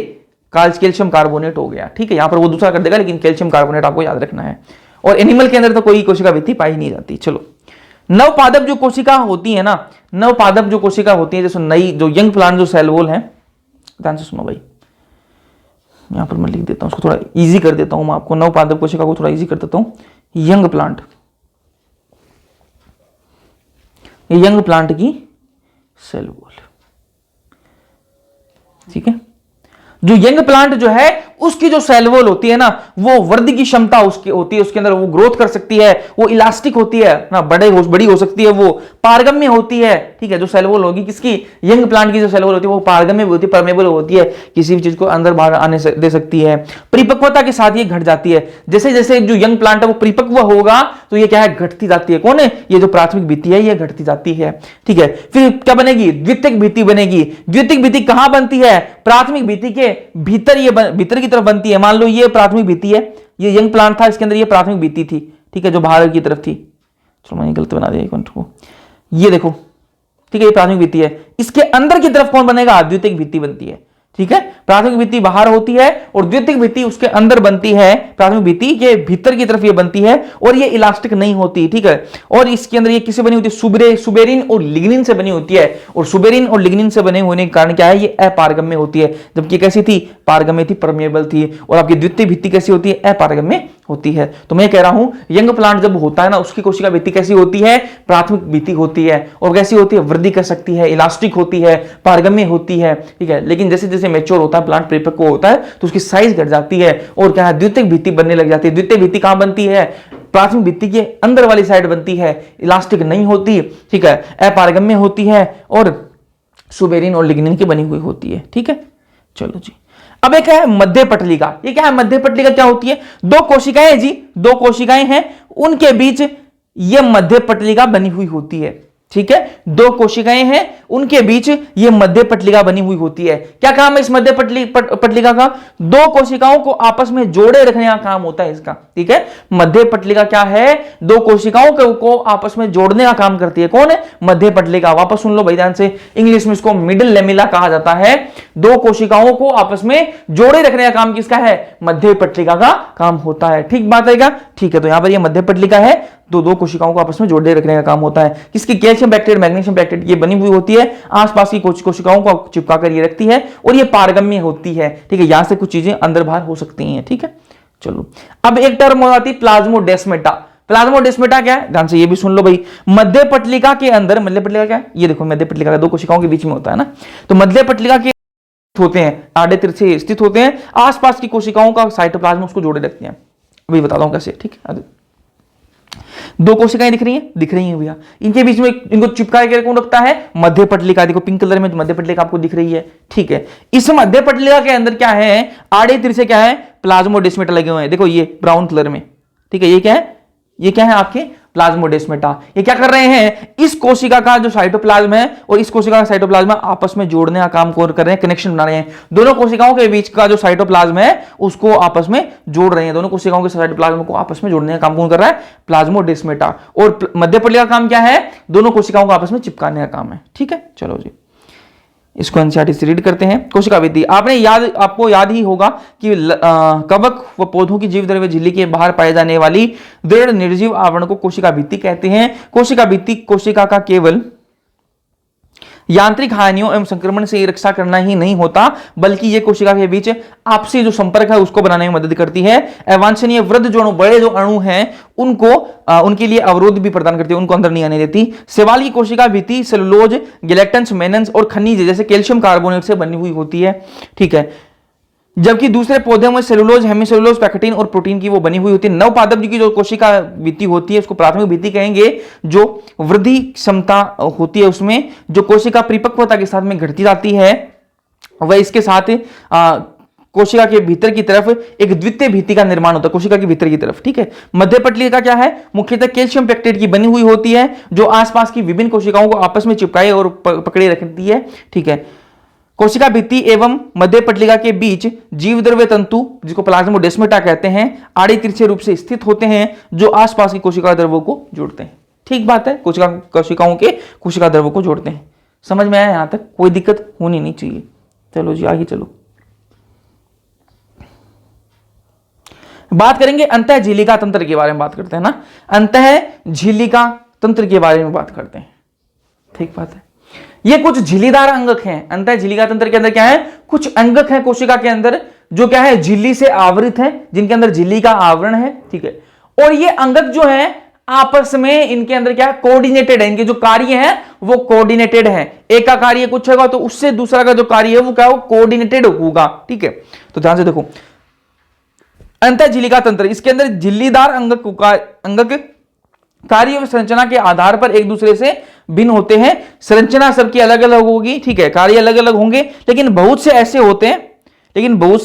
कैल्शियम कार्बोनेट हो गया, ठीक है। यहां पर वो दूसरा कर देगा, लेकिन कैल्शियम कार्बोनेट आपको याद रखना है। और एनिमल के अंदर तो कोई कोशिका भित्ति पाई नहीं जाती। चलो, नवपादप जो कोशिका होती है ना, नवपादप जो कोशिका होती है, जैसे नई जो यंग प्लांट जो सेल वॉल है, ध्यान से सुनो भाई, यहां पर मैं लिख देता हूं, उसको थोड़ा इजी कर देता हूं मैं आपको, नवपादप कोशिका को थोड़ा इजी कर देता हूं। यंग प्लांट, यंग प्लांट की सेल वॉल, ठीक है। जो यंग प्लांट जो है उसकी जो सेल वॉल होती है ना, वो वृद्धि की क्षमता उसकी होती है, उसके अंदर वो ग्रोथ कर सकती है, वो इलास्टिक होती है ना, बड़ी हो सकती है, वो पारगम्य होती है। ठीक है, जो सेल वॉल होगी किसकी, यंग प्लांट की जो सेल वॉल होती है वो पारगम्य होती है, परमेबल होती है, किसी भी चीज को अंदर बाहर आने से दे सकती है। परिपक्वता के साथ ये घट जाती है, जैसे जैसे जो यंग प्लांट है वो परिपक्व होगा तो ये क्या है, घटती जाती है। कौन है ये, जो प्राथमिक भित्ति है ये घटती जाती है। ठीक है, फिर क्या बनेगी, द्वितीयक भित्ति बनेगी। द्वितीयक भित्ति कहां बनती है, प्राथमिक भित्ति के भीतर, ये भीतर की तरफ बनती है। मान लो ये प्राथमिक भित्ति है, ये यंग प्लांट था, इसके अंदर ये प्राथमिक भित्ति थी। ठीक है, जो बाहर की तरफ थी, चलो मैंने गलत बना दिया को, ये देखो। ठीक है, ये प्राथमिक भित्ति है, इसके अंदर की तरफ कौन बनेगा, द्वितीयक भित्ति बनती है। ठीक है, प्राथमिक भित्ति बाहर होती है और द्वितीयक भित्ति उसके अंदर बनती है। प्राथमिक भित्ति के भीतर की तरफ ये बनती है और ये इलास्टिक नहीं होती। ठीक है, और इसके अंदर ये किससे बनी होती है, सुबेरिन और लिग्निन से बनी होती है। और सुबेरिन और लिग्निन से बने होने के कारण क्या है, ये अपारगम्य होती है। जबकि कैसी थी, पारगम्य थी, परमेबल थी। और आपकी द्वितीय भित्ति कैसी होती है, अपारगम्य होती है। तो मैं कह रहा हूं यंग प्लांट जब होता है ना, उसकी कोशिका भित्ति कैसी होती है, प्राथमिक भित्ति होती है। और कैसी होती है, वृद्धि कर सकती है, इलास्टिक होती है, पारगम्य होती है। ठीक है, लेकिन जैसे जैसे मैच्योर होता है, प्लांट परिपक्व होता है, तो उसकी साइज घट जाती है और क्या है, द्वितीयक भित्ति बनने लग जाती है। द्वितीय भित्ति कहां बनती है, प्राथमिक भित्ति के अंदर वाली साइड बनती है, इलास्टिक नहीं होती। ठीक है, अपारगम्य होती है और सुबेरिन और लिग्निन की बनी हुई होती है। ठीक है, चलो जी। अब एक है मध्य पटलिका। ये क्या है, मध्य पटलिका क्या होती है, दो कोशिकाएं जी, दो कोशिकाएं हैं, उनके बीच ये मध्य पटलिका बनी हुई होती है। ठीक है, दो कोशिकाएं हैं, उनके बीच ये मध्य पटलिका बनी हुई होती है। क्या काम है इस मध्य पटलिका का, दो कोशिकाओं को आपस में जोड़े रखने का काम होता है इसका। ठीक है, मध्य पटलिका क्या है, दो कोशिकाओं को आपस में जोड़ने का काम करती है। कौन है, मध्य पटलिका। वापस सुन लो भाई ध्यान से, इंग्लिश में इसको मिडिल लेमिला कहा जाता है। दो कोशिकाओं को आपस में जोड़े रखने का काम किसका है, मध्य पटलिका का काम होता है। ठीक बात है क्या, ठीक है। तो यहां पर ये मध्य पटलिका है, दो कोशिकाओं को आपस में जोड़े रखने का काम होता है। किसकी, कैल्शियम बैक्टीरिया, मैग्नीशियम बैक्टीरिया ये बनी हुई होती है, आसपास की कोशिकाओं को चिपका कर ये रखती है और ये पारगम्य होती है। ठीक है, यहां से कुछ चीजें अंदर बाहर हो सकती हैं। ठीक है, चलो अब एक टर्म हो जाती है प्लाज्मोडेस्माटा। प्लाज्मोडेस्माटा क्या है, ध्यान से ये भी सुन लो भाई। मध्य पटलिका के अंदर, मध्य पटलिका क्या है, ये देखो मध्य पटलिका का दो कोशिकाओं के बीच में होता है ना, तो मध्य पटलिका के होते हैं, आड़े तिरछे स्थित होते हैं, आसपास की कोशिकाओं का साइटोप्लाज्म उसको जोड़े रखते हैं। अभी बताता हूं कैसे। ठीक है, दो कोशिकाएं दिख रही हैं भैया, इनके बीच में इनको चिपका के कौन रखता है, मध्य पटलिका। देखो पिंक कलर में मध्य पटलिका आपको दिख रही है। ठीक है, इस मध्य पटलिका के अंदर क्या है, आड़े तिरछे क्या है, प्लाज्मोडेस्माटा लगे हुए हैं। देखो ये ब्राउन कलर में। ठीक है, ये क्या है, ये क्या है आपके प्लाज्मोडेस्माटा। ये क्या कर रहे हैं, इस कोशिका का जो साइटोप्लाज्म है और इस कोशिका का साइटोप्लाज्म आपस में जोड़ने का काम कर रहे हैं, कनेक्शन बना रहे हैं। दोनों कोशिकाओं के बीच का जो साइटोप्लाज्म है उसको आपस में जोड़ रहे हैं, दोनों कोशिकाओं के साइटोप्लाज्म को आपस में जोड़ने का काम कौन कर रहा है, प्लाज्मोडेस्माटा। और मध्य पटलिका का काम क्या है, दोनों कोशिकाओं को आपस में चिपकाने का काम है। ठीक है, चलो जी, इसको एनसीईआरटी से रीड करते हैं। कोशिका भित्ति आपको याद ही होगा कि कवक व पौधों की जीव द्रव्य झिल्ली के बाहर पाए जाने वाली दृढ़ निर्जीव आवरण को कोशिका भित्ति कहते हैं। कोशिका भित्ति कोशिका का केवल यांत्रिक हानियों एवं संक्रमण से रक्षा करना ही नहीं होता, बल्कि यह कोशिका के बीच आपसी जो संपर्क है उसको बनाने में मदद करती है। अवांछनीय वृद्ध जो बड़े जो अणु हैं उनको उनके लिए अवरोध भी प्रदान करती है, उनको अंदर नहीं आने देती। शैवाल की कोशिका भित्ति सेलुलोज, गिलेक्टन्स, मेनन्स और खनिज जैसे कैल्शियम कार्बोनेट से बनी हुई होती है। ठीक है, जबकि दूसरे पौधों में सेलुलोज, हेमिसेलुलोज, पैक्टिन और प्रोटीन की वो बनी हुई होती है। नवपादप की जो कोशिका भित्ति होती है उसको प्राथमिक भित्ति कहेंगे। जो वृद्धि क्षमता होती है उसमें जो कोशिका परिपक्वता के साथ में घटती जाती है, वह इसके साथ कोशिका के भीतर की तरफ एक द्वितीय भित्ति का निर्माण होता है, कोशिका के भीतर की तरफ। ठीक है, मध्य पटलिका क्या है, मुख्यतः कैल्शियम पेक्टेट की बनी हुई होती है जो आसपास की विभिन्न कोशिकाओं को आपस में चिपकाए और पकड़े रखती है। ठीक है, कोशिका भित्ति एवं मध्य पटलिका के बीच जीव द्रव्य तंतु जिसको प्लाज्मोडेस्माटा कहते हैं आड़े तिरछे रूप से स्थित होते हैं जो आसपास की कोशिका द्रव्यों को जोड़ते हैं। ठीक बात है, कोशिकाओं के कोशिका द्रव्यों को जोड़ते हैं। समझ में आया, यहां तक कोई दिक्कत होनी नहीं चाहिए। चलो जी आगे चलो, बात करेंगे अंतः झिल्लिका तंत्र के बारे में बात करते हैं ना, अंतः झिल्लिका तंत्र के बारे में बात करते हैं। ठीक बात है, ये कुछ झिल्लीदार अंगक हैं। अंतः झिल्लिका तंत्र के अंदर क्या है, कुछ अंगक हैं कोशिका के अंदर जो क्या है, झिल्ली से आवृत है, जिनके अंदर झिल्ली का आवरण है। ठीक है, और ये अंगक जो है आपस में इनके अंदर क्या है, कोऑर्डिनेटेड है। इनके जो कार्य हैं वो कोऑर्डिनेटेड है। एक का कार्य कुछ होगा तो उससे दूसरा का जो कार्य है वो क्या हो, कोऑर्डिनेटेड होगा। ठीक है, तो ध्यान से देखो, अंतः झिल्लिका तंत्र, इसके अंदर झिल्लीदार अंगक कार्य व संरचना के आधार पर एक दूसरे से भिन्न होते हैं। संरचना सबकी अलग अलग होगी, ठीक है, कार्य अलग अलग होंगे, लेकिन बहुत से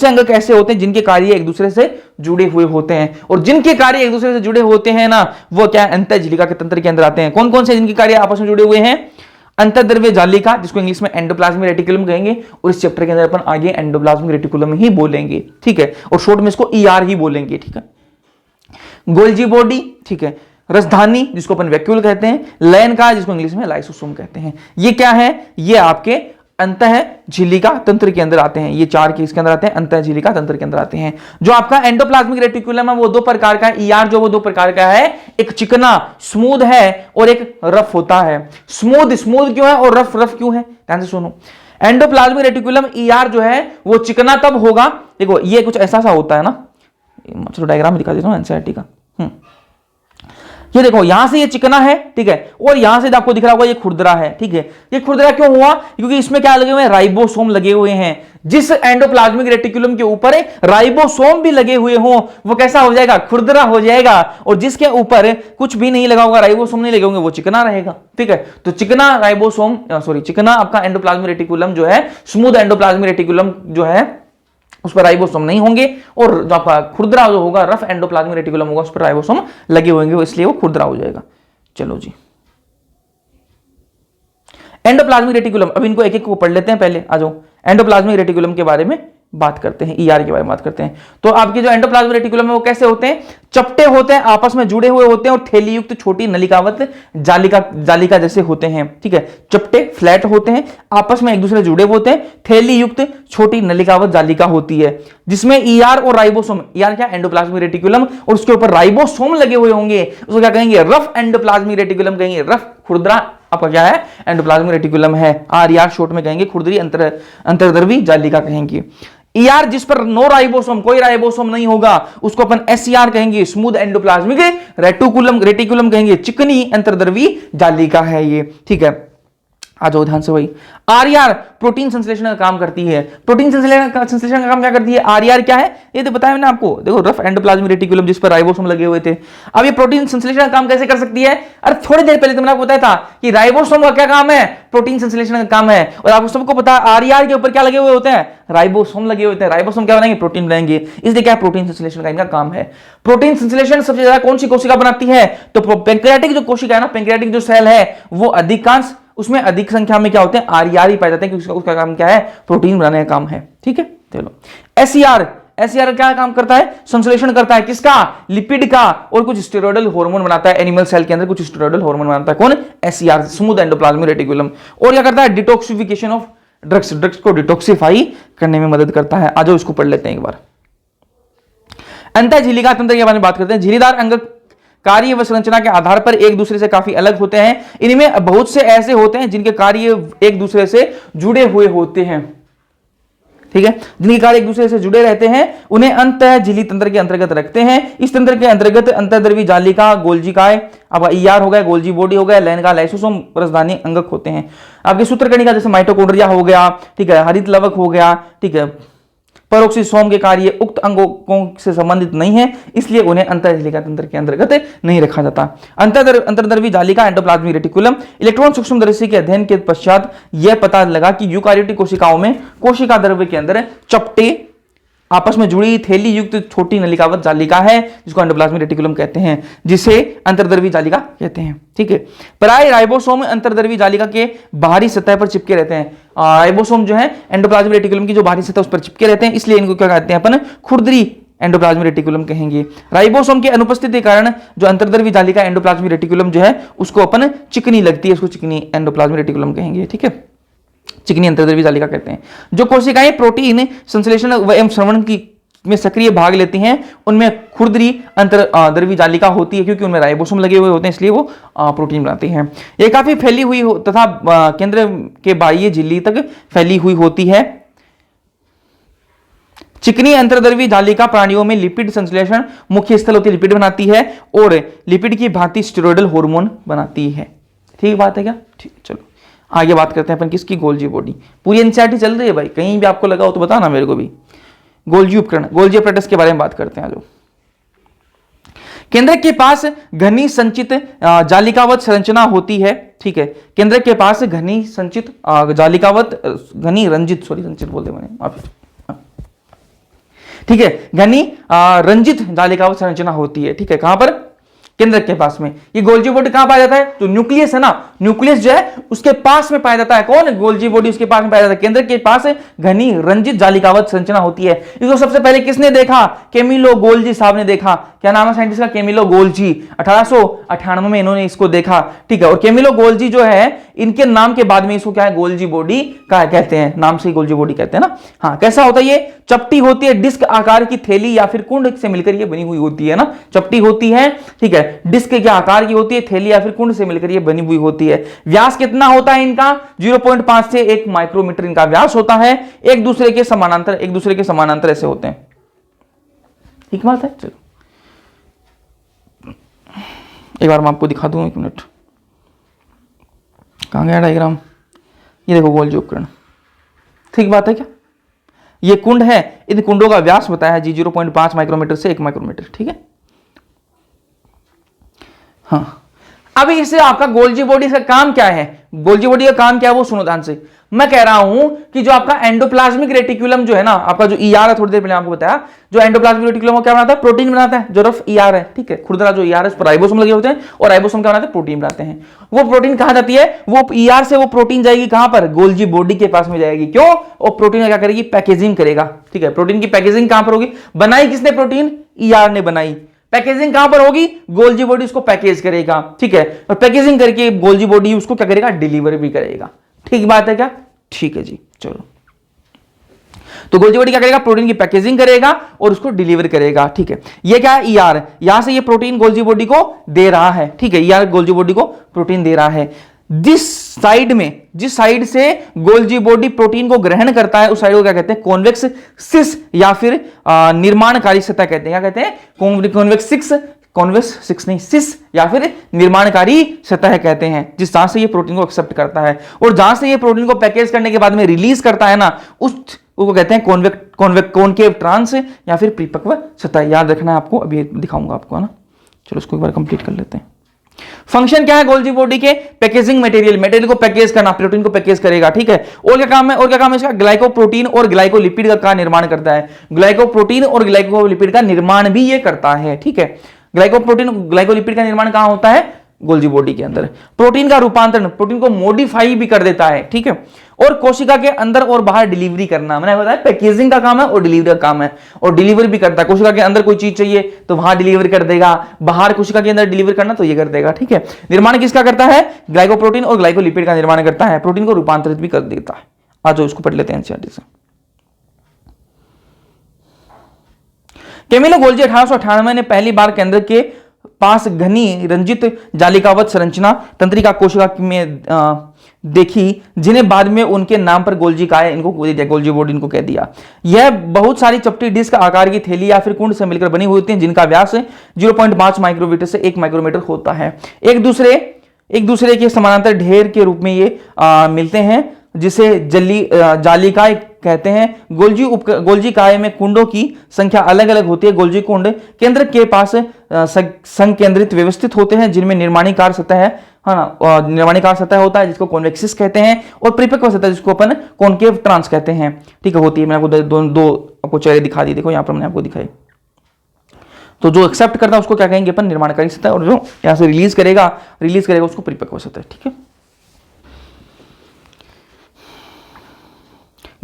अंगक ऐसे होते हैं जिनके कार्य एक दूसरे से जुड़े हुए होते हैं, और जिनके कार्य एक दूसरे से जुड़े होते हैं ना, वो क्या अंतः झिल्लिका के तंत्र के अंदर आते हैं। कौन कौन से जिनके कार्य आपस में जुड़े हुए हैं? अंतर्द्रव्य जालिका, जिसको इंग्लिश में एंडोप्लाज्मिक रेटिकुलम कहेंगे, और इस चैप्टर के अंदर अपन आगे एंडोप्लाज्मिक रेटिकुलम ही बोलेंगे, ठीक है, और शॉर्ट में इसको ईआर ही बोलेंगे, ठीक है। गोल्जी बॉडी, ठीक है, रसधानी जिसको अपन वैक्यूल कहते हैं, लयनकार जिसको इंग्लिश में लाइसोसोम कहते हैं। ये क्या है? ये आपके अंतः झिल्लिका तंत्र के अंदर आते हैं। ये चार के इसके अंदर आते हैं, अंतः झिल्लिका तंत्र के अंदर आते हैं। जो आपका एंडोप्लाज्मिक रेटिकुलम है वो दो प्रकार का है। ईआर जो वो दो प्रकार का है, एक चिकना स्मूथ है और एक रफ होता है। स्मूथ स्मूथ क्यों है और रफ रफ क्यों है? ध्यान से सुनो। एंडोप्लाज्मिक रेटिकुलम ईआर जो है वो चिकना तब होगा, देखो ये कुछ ऐसा सा होता है ना, चलो डायग्राम दिखा देता हूं एनसीईआरटी का। ये देखो यहां से ये चिकना है, ठीक है, और यहां से आपको दिख रहा होगा ये खुरदरा है, ठीक है। ये खुरदरा क्यों हुआ? क्योंकि इसमें क्या लगे हुए हैं? राइबोसोम लगे हुए हैं। जिस एंडोप्लाज्मिक रेटिकुलम के ऊपर राइबोसोम भी लगे हुए हो वो कैसा हो जाएगा? खुरदरा हो जाएगा। और जिसके ऊपर कुछ भी नहीं लगा होगा, राइबोसोम नहीं लगे होंगे, वो चिकना रहेगा, ठीक है। तो चिकना राइबोसोम चिकना आपका एंडोप्लाज्मिक रेटिकुलम जो है, स्मूथ एंडोप्लाज्मिक रेटिकुलम जो है उस पर राइबोसोम नहीं होंगे, और जो आपका खुरदरा जो होगा, रफ एंडोप्लाज्मिक रेटिकुलम होगा, उस पर राइबोसोम लगे होंगे, इसलिए वो खुरदरा हो जाएगा। चलो जी, एंडोप्लाज्मिक रेटिकुलम, अब इनको एक एक को पढ़ लेते हैं। पहले आ जाओ एंडोप्लाज्मिक रेटिकुलम के बारे में बात करते हैं, ईआर के बारे में बात करते हैं। तो आपके जो एंडोप्लाज्मिक रेटिकुलम है वो कैसे होते हैं? चपटे होते हैं, आपस में जुड़े हुए होते हैं, और थैली युक्त छोटी नलिकावत जालिका जैसे होते हैं, ठीक है। चपटे फ्लैट होते हैं, आपस में एक दूसरे जुड़े होते हैं, थैली युक्त छोटी नलिकावत जालिका होती है, जिसमें ईआर और राइबोसोम, ईआर क्या? एंडोप्लाज्मिक रेटिकुलम, और उसके ऊपर राइबोसोम लगे हुए होंगे, उसको क्या कहेंगे? रफ एंडोप्लाज्मिक रेटिकुलम कहेंगे। रफ खुरदरा आपका क्या है? एंडोप्लाज्मिक रेटिकुलम है। आर शॉर्ट में कहेंगे, खुरदरी अंतर्द्रवी जालिका कहेंगे। ईआर जिस पर नो राइबोसोम, कोई राइबोसोम नहीं होगा, उसको अपन एसईआर कहेंगे, स्मूथ एंडोप्लाज्मिक रेटिकुलम कहेंगे। चिकनी अंतर्द्रवी जालिका है ये, ठीक है। आ जाओ ध्यान से भाई। आरईआर प्रोटीन संश्लेषण का काम करती है। प्रोटीन संश्लेषण का काम क्या करती है? आरईआर क्या है ये तो बताया मैंने आपको। देखो रफ एंडोप्लाज्मिक रेटिकुलम जिस पर राइबोसोम लगे हुए थे। अब ये प्रोटीन संश्लेषण का काम कैसे कर सकती है? अरे थोड़ी देर पहले तो मैंने आपको बताया था कि राइबोसोम का क्या काम है? प्रोटीन संश्लेषण का काम है। और आपको सबको पता है आरईआर के ऊपर क्या लगे हुए होते हैं? राइबोसोम लगे हुए होते हैं। राइबोसोम क्या बनाएंगे? प्रोटीन बनाएंगे। इसलिए क्या? प्रोटीन संश्लेषण का इनका काम है। प्रोटीन संश्लेषण सबसे ज्यादा कौन सी कोशिका बनाती है? तो पैंक्रियाटिक जो कोशिका है ना, पैंक्रियाटिक जो सेल है, वो अधिकांश उसमें अधिक संख्या में क्या होते हैं? आरईआर ही पाए जाते हैं, क्योंकि उसका काम क्या है? प्रोटीन बनाने का काम है, ठीक है। चलो एसईआर क्या काम करता है? संश्लेषण करता है किसका? लिपिड का, और कुछ स्टेरॉयडल हार्मोन बनाता है। एनिमल सेल के अंदर कुछ स्टेरॉयडल हार्मोन बनाता है। कौन? SER, smooth endoplasmic reticulum. और क्या करता है? डिटॉक्सिफिकेशन ऑफ ड्रग्स को डिटॉक्सिफाई करने में मदद करता है। आ जाओ इसको पढ़ लेते हैं एक बार। अंतः झिल्लिका तंत्र के बारे में बात करते हैं। झिल्लीदार अंग कार्य व संरचना के आधार पर एक दूसरे से काफी अलग होते हैं। इनमें बहुत से ऐसे होते हैं जिनके कार्य एक दूसरे से जुड़े हुए होते हैं, ठीक है। जिनके कार्य एक दूसरे से जुड़े रहते हैं उन्हें अंतः झिल्ली तंत्र के अंतर्गत रखते हैं। इस तंत्र के अंतर्गत अंतर्द्रवी जालिका, गोल्जिकाय, आपका ईआर हो गया, गोल्जी बॉडी हो गया, लैनका, लाइसोसोम, रसधानी अंगक होते हैं। आपके सूत्रकणिका जैसे माइटोकॉन्ड्रिया हो गया, ठीक है, हरित लवक हो गया, ठीक है। परोक्सिसोम के कार्य उक्त अंगों से संबंधित नहीं है, इसलिए उन्हें अंतःझिल्लिका तंत्र के अंतर्गत नहीं रखा जाता। अंतर्द्रवी जालिका, एंडोप्लाज्मिक रेटिकुलम। इलेक्ट्रॉन सूक्ष्मदर्शी के अध्ययन के पश्चात यह पता लगा कि यूकारियोटिक कोशिकाओं में कोशिका द्रव्य के अंदर चपटे आपस में जुड़ी थैली युक्त छोटी नलिकावत जालिका है, जिसको एंडोप्लाज्मिक रेटिकुलम कहते हैं, जिसे अंतर्द्रवी जालिका कहते हैं, ठीक है। प्राय राइबोसोम अंतर्द्रवी जालिका के बाहरी सतह पर चिपके रहते हैं। राइबोसोम जो है एंडोप्लाज्मिक रेटिकुलम की जो बाहरी सतह उस पर चिपके रहते हैं, इसलिए इनको क्या कहते हैं? अपन खुरदरी एंडोप्लाज्मिक रेटिकुलम कहेंगे। राइबोसोम के अनुपस्थिति के कारण जो अंतर्द्रवी जालिका एंडोप्लाज्मिक रेटिकुलम जो है उसको अपन चिकनी लगती है, उसको चिकनी एंडोप्लाज्मिक रेटिकुलम कहेंगे, ठीक है। चिकनी अंतर्द्रवी जालिका कहते हैं। जो कोशिकाएं प्रोटीन संश्लेषण एवं श्रवण की में सक्रिय भाग लेती हैं उनमें खुरदरी अंतर्द्रवी जालिका होती है, क्योंकि उनमें राइबोसोम लगे हुए होते हैं, इसलिए वो प्रोटीन बनाती हैं। ये काफी फैली हुई तथा केंद्र के बाह्य झिल्ली तक फैली हुई होती है। चिकनी अंतर्द्रवी जालिका प्राणियों में लिपिड संश्लेषण मुख्य स्थल होती है, लिपिड बनाती है, और लिपिड की भांति स्टेरॉयडल हार्मोन बनाती है। ठीक बात है क्या? ठीक, चलो आगे बात करते हैं अपन किसकी? Golgi body. पूरी एनसीईआरटी चल रही है भाई, कहीं भी आपको लगा हो तो बताना मेरे को भी। गोल्जी उपकरण, गोल्जी अपरेटस के बारे में बात करते हैं। जो केंद्रक के पास घनी संचित जालिकावत संरचना होती है, ठीक है, केंद्रक के पास घनी संचित जालिकावत घनी रंजित, सॉरी रंजित बोलते मैंने, माफी, ठीक है, घनी रंजित जालिकावत संरचना होती है, ठीक है, कहां पर, केंद्रक के पास में। ये गोल्जी बॉडी कहां पाया जाता है, तो न्यूक्लियस है ना, न्यूक्लियस जो है उसके पास में पाया जाता है। कौन, गोल्जी बॉडी उसके पास में पाया जाता है, केंद्रक के पास घनी रंजित जालिकावत संरचना होती है। इसको सबसे पहले किसने देखा, कैमिलो गोल्जी साहब ने देखा। क्या नाम है साइंटिस्ट का, कैमिलो गोल्जी, 1898 में इन्होंने इसको देखा, ठीक है। और कैमिलो गोल्जी जो है, इनके नाम के बाद में इसको क्या है, गोल्जी बॉडी का कहते हैं, नाम से ही गोल्जी बॉडी कहते हैं ना। हाँ, कैसा होता है ये, चपटी होती है, डिस्क आकार की थैली या फिर कुंड से मिलकर ये बनी हुई होती है ना, चपटी होती है, ठीक है, डिस्क के आकार की होती है, थैली या फिर कुंड से मिलकर ये बनी हुई होती है। व्यास कितना होता है इनका, 0.5 से 1 माइक्रोमीटर इनका व्यास होता है। एक दूसरे के समानांतर ऐसे होते हैं, ठीक बात है। चलो एक बार मैं आपको दिखा दूं, 1 मिनट, कहां गया डायग्राम, ये देखो गोल्जी उपकरण, ठीक बात है क्या, ये कुंड है, इन कुंडों का व्यास बताया है जी 0.5 माइक्रोमीटर से 1 माइक्रोमीटर, ठीक है। हाँ, अभी इससे आपका गोल्जी बॉडी का काम क्या है, गोल्जी बॉडी का काम क्या है वो सुनो ध्यान से। मैं कह रहा हूं कि जो आपका एंडोप्लाज्मिक रेटिकुलम जो है ना, आपका जो ईआर है, थोड़ी देर पहले आपको बताया, जो एंडोप्लाज्मिक रेटिकुलम वो क्या बनाता है, प्रोटीन बनाता है, जो रफ ईआर है, ठीक है, खुरदरा जो ईआर है उस पर राइबोसोम लगे होते हैं, और राइबोसोम क्या बनाते हैं, प्रोटीन बनाते हैं। वो प्रोटीन कहां जाती है, वो ईआर से वो प्रोटीन जाएगी कहां पर, गोल्जी बॉडी के पास में जाएगी। क्यों, और प्रोटीन क्या करेगी, पैकेजिंग करेगा, ठीक है। प्रोटीन की पैकेजिंग कहां पर होगी, बनाई किसने प्रोटीन, ईआर ने बनाई, पैकेजिंग कहां पर होगी, गोल्जी बॉडी उसको पैकेज करेगा, ठीक है, और पैकेजिंग करके गोल्जी बॉडी उसको क्या करेगा, डिलीवर भी करेगा, ठीक बात है क्या, ठीक है जी। चलो, तो गोल्जी बॉडी क्या करेगा, प्रोटीन की पैकेजिंग करेगा और उसको डिलीवर करेगा, ठीक है। ये क्या है, ईआर, यहां से ये प्रोटीन गोल्जी बॉडी को दे रहा है, ठीक है, ईआर गोल्जी बॉडी को प्रोटीन दे रहा है। जिस साइड से गोल्जी बॉडी प्रोटीन को ग्रहण करता है उस साइड को क्या कहते हैं, कॉन्वेक्स सिस या फिर निर्माणकारी सतह कहते हैं। क्या कहते हैं, कॉन्वेक्स सिक्स नहीं, सिस या फिर निर्माणकारी सतह कहते हैं, जिस जहां से ये प्रोटीन को एक्सेप्ट करता है और जहां से ये प्रोटीन को पैकेज करने के बाद में रिलीज करता है ना, उसको कहते हैं कॉनकेव ट्रांस या फिर परिपक्व सतह। याद रखना है आपको, अभी दिखाऊंगा आपको, है ना। चलो इसको एक बार कंप्लीट कर लेते हैं। फंक्शन क्या है गोल्जी बॉडी के, पैकेजिंग मटेरियल को पैकेज करना, प्रोटीन को पैकेज करेगा, ठीक है। और क्या काम है, इसका ग्लाइकोप्रोटीन और ग्लाइकोलिपिड का निर्माण करता है। ग्लाइकोप्रोटीन और ग्लाइकोलिपिड का निर्माण भी ये करता है, ठीक है। ग्लाइकोप्रोटीन ग्लाइकोलिपिड का निर्माण कहां होता है, गोल्जी बॉडी के अंदर। प्रोटीन का रूपांतरण, प्रोटीन को मॉडिफाई भी कर देता है, ठीक है। और कोशिका के अंदर और बाहर डिलीवरी करना, मैंने बताया पैकेजिंग का काम है और डिलीवरी का काम है, और डिलीवरी भी करता है। कोशिका के अंदर कोई चीज चाहिए तो वहां डिलीवर कर देगा, बाहर कोशिका के अंदर डिलीवर करना तो ये कर देगा, ठीक है। निर्माण किसका करता है, ग्लाइकोप्रोटीन और ग्लाइकोलिपिड का निर्माण करता है, प्रोटीन को रूपांतरित भी कर देता है। आज इसको पढ़ लेते हैं एनसीईआरटी से। कैमिलो गोल्जी 1898 ने पहली बार केंद्र के पास घनी रंजित जालिकावत संरचना तंत्रिका कोशिका में देखी, जिन्हें बाद में उनके नाम पर गोल्जी काय इनको गोल्जी बॉडी इनको कह दिया। यह बहुत सारी चपटी डिस्क आकार की थैली या फिर कुंड से मिलकर बनी हुई होती हैं, जिनका व्यास 0.5 माइक्रोमीटर से 1 माइक्रोमीटर होता है। एक दूसरे के समानांतर ढेर के रूप में ये मिलते हैं, जिसे जालिकाएं कहते हैं। गोल्जी काय में कुंडों की संख्या अलग अलग होती है। गोल्जी कुंड केंद्र के पास संकेंद्रित व्यवस्थित होते हैं, जिनमें निर्माणीकार सतह है ना, निर्माणीकार सतह होता है जिसको कॉन्वेक्सिस कहते हैं, और परिपक्व सतह जिसको अपन कॉनकेव ट्रांस कहते हैं, ठीक है, होती है। मैंने आपको दो आपको चेहरे दिखा दी, देखो यहाँ पर मैंने आपको दिखाई। तो जो एक्सेप्ट करता है उसको क्या कहेंगे अपन, निर्माणकारी सतह, और जो यहाँ से रिलीज करेगा उसको परिपक्व सतह, ठीक है।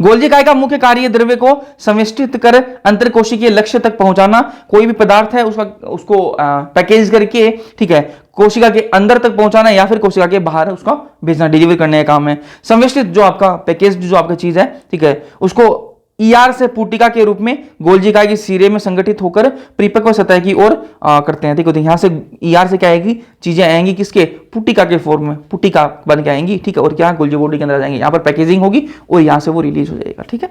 गोल्जी काय का मुख्य कार्य द्रव्य को संवेष्टित कर अंतरकोशिकीय लक्ष्य तक पहुंचाना। कोई भी पदार्थ है उसको पैकेज करके, ठीक है, कोशिका के अंदर तक पहुंचाना या फिर कोशिका के बाहर उसका भेजना, डिलीवर करने का काम है। संवेष्टित जो आपका पैकेज जो आपका चीज है, ठीक है, उसको ईआर से पुटिका के रूप में गोल्जी काय के सिरे में संगठित होकर परिपक्व सतह की ओर करते हैं, ठीक है। यहां से ईआर से क्या आएगी, चीजें आएंगी किसके, पुटिका के फॉर्म में, पुटिका बन के आएंगी, ठीक है, और क्या गोल्जी बॉडी के अंदर आ जाएंगे। यहां पर पैकेजिंग होगी और यहां से वो रिलीज हो जाएगा, ठीक है।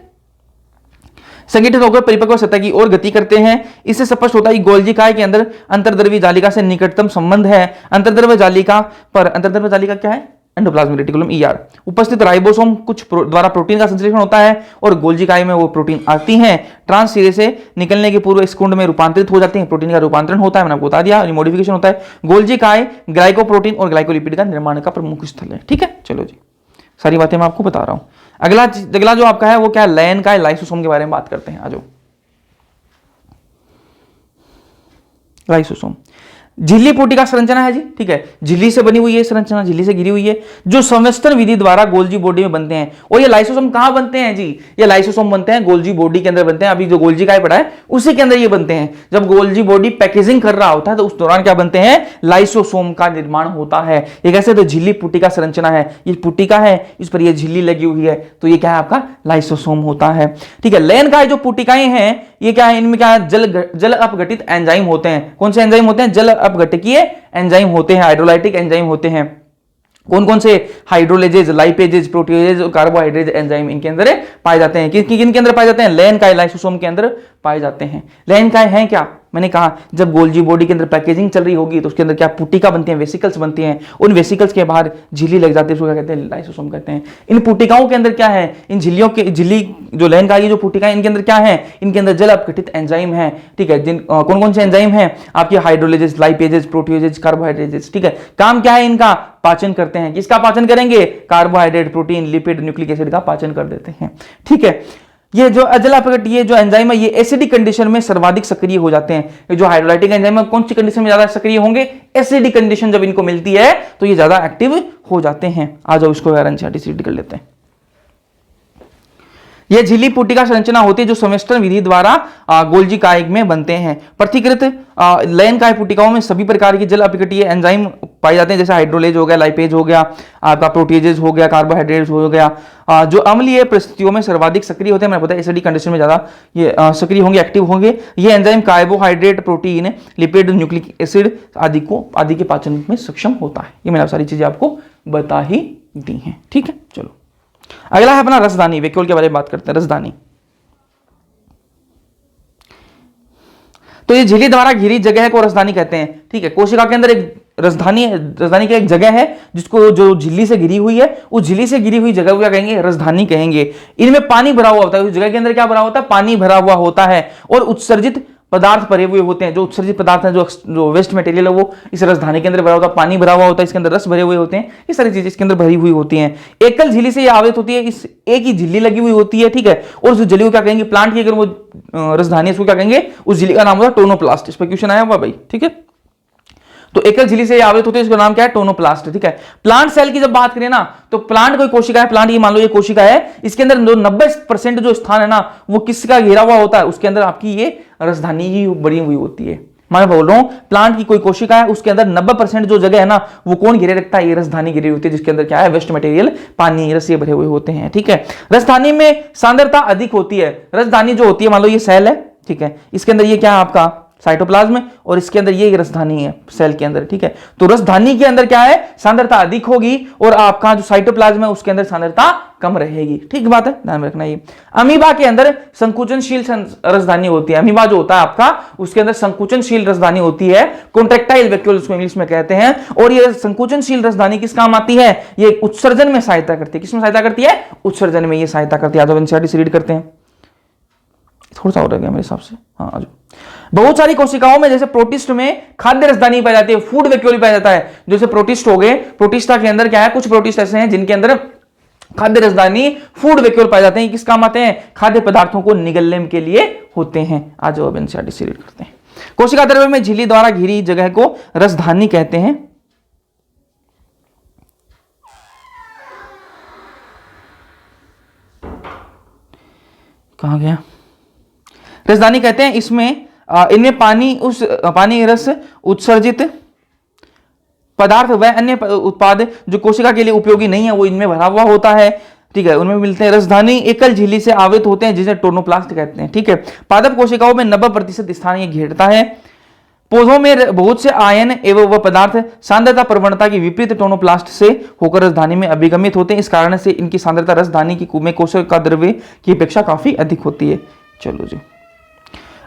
संगठित होकर परिपक्व सतह की ओर गति करते हैं। इससे स्पष्ट होता है कि गोल्जी काय के अंदर अंतर्द्रव्य जालिका से निकटतम संबंध है। अंतर्द्रव्य जालिका क्या है, एंडोप्लाज्मिक रेटिकुलम ER। उपस्थित राइबोसोम कुछ द्वारा प्रोटीन का संश्लेषण होता है और गोल्जी काई में वो प्रोटीन आती हैं, ट्रांस सिरे से निकलने के पूर्व इस कुंड में रूपांतरित हो जाती हैं, प्रोटीन का रूपांतरण होता है, मैंने आपको बता दिया, मॉडिफिकेशन होता है। गोल्जी काई ग्लाइकोप्रोटीन और ग्लाइकोलिपिड का निर्माण का प्रमुख स्थल है। ठीक है, चलो जी, सारी बातें मैं आपको बता रहा हूं। अगला जो आपका है वो क्या है, लयन का लाइसोसोम के बारे में बात करते हैं। आ जाओ, लाइसोसोम झिल्ली पुटिका संरचना है जी। ठीक है, झिल्ली से बनी हुई है संरचना, झिल्ली से घिरी हुई है, जो संवेष्टन विधि द्वारा गोल्जी बॉडी में बनते हैं। और ये लाइसोसोम कहां बनते हैं जी, ये लाइसोसोम बनते हैं गोल्जी बॉडी के अंदर बनते हैं। अभी जो गोल्जी काय पड़ा है उसी के अंदर ये बनते हैं। जब गोल्जी बॉडी पैकेजिंग कर रहा होता है तो उस दौरान क्या बनते हैं, लाइसोसोम का निर्माण होता है। ये कैसे, तो झिल्ली पुटिका संरचना है, ये पुटिका है, इस पर ये झिल्ली लगी हुई है, तो ये क्या है आपका लाइसोसोम होता है। ठीक है, लयन काय जो पुटिकाएं हैं ये क्या है, इनमें क्या है, जल अपघटित एंजाइम होते हैं। कौन से एंजाइम होते हैं, जल अपघटकीय एंजाइम होते हैं, हाइड्रोलाइटिक एंजाइम होते हैं। कौन कौन से, हाइड्रोलेजेज, लाइपेजेज, प्रोटीएजेज और कार्बोहाइड्रेट एंजाइम इनके अंदर पाए जाते हैं। किनके अंदर पाए जाते हैं, लयन काय लाइसोसोम के अंदर पाए जाते हैं। लयन काय है क्या, मैंने कहा जब गोल्जी बॉडी के अंदर पैकेजिंग चल रही होगी तो उसके अंदर क्या पुटिका बनती है, वेसिकल्स बनती हैं, उन वेसिकल्स के बाहर झिल्ली लग जाती है, उसको क्या कहते हैं, लाइसोसोम कहते हैं। इन पुटिकाओं के अंदर क्या है, इन झिल्लियों के, झिल्ली जो लयन काय जो पुटिका है इनके अंदर क्या है, इनके अंदर जल अपघटित एंजाइम है। ठीक है, जिन कौन कौन से एंजाइम है आपके, हाइड्रोलेजेस, लाइपेजेस, प्रोटीएजेस, कार्बोहाइड्रेजेस। ठीक है, काम क्या है इनका, पाचन करते हैं। किसका पाचन करेंगे, carbohydrate, protein, lipid, nucleic acid का पाचन कर देते हैं। ठीक है, ये जो अजल अपघट, ये जो एंजाइम है ये एसिडिक कंडीशन में सर्वाधिक सक्रिय हो जाते हैं। ये जो हाइड्रोलाइटिक एंजाइम है कौन सी कंडीशन में ज्यादा सक्रिय होंगे, एसिडिक कंडीशन जब इनको मिलती है तो ये ज्यादा एक्टिव हो जाते हैं। आ जाओ इसको एनसीईआरटी कर लेते हैं। यह झिल्ली पुटिका संरचना होती है जो संवेष्टन विधि द्वारा गोल्जी काय में बनते हैं। प्रथिकृत लयन काय पुटिकाओं में सभी प्रकार की जल अपघटीय एंजाइम पाए जाते हैं, जैसे हाइड्रोलेज हो गया, लाइपेज हो गया, आपका प्रोटीजेज हो गया, कार्बोहाइड्रेट्स हो गया, जो अम्लीय परिस्थितियों में सर्वाधिक सक्रिय होते हैं। मैंने बताया एसिडिक कंडीशन में ज्यादा ये सक्रिय होंगे, एक्टिव होंगे। ये enzyme carbohydrate, protein, lipid, nucleic acid आदि के पाचन में सक्षम होता है। ये मैंने सारी चीजें आपको बता ही दी हैं। ठीक है, चलो अगला है अपना रसदानी, वैक्यूल के बारे में बात करते हैं। रसदानी तो ये झिल्ली द्वारा घिरी जगह को रसदानी कहते हैं। ठीक है, कोशिका के अंदर एक रसदानी की एक जगह है जिसको जो झिल्ली से घिरी हुई है, उस झिल्ली से घिरी हुई जगह को क्या कहेंगे, रसदानी कहेंगे। इनमें पानी भरा हुआ होता है, उस जगह के अंदर क्या भरा होता है, पानी भरा हुआ होता है और उत्सर्जित पदार्थ भरे हुए होते हैं। जो उत्सर्जित पदार्थ हैं, जो वेस्ट मटेरियल है वो इस रसदानी के अंदर भरा होता है, पानी भरा हुआ होता है, इसके अंदर रस भरे हुए होते हैं, ये सारी चीजें इसके अंदर भरी हुई होती हैं। एकल झिल्ली से ये आवृत होती है, इस एक ही झिल्ली लगी हुई होती है। ठीक है, और उस झिल्ली को क्या कहेंगे, प्लांट की अगर वो रसदानी उसको क्या कहेंगे, उस झिल्ली का नाम होता है टोनोप्लास्ट। इस पर क्वेश्चन आया हुआ भाई। ठीक है, तो एकल झिल्ली से आवृत होती है, इसका नाम क्या है, टोनोप्लास्ट। ठीक है, प्लांट सेल की जब बात करें ना तो प्लांट कोई कोशिका है, प्लांट ये मान लो ये कोशिका है, इसके अंदर 90% जो स्थान है ना वो किसका घेरा हुआ होता है, उसके अंदर आपकी ये रसदानी ही बनी हुई होती है। मैं बोल रहा हूं प्लांट की कोई कोशिका है, उसके अंदर 90% जो जगह है ना वो कौन घेरे रखता है, ये रसदानी घेरी होती है, जिसके अंदर क्या है, वेस्ट मटेरियल, पानी, रस भरे हुए होते हैं। ठीक है, रसदानी में सांद्रता अधिक होती है। रसदानी जो होती है, मान लो ये सेल है, ठीक है, इसके अंदर ये क्या है आपका साइटोप्लाज्म, और इसके अंदर ये रसधानी है सेल के अंदर। ठीक है, तो रसधानी के अंदर क्या है, सांद्रता अधिक होगी और आपका जो साइटोप्लाज्म है उसके अंदर सांद्रता कम रहेगी। ठीक बात है, ध्यान में रखना। ये अमीबा के अंदर संकुचनशील रसधानी होती है। अमीबा जो होता है आपका उसके अंदर संकुचनशील रसधानी होती है, कॉन्ट्रैक्टाइल वैक्यूल उसको इंग्लिश में कहते हैं। और ये संकुचनशील रसधानी किस काम आती है, ये उत्सर्जन में सहायता करती है। किसमें सहायता करती है, उत्सर्जन में ये सहायता करती है। एनसीईआरटी से रीड करते हैं, थोड़ा सा हो रहा है मेरे हिसाब से। हाँ, आज बहुत सारी कोशिकाओं में जैसे प्रोटिस्ट में खाद्य रसदानी पाई जाती है, फूड वैक्यूल पाया जाता है। जैसे प्रोटिस्ट हो गए, प्रोटिस्टा के अंदर क्या है, कुछ प्रोटिस्ट ऐसे हैं जिनके अंदर खाद्य रसदानी, फूड वैक्यूल पाए जाते हैं। किस काम आते हैं, खाद्य पदार्थों को निगलने के लिए होते हैं। आज अब एनसीईआरटी से रीड करते हैं। कोशिका द्रव्य में झिल्ली द्वारा घिरी जगह को रसधानी कहते हैं। कहां गया, रसदानी कहते हैं। इसमें इनमें पानी रस उत्सर्जित पदार्थ व अन्य उत्पाद जो कोशिका के लिए उपयोगी नहीं है वो इनमें भरा हुआ होता है। ठीक है, उनमें मिलते हैं। रसधानी एकल झिल्ली से आवृत होते हैं जिसे टोनोप्लास्ट कहते हैं। ठीक है, पादप कोशिकाओं में 90% स्थान ये घेरता है। पौधों में बहुत से आयन एवं वह पदार्थ सांद्रता प्रवणता की विपरीत टोनोप्लास्ट से होकर रसधानी में अभिगमित होते हैं। इस कारण से इनकी सांद्रता रसधानी की में कोशिका द्रव्य की अपेक्षा काफी अधिक होती है। चलो जी,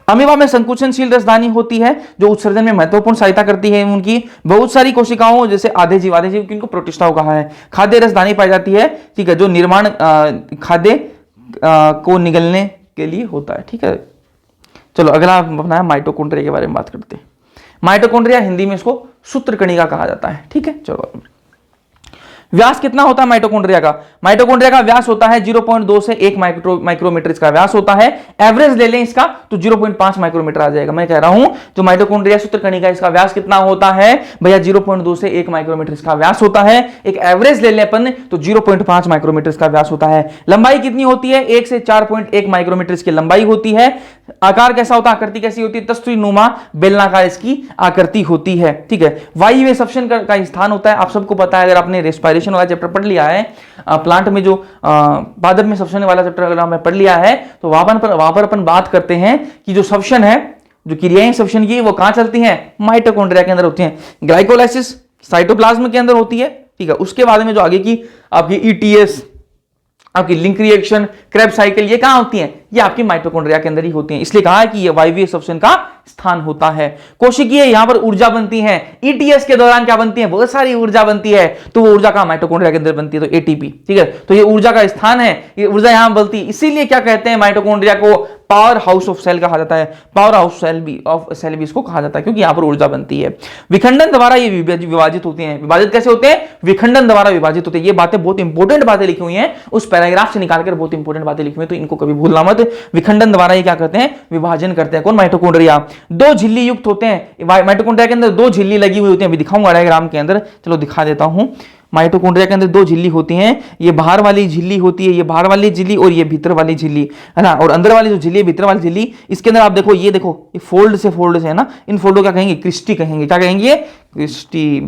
अमीबा में संकुचनशील रसधानी होती है जो उत्सर्जन में महत्वपूर्ण सहायता करती है। उनकी बहुत सारी कोशिकाओं जैसे आधे जीव इनको प्रोटिस्टा कहा है। खाद्य रसधानी पाई जाती है, ठीक है, जो निर्माण खाद्य को निगलने के लिए होता है। ठीक है, चलो अगला अपना है माइटोकॉन्ड्रिया के बारे में बात करते हैं। माइटोकॉन्ड्रिया हिंदी में इसको सूत्रकणिका कहा जाता है। ठीक है, चलो व्यास कितना होता है माइटोकॉन्ड्रिया का? माइटोकॉन्ड्रिया का व्यास होता है 0.2 से 1 माइक्रोमीटर इसका व्यास होता है। एवरेज ले लें इसका तो 0.5 माइक्रोमीटर आ जाएगा। मैं कह रहा हूं जो माइटोकॉन्ड्रिया सूत्रकणिका इसका व्यास कितना होता है भैया? 0.2 से 1 माइक्रोमीटर इसका व्यास होता है। एक एवरेज ले लें अपन तो 0.5 माइक्रोमीटर इसका व्यास होता है। लंबाई कितनी होती है? 1 से 4.1 माइक्रोमीटर इसकी लंबाई होती है। आकार कैसा होता है? आकृति कैसी होती है? तस्तुरीनुमा बेलनाकार इसकी आकृति होती है। ठीक है, वायवीय सब्शन का स्थान होता है। आप सबको पता है, अगर आपने रेस्पिरेशन वाला चैप्टर पढ़ लिया है, प्लांट में जो पादप में सब्शन वाला चैप्टर अगर आपने पढ़ लिया है तो वहां पर अपन बात करते हैं कि जो सब्शन है, जो क्रियाएं सब्शन की वो कहां चलती हैं? माइटोकॉन्ड्रिया के अंदर होती हैं। ग्लाइकोलाइसिस साइटोप्लाज्म के अंदर होती है। ठीक है, उसके बाद में जो आगे की आपकी ईटीएस, आपकी लिंक रिएक्शन, क्रेब साइकिल, ये कहां होती हैं? ये आपकी माइटोकॉन्ड्रिया के अंदर ही होती हैं। इसलिए कहा है कि ये वायवीय सब्शन का स्थान होता है। कोशिकीय यहां पर ऊर्जा बनती है। ईटीएस के दौरान क्या बनती है? बहुत सारी ऊर्जा बनती है। तो वो ऊर्जा कहां? माइटोकॉन्ड्रिया के अंदर बनती है, तो एटीपी। ठीक है, तो ये ऊर्जा का स्थान है, ये ऊर्जा यहां बनती है। इसीलिए क्या कहते हैं माइटोकॉन्ड्रिया को? पावर हाउस ऑफ सेल कहा जाता है। पावर हाउस सेल भी इसको कहा जाता है क्योंकि यहां पर ऊर्जा बनती है। विखंडन द्वारा ये विभाजित होते हैं। विभाजित कैसे होते हैं? विखंडन द्वारा विभाजित होते हैं। ये बातें बहुत इंपॉर्टेंट बातें लिखी हुई हैं, उस पैराग्राफ से निकालकर बहुत इंपॉर्टेंट बातें लिखी हुई हैं, तो इनको कभी भूलना मत। विखंडन द्वारा ये क्या करते हैं? विभाजन करते हैं। कौन? माइटोकॉन्ड्रिया। दो झिल्ली युक्त होते हैं। माइटोकॉन्ड्रिया के अंदर दो झिल्ली लगी हुई होती है। अभी दिखाऊंगा डायग्राम के अंदर, चलो दिखा देता हूं। माइटोकॉन्ड्रिया के अंदर दो झिल्ली होती हैं। ये बाहर वाली झिल्ली होती है, ये बाहर वाली झिल्ली, और ये भीतर वाली झिल्ली है ना। और अंदर वाली जो झिल्ली है, भीतर वाली झिल्ली, इसके अंदर आप देखो, ये देखो, ये फोल्ड से है ना। इन फोल्डो क्या कहेंगे? क्रिस्टी कहेंगे। क्या कहेंगे? क्रिस्टी।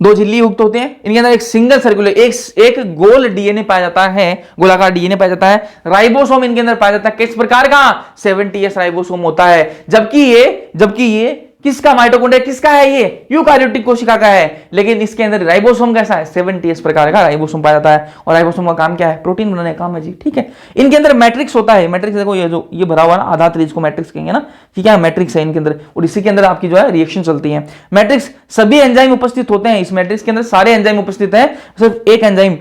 दो झिल्ली युक्त होते हैं। इनके अंदर एक सिंगल सर्कुलर, एक गोल डीएनए पाया जाता है, गोलाकार डीएनए पाया जाता है। राइबोसोम इनके अंदर पाया जाता है। किस प्रकार का? 70S राइबोसोम होता है। जबकि ये किसका? माइटोकॉन्ड्रिया किसका है? ये यूकारियोटिक कोशिका का है। लेकिन इसके अंदर राइबोसोम कैसा है? 70S प्रकार का राइबोसोम पाया जाता है। और राइबोसोम का काम क्या है? प्रोटीन बनाने का काम है जी। ठीक है, इनके अंदर मैट्रिक्स होता है। मैट्रिक्स देखो, ये जो ये भरा हुआ ना आधा त्रिज्या को मैट्रिक्स कहेंगे ना, ठीक है, मैट्रिक्स है इनके अंदर। और इसी के अंदर आपकी जो है रिएक्शन चलती है। मैट्रिक्स सभी एंजाइम उपस्थित होते हैं। इस मैट्रिक्स के अंदर सारे एंजाइम उपस्थित है। सिर्फ एक एंजाइम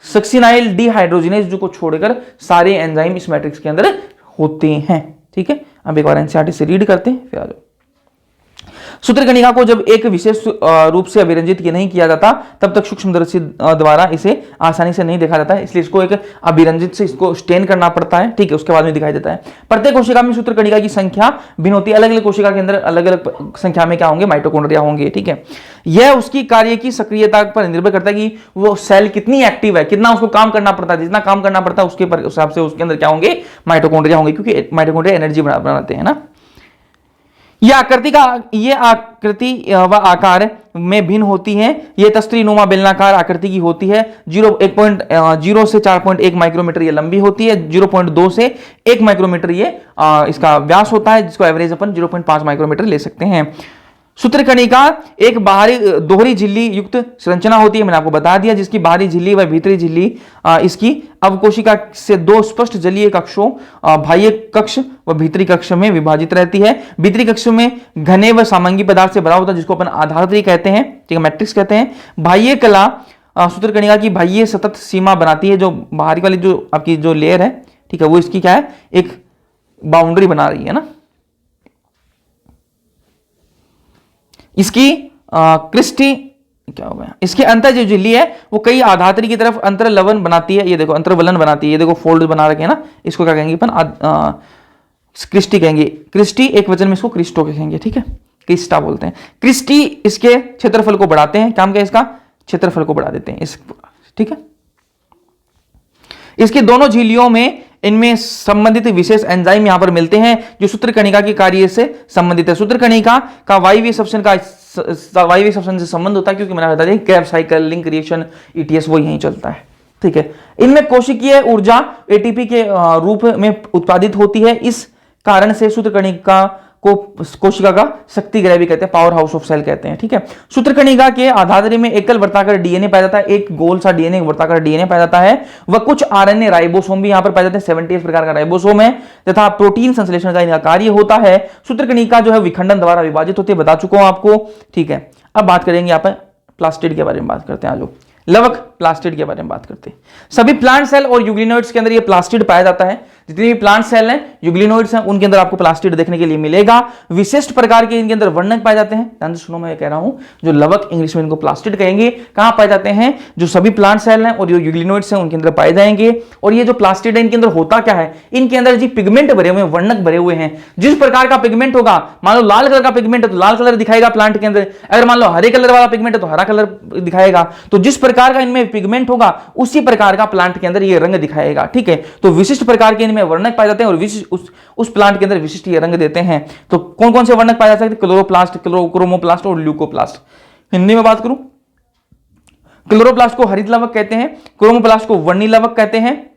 सक्सिनाइल डिहाइड्रोजिनेज जो को छोड़कर सारे एंजाइम इस मैट्रिक्स के अंदर होते हैं। ठीक है, अब एक बार एनसीईआरटी से रीड करते हैं, फिर आ जाओ। सूत्रकणिका को जब एक विशेष रूप से अभिरंजित नहीं किया जाता तब तक सूक्ष्मदर्शी द्वारा इसे आसानी से नहीं देखा जाता है। इसलिए इसको एक अभिरंजित से इसको स्टेन करना पड़ता है। ठीक है, उसके बाद में दिखाई देता है। प्रत्येक कोशिका में सूत्रकणिका की संख्या भिन्न होती है। अलग अलग कोशिका के अंदर अलग अलग संख्या में क्या होंगे? माइटोकॉन्ड्रिया होंगे। ठीक है, यह उसकी कार्य की सक्रियता पर निर्भर करता है कि वो सेल कितनी एक्टिव है, कितना उसको काम करना पड़ता है। जितना काम करना पड़ता है उसके हिसाब से उसके अंदर क्या होंगे? माइटोकॉन्ड्रिया होंगे, क्योंकि माइटोकॉन्ड्रिया एनर्जी बनाते हैं ना। यह आकृति व आकार में भिन्न होती है। यह तस्तरीनुमा बेलनाकार आकृति की होती है। 0 से 4.1 माइक्रोमीटर ये लंबी होती है। 0.2 से 1 माइक्रोमीटर ये इसका व्यास होता है, जिसको एवरेज अपन 0.5 माइक्रोमीटर ले सकते हैं। सूत्रकणिका एक बाहरी दोहरी झिल्ली युक्त संरचना होती है, मैंने आपको बता दिया, जिसकी बाहरी झिल्ली व भीतरी झिल्ली इसकी अवकोशिका से दो स्पष्ट जलीय कक्षों, बाह्य कक्ष व भीतरी कक्ष में विभाजित रहती है। भीतरी कक्ष में घने व सामंगी पदार्थ से भरा होता है, जिसको अपन आधारत्री कहते हैं, ठीक है, मैट्रिक्स कहते हैं। बाह्य कला सूत्रकणिका की बाह्य सतत सीमा बनाती है। जो बाहरी वाली जो आपकी जो लेयर है, ठीक है, वो इसकी क्या है? एक बाउंड्री बना रही है ना। इसकी क्रिस्टी क्या हो गया? इसके अंतर जो झिल्ली है वो कई आधात्री की तरफ अंतरलवन बनाती है। ये देखो अंतरवलन बनाती है। ये देखो फोल्ड बना रखे हैं ना, इसको क्या कहेंगे अपन? क्रिस्टी कहेंगे। क्रिस्टी एक वचन में इसको क्रिस्टो कहेंगे। ठीक है, क्रिस्टा बोलते हैं। क्रिस्टी इसके क्षेत्रफल को बढ़ाते हैं। काम क्या? इसका क्षेत्रफल को बढ़ा देते हैं इस। ठीक है, इसके दोनों झिल्लियों में इनमें संबंधित विशेष एंजाइम यहां पर मिलते हैं जो सूत्रकणिका के कार्य से संबंधित है। सूत्रकणिका का वायवीय श्वसन से संबंध होता है, क्योंकि मैंने बता दिया Krebs cycle, link reaction, ETS वो यहीं चलता है। ठीक है, इनमें कोशिकीय ऊर्जा एटीपी के रूप में उत्पादित होती है। इस कारण से सूत्रकणिका को कोशिका का शक्ति गृह भी कहते हैं, पावर हाउस ऑफ सेल कहते हैं, ठीक है। सूत्रकणिका के आधार में एकल वर्ताकार डीएनए पाया जाता है, एक गोल सा डीएनए वर्ताकार डीएनए पाया जाता है, वह कुछ आरएनए राइबोसोम भी यहां पर पाए जाते हैं, 78 प्रकार का राइबोसोम है, तथा प्रोटीन संश्लेषण का कार्य होता है। सूत्रकणिका जो है विखंडन द्वारा विभाजित होती है, बता चुका हूं आपको, ठीक है। अब बात करेंगे यहाँ पर प्लास्टिड के बारे में बात करते हैं, आज लवक प्लास्टिड के बारे में बात करते हैं। सभी प्लांट सेल और यूग्लिनोइड्स के अंदर ये प्लास्टिड पाया जाता है, जितने भी प्लांट सेल हैं, यूग्लिनोइड्स हैं, उनके अंदर आपको प्लास्टिड देखने के लिए मिलेगा। विशिष्ट प्रकार के इनके अंदर वर्णक पाए जाते हैं, ध्यान से सुनो, मैं कह रहा हूं, जो लवक इंग्लिश में इनको प्लास्टिड कहेंगे, कहां पाए जाते हैं, जो सभी प्लांट सेल हैं और जो यूग्लिनोइड्स हैं उनके अंदर पाए जाएंगे। और ये जो प्लास्टिड है इनके अंदर होता क्या है, इनके अंदर जी पिगमेंट भरे हुए हैं, वर्णक भरे हुए हैं। जिस प्रकार का पिगमेंट होगा, मान लो लाल कलर का पिगमेंट है तो लाल कलर दिखाएगा प्लांट के अंदर, अगर मान लो हरे कलर वाला पिगमेंट है तो हरा कलर दिखाएगा। तो जिस प्रकार का इनमें पिगमेंट होगा उसी प्रकार का प्लांट के अंदर ये रंग दिखाएगा, ठीक है। तो विशिष्ट प्रकार के इनमें वर्णक पाए जाते हैं और उस प्लांट के अंदर विशिष्ट ये रंग देते हैं। तो कौन कौन से वर्णक पाए जा सकते हैं, क्लोरोप्लास्ट, क्रोमोप्लास्ट और ल्यूकोप्लास्ट। हिंदी में बात करूं, क्लोरोप्लास्ट को हरित लवक कहते हैं, क्रोमोप्लास्ट को वर्णी लवक कहते हैं,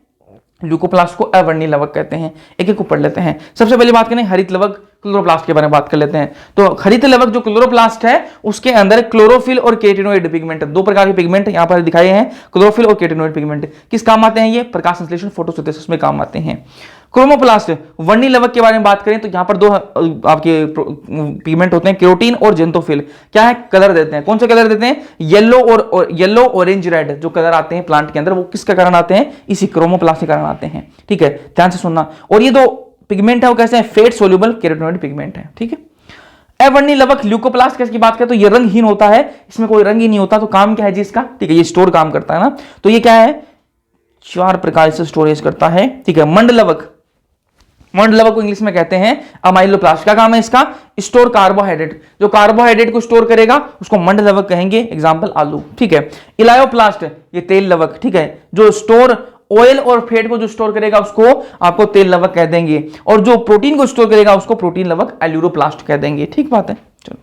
ल्यूकोप्लास्ट को अवर्णी लवक कहते हैं। एक एक को पढ़ लेते हैं। सबसे पहले बात करें हरित लवक क्लोरोप्लास्ट के बारे में बात कर लेते हैं। तो हरित लवक जो क्लोरोप्लास्ट है उसके अंदर क्लोरोफिल और केटिनोइड पिगमेंट, दो प्रकार के पिगमेंट यहां पर दिखाए हैं, क्लोरोफिल और केटिनोइड पिगमेंट। किस काम आते हैं ये, प्रकाश संश्लेषण, फोटोसिंथेसिस में काम आते हैं। क्रोमोप्लास्ट वर्णी लवक के बारे में बात करें तो यहां पर दो आपके पिगमेंट होते हैं, केरोटीन और जेंथोफिल। क्या है, कलर देते हैं। कौन से कलर देते हैं, येलो, ऑरेंज, रेड जो कलर आते हैं प्लांट के अंदर, वो किसके कारण आते हैं, इसी क्रोमोप्लास्ट के कारण आते हैं, ठीक है, ध्यान से सुनना। और ये दो पिगमेंट है वो कैसे हैं, फेट सोल्यूबल कैरोटीनॉइड पिगमेंट है, ठीक है। अवर्णी लवक ल्यूकोप्लास्ट की बात करें तो ये रंगहीन होता है, इसमें कोई रंग ही नहीं होता। तो काम क्या है जी इसका, ठीक है, ये स्टोर काम करता है ना। तो ये क्या है, 4 प्रकार से स्टोरेज करता है, ठीक है। मंडलवक, मंडलवक को इंग्लिश में कहते हैं अमाइलोप्लास्ट। क्या काम है इसका, स्टोर कार्बोहाइड्रेट, जो कार्बोहाइड्रेट को स्टोर करेगा उसको मंडलवक कहेंगे, एग्जांपल आलू, ठीक है। इलायोप्लास्ट ये तेल लवक, ठीक है, जो स्टोर ऑयल और फैट को जो स्टोर करेगा उसको आपको तेल लवक कह देंगे, और जो प्रोटीन को स्टोर करेगा उसको प्रोटीन लवक एल्यूरोप्लास्ट कह देंगे, ठीक बात है। चलो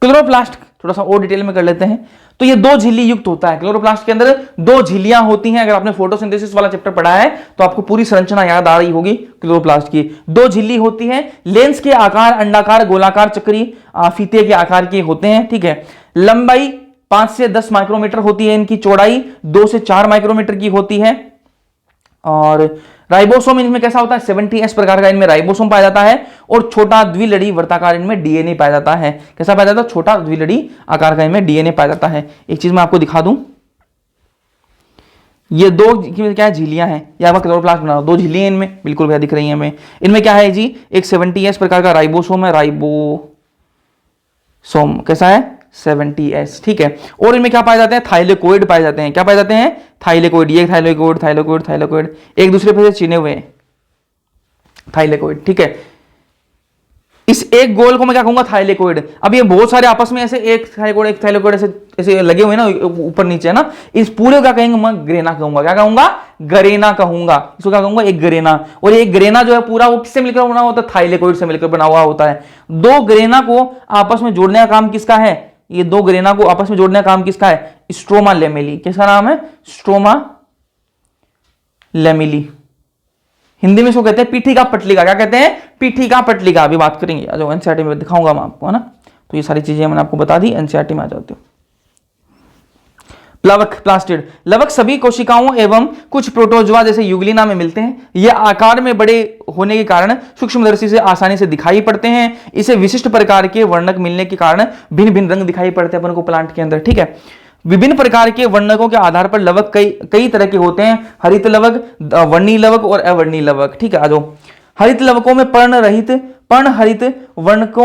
क्लोरोप्लास्ट थोड़ा सा और डिटेल में कर लेते हैं। तो ये 2 झिल्ली युक्त होता है, क्लोरोप्लास्ट के अंदर 2 झिल्लियां होती हैं। अगर आपने फोटोसिंथेसिस वाला चैप्टर पढ़ा है तो आपको पूरी संरचना याद आ रही होगी क्लोरोप्लास्ट की। 2 झिल्ली होती है, लेंस के आकार अंडाकार, गोलाकार, चक्री, फीते के आकार के होते हैं, ठीक है। लंबाई 5 से 10 माइक्रोमीटर होती है, इनकी चौड़ाई 2 से 4 माइक्रोमीटर की होती है। और राइबोसोम इनमें कैसा होता है, 70S प्रकार का इनमें राइबोसोम पाया जाता है, और छोटा द्विलड़ी वर्ताकार इनमें डीएनए पाया जाता है। कैसा पाया जाता है, छोटा द्विलड़ी आकार का इनमें डीएनए पाया जाता है। एक चीज मैं आपको दिखा दूं, ये 2 क्या है, झिल्लियां हैं, या क्लोरोप्लास्ट बना 2 झिल्लियां इनमें बिल्कुल भैया दिख रही हैं हमें। इनमें क्या है जी, एक 70S प्रकार का राइबोसोम है, राइबोसोम कैसा है, 70S, ठीक है। और इनमें क्या पाए जाते हैं, थाइलेकोइड पाए जाते हैं। क्या पाए जाते हैं, थाइलेकोइड, ये थाइलेकोइड, थाइलेकोइड, थाइलेकोइड एक दूसरे पर चिने हुए हैं, थाइलेकोइड, ठीक है। इस एक गोल को मैं क्या कहूंगा, थाइलेकोइड। अब ये बहुत सारे आपस में ऐसे एक थाइलेकोइड ऐसे ऐसे लगे हुए ना ऊपर नीचे है ना, इस पूरे क्या कहेंगे, मैं ग्रेना कहूंगा। क्या कहूंगा, गरेना कहूंगा, इसको क्या कहूंगा, एक गरेना। और एक ग्रेना जो है पूरा वो किससे मिलकर बना होता है, थाइलेकोइड से मिलकर बना हुआ होता है। 2 ग्रेना को आपस में जोड़ने का काम किसका है, ये 2 ग्रेना को आपस में जोड़ने का काम किसका है, स्ट्रोमा लेमेली। किसका नाम है, स्ट्रोमा लेमेली। हिंदी में इसको कहते हैं पीठी का पटलिका। क्या कहते हैं, पीठी का पटलिका। अभी बात करेंगे, जो एनसीईआरटी में दिखाऊंगा मैं आपको, है ना। तो ये सारी चीजें मैंने आपको बता दी, एनसीईआरटी में आ जाती हूँ। प्लवक प्लास्टिड, लवक सभी कोशिकाओं एवं कुछ प्रोटोजोआ जैसे यूग्लिना में मिलते हैं। ये आकार में बड़े होने के कारण सूक्ष्मदर्शी से आसानी से दिखाई पड़ते हैं। इसे विशिष्ट प्रकार के वर्णक मिलने के कारण भिन्न भिन्न रंग दिखाई पड़ते हैं अपन को प्लांट के अंदर, ठीक है। विभिन्न प्रकार के वर्णकों के आधार पर लवक कई तरह के होते हैं, हरित लवक, वर्णी लवक और अवर्णी लवक, ठीक है। जो हरित लवकों में पर्णहरित वर्णक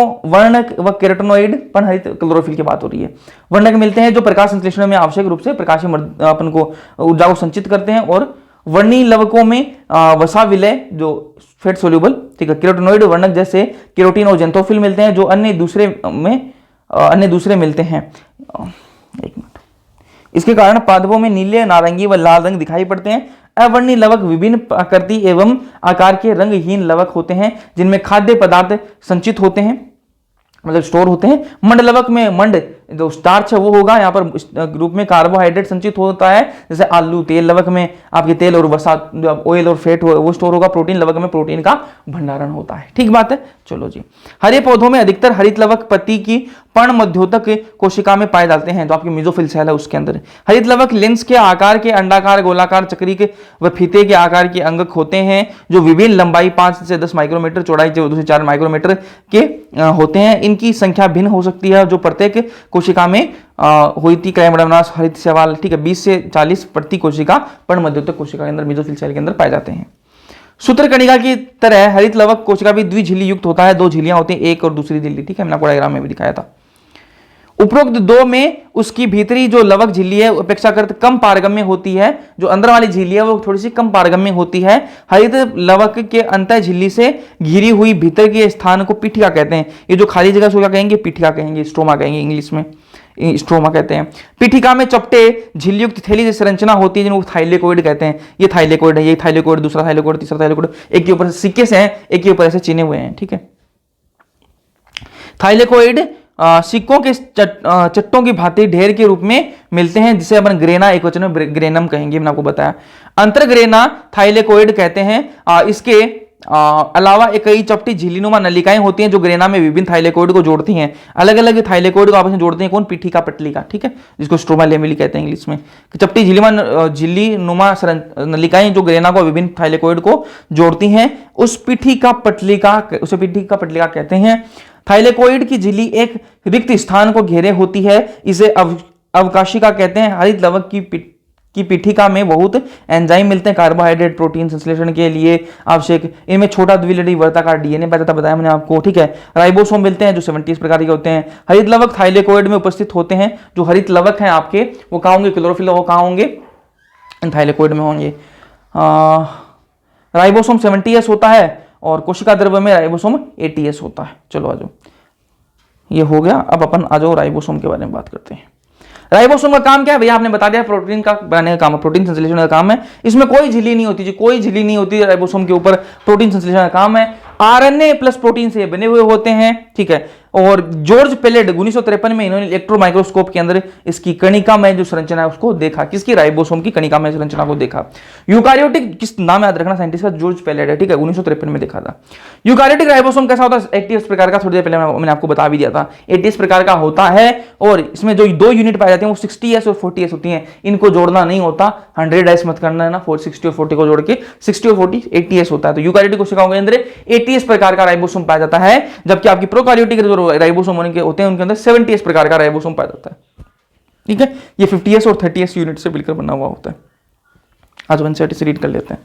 व केरोटिनॉइड, पर्णहरित क्लोरोफिल की बात हो रही है, वर्णक मिलते हैं जो प्रकाश संश्लेषण में आवश्यक रूप से प्रकाशीय अपन को ऊर्जा को संचित करते हैं। और वर्णी लवकों में वसा विलय जो फेट सोल्यूबल, ठीक है, केरोटिनॉइड वर्णक जैसे केरोटीन और जेंथोफिल मिलते हैं, जो अन्य दूसरे मिलते हैं। एक मिनट, इसके कारण पादपों में नीले, नारंगी व लाल रंग दिखाई पड़ते हैं। अवर्णी लवक विभिन्न आकृति एवं आकार के रंगहीन लवक होते हैं, जिनमें खाद्य पदार्थ संचित होते हैं, मतलब स्टोर होते हैं। मंडलवक में मंड जो स्टार्च है वो होगा यहाँ पर रूप में कार्बोहाइड्रेट संचित होता है, जैसे आलू, तेल लवक में आपके तेल और वसा, ऑयल और फैट वो स्टोर होगा, प्रोटीन लवक में प्रोटीन का भंडारण होता है। ठीक बात है, चलो जी। हरे पौधों में अधिकतर हरित लवक पत्ती की पर्ण मध्योतक कोशिका में पाए जाते हैं, जो आपकी मेसोफिल सेल है उसके अंदर। हरित लवक लेंस के आकार के अंडाकार, गोलाकार, चक्री के व फीते के आकार के अंगक होते हैं, जो विभिन्न लंबाई 5 से 10 माइक्रोमीटर, चौड़ाई 2 से 4 माइक्रोमीटर के होते हैं। इनकी संख्या भिन्न हो सकती है, जो प्रत्येक कोशिका में होती क्राइमोडामनास हरित शैवाल, ठीक है, 20 से 40 प्रति कोशिका पर्ण मध्योतक कोशिका के अंदर, मेसोफिल सेल के अंदर पाए जाते हैं। सूत्रकणिका की तरह हरित लवक कोशिका भी द्विझिल्ली युक्त होता है, 2 झिल्लियां होती हैं, एक और दूसरी झिल्ली, ठीक है, मैंने आपको डायग्राम में भी दिखाया था। उपरोक्त 2 में उसकी भीतरी जो लवक झिल्ली है अपेक्षाकृत कम पारगम्य होती है, जो अंदर वाली झिल्ली है वो थोड़ी सी कम पारगम्य होती है। हरित लवक के अंतः झिल्ली से घिरी हुई भीतर के स्थान को पीठिका कहते हैं। ये जो खाली जगह को क्या कहेंगे? पीठिका कहेंगे, स्ट्रोमा कहेंगे इंग्लिश में, स्ट्रोमा कहते हैं। पीठिका में चपटे झिल्लियुक्त थैली जैसी संरचना होती है, जिनको थाइलेकोइड कहते हैं। ये थाइलेकोइड है, ये थाइलेकोइड, दूसरा थाइलेकोइड, तीसरा थाइलेकोइड, एक के ऊपर सिक्के से हैं, एक के ऊपर ऐसे चिन्हे हुए हैं, ठीक है। थाइलेकोइड सिक्कों के चट्टों की भांति ढेर के रूप में मिलते हैं, जिसे अपन ग्रेना एक वचन में ग्रेनम कहेंगे, मैंने आपको बताया। अंतरग्रेना थाइलेकोइड कहते हैं। इसके अलावा एक कई चपटी झिल्लीनुमा नलिकाएं होती हैं, जो ग्रेना में विभिन्न थाइलेकोइड को जोड़ती हैं। अलग अलग थाइलेकोइड को आपस में जोड़ते हैं कौन? पीठिका पटलिका, ठीक है, जिसको स्ट्रोमा लेमेली कहते हैं इंग्लिश में। चपटी झिल्लीनुमा नलिकाएं जो ग्रेना को विभिन्न थाइलेकोइड को जोड़ती हैं, उसे पीठिका पटलिका कहते हैं। थाइलेकोइड की झिल्ली एक रिक्त स्थान को घेरे होती है, इसे अवकाशिका कहते हैं। हरित लवक की पीठिका में बहुत एंजाइम मिलते हैं, कार्बोहाइड्रेट, प्रोटीन संश्लेषण के लिए आवश्यक। इनमें छोटा द्विलड़ी वर्ताकार डीएनए बताया मैंने आपको, ठीक है। राइबोसोम मिलते हैं, जो 70 प्रकार के होते हैं। हरित लवक थाइलेकोइड में उपस्थित होते हैं। जो हरित लवक हैं आपके, वो कहाँ होंगे? क्लोरोफिल, वो कहाँ होंगे? थाइलेकोइड में होंगे। राइबोसोम 70S होता है, और कोशिका द्रव्य में राइबोसोम 80S होता है। चलो आ जाओ, ये हो गया। अब अपन आ जाओ राइबोसोम के बारे में बात करते हैं। राइबोसोम का काम क्या है भैया? आपने बता दिया, प्रोटीन का बनाने का काम है, प्रोटीन संश्लेषण का काम है। इसमें कोई झिल्ली नहीं होती जी, कोई झिल्ली नहीं होती राइबोसोम के ऊपर, प्रोटीन संश्लेषण का काम है। आरएनए प्लस प्रोटीन से बने हुए होते हैं, ठीक है। और जॉर्ज पेलेट 1953 में इन्होंने इलेक्ट्रो माइक्रोस्कोप के अंदर इसकी कणिका में जो संरचना है उसको देखा। किसकी? राइबोसोम की कणिका में संरचना को देखा। यूकारियोटिक, किस नाम याद रखना साइंटिस्ट का? जॉर्ज पेलेट है, ठीक है, 1953 में देखा था। यूकारियोटिक राइबोसोम कैसा होता है? 80S प्रकार का, थोड़ी देर पहले मैंने आपको बता भी दिया था। 80S प्रकार का होता है, और इसमें जो 2 यूनिट पाए जाते हैं वो 60S और 40S होती हैं। इनको जोड़ना नहीं होता, 100S मत करना है ना, 60 और 40 को जोड़ के 60 और 40 80S होता है। तो यूकारियोटिक कोशिकाओं के अंदर 80S प्रकार का राइबोसोम पाया जाता है, जबकि आपकी प्रोकारियोटिक जो राइबोसोम होते हैं उनके अंदर 70S प्रकार का राइबोसोम पाया जाता है, ठीक है। ये 50S और 30S यूनिट से मिलकर बना हुआ होता है। आज 1 से रीड कर लेते हैं।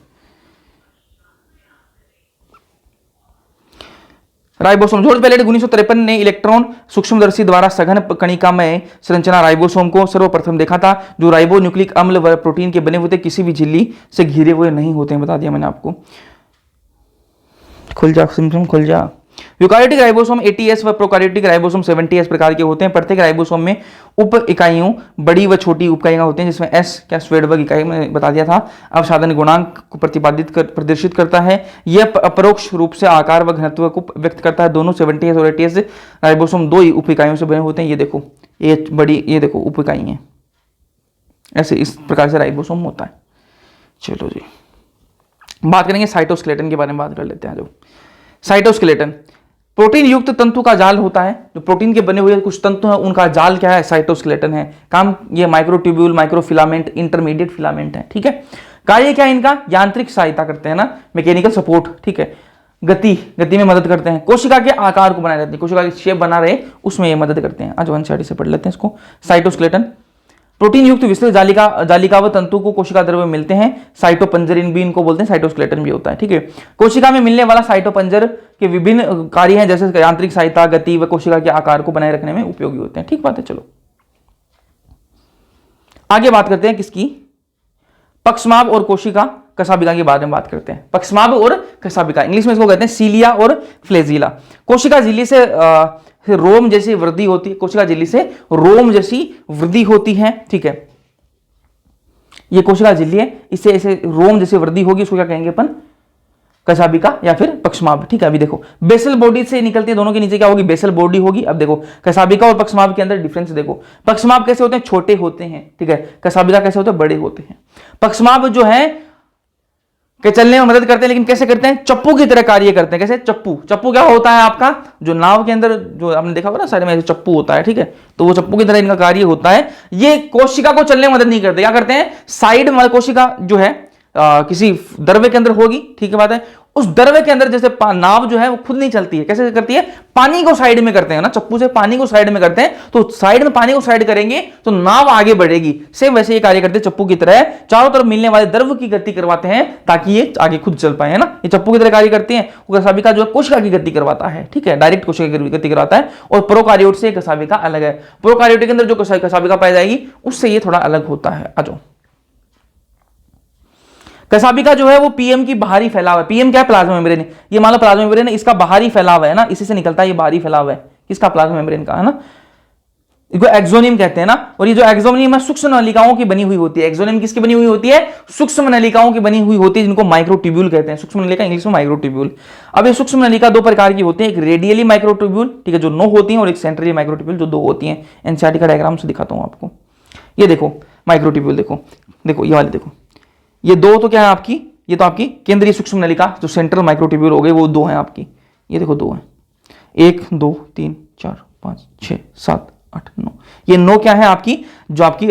राइबोसोम, जॉर्ज पेलेट 1953 ने इलेक्ट्रॉन सूक्ष्मदर्शी द्वारा सघन कणिका में संरचना राइबोसोम को सर्वप्रथम देखा था, जो राइबोन्यूक्लिक अम्ल व प्रोटीन के बने हुए थे, किसी भी झिल्ली से घिरे हुए नहीं होते हैं, बता दिया मैंने आपको। खुल जा सिम्पटम, खुल जा। यूकारियोटिक राइबोसोम 80S व प्रोकारियोटिक राइबोसोम 70S प्रकार के होते हैं। प्रत्येक राइबोसोम में उप इकाइयों, बड़ी व छोटी उप इकाइयां होती हैं, जिसमें S क्या स्वेडबर्ग इकाई में बता दिया था, अवसादन गुणांक को प्रदर्शित करता है। यह अपरोक्ष रूप से आकार व घनत्व को व्यक्त करता है। दोनों 70S और 80S राइबोसोम 2 ही उप इकाइयों से बने होते हैं। ये देखो, ये बड़ी, ये देखो उप इकाई है, ऐसे इस प्रकार से राइबोसोम होता है। चलो जी, बात करेंगे साइटोस्केलेटन के बारे में, बात कर लेते हैं। जो साइटोस्केलेटन प्रोटीन युक्त तंतु का जाल होता है। जो प्रोटीन के बने हुए कुछ तंतु हैं, उनका जाल क्या है? साइटोस्केलेटन है। काम ये माइक्रोट्यूब्यूल, माइक्रोफिलामेंट, इंटरमीडिएट फिलामेंट है, ठीक है। कार्य क्या है इनका? यांत्रिक सहायता करते हैं ना, मैकेनिकल सपोर्ट, ठीक है। गति में मदद करते हैं। कोशिका के आकार को बनाए रखते हैं, कोशिका की शेप बना रहे उसमें ये मदद करते हैं। आज 1 से पढ़ लेते हैं इसको। साइटोस्केलेटन प्रोटीन युक्त विस्तृत जालिका व तंतु को कोशिका द्रव्य मिलते हैं। साइटोपंजरिन भी इनको बोलते हैं, साइटोस्केलेटन भी होता है, ठीक है। कोशिका में मिलने वाला साइटोपंजर के विभिन्न कार्य हैं, जैसे यांत्रिक सहायता, गति व कोशिका के आकार को बनाए रखने में उपयोगी होते हैं, ठीक बात है। चलो आगे बात करते हैं किसकी? पक्षमाभ और कोशिका कशाभिका के बारे में बात करते हैं। पक्षमाभ और कशाभिका, इंग्लिश में इसको कहते हैं सीलिया और फ्लेजिला। कोशिका झिल्ली से रोम जैसी वृद्धि होती है, कोशिका झिल्ली से रोम जैसी वृद्धि होती है, ठीक है। ये कोशिका झिल्ली है, इससे ऐसे रोम जैसी वृद्धि होगी, इसको क्या कहेंगे अपन? कशाभिका या फिर पक्षमाभ। ठीक है, अभी देखो बेसल बॉडी से निकलती है, दोनों के नीचे क्या होगी, बेसल बॉडी होगी। अब देखो कशाभिका और पक्षमाभ के अंदर डिफरेंस देखो, पक्षमाभ कैसे होते हैं, छोटे होते हैं, ठीक है, कशाभिका कैसे होते हैं, बड़े होते हैं। पक्षमाभ जो है के चलने में मदद करते हैं, लेकिन कैसे करते हैं, चप्पू की तरह कार्य करते हैं। कैसे, चप्पू, चप्पू क्या होता है आपका, जो नाव के अंदर जो आपने देखा होगा ना साइड में ऐसे चप्पू होता है, ठीक है, तो वो चप्पू की तरह इनका कार्य होता है। ये कोशिका को चलने में मदद नहीं करते, क्या करते हैं, साइड में कोशिका जो है किसी द्रव्य के अंदर होगी, ठीक है बात है, उस द्रव्य के अंदर जैसे नाव जो है वो खुद नहीं चलती है, कैसे करती है, पानी को साइड में करते हैं ना, चप्पू से पानी को साइड में करते हैं, तो साइड में पानी को साइड करेंगे तो नाव आगे बढ़ेगी। सेम वैसे ये कार्य करते हैं चप्पू की तरह, चारों तरफ मिलने वाले द्रव्य की गति करवाते हैं ताकि ये आगे खुद चल पाए, है ना, ये चप्पू की तरह कार्य करते हैं। कशाभिका जो है कोशिका की गति करवाता है, ठीक है, डायरेक्ट कोशिका की गति करवाता है, और प्रोकार्योट से कशाभिका अलग है। प्रोकार्योट के अंदर जो कशाभिका पाई जाएगी उससे ये थोड़ा अलग होता है। आ जाओ, कशाभिका जो है वो पीएम की बाहरी फैलाव है। पीएम क्या है, प्लाज्मा मेम्ब्रेन। ये मान लो प्लाज्मा मेम्ब्रेन है, इसका बाहरी फैलाव है ना, इसी से निकलता है, ये बाहरी फैलाव है किसका, प्लाज्मा मेम्ब्रेन का, है ना, इसको एक्सोनियम कहते हैं ना। और ये जो एक्सोनियम है सूक्ष्म नलिकाओं की बनी हुई होती है। एक्सोनियम किसकी बनी हुई होती है, सूक्ष्म नलिकाओं की बनी हुई होती है, जिनको माइक्रोट्यूब्यूल कहते हैं। सूक्ष्म नलिका इंग्लिश में माइक्रोट्यूब्यूल। अब ये सूक्ष्म नलिका दो प्रकार की होती है, एक रेडियली माइक्रोट्यूब्यूल, ठीक है, जो 9 होती है, और एक सेंट्रली माइक्रोट्यूब्यूल जो 2 होती है। एनसीईआरटी का डायग्राम से दिखाता हूं आपको। ये देखो माइक्रोट्यूब्यूल, देखो देखो ये वाले, देखो ये 2 तो क्या है आपकी, ये तो आपकी केंद्रीय सूक्ष्म नलिका जो सेंट्रल माइक्रोट्यूब्यूल हो गए, वो 2 हैं आपकी। ये देखो 2 हैं, 1 2 3 4 5 6 7 8 9। ये 9 क्या है आपकी, जो आपकी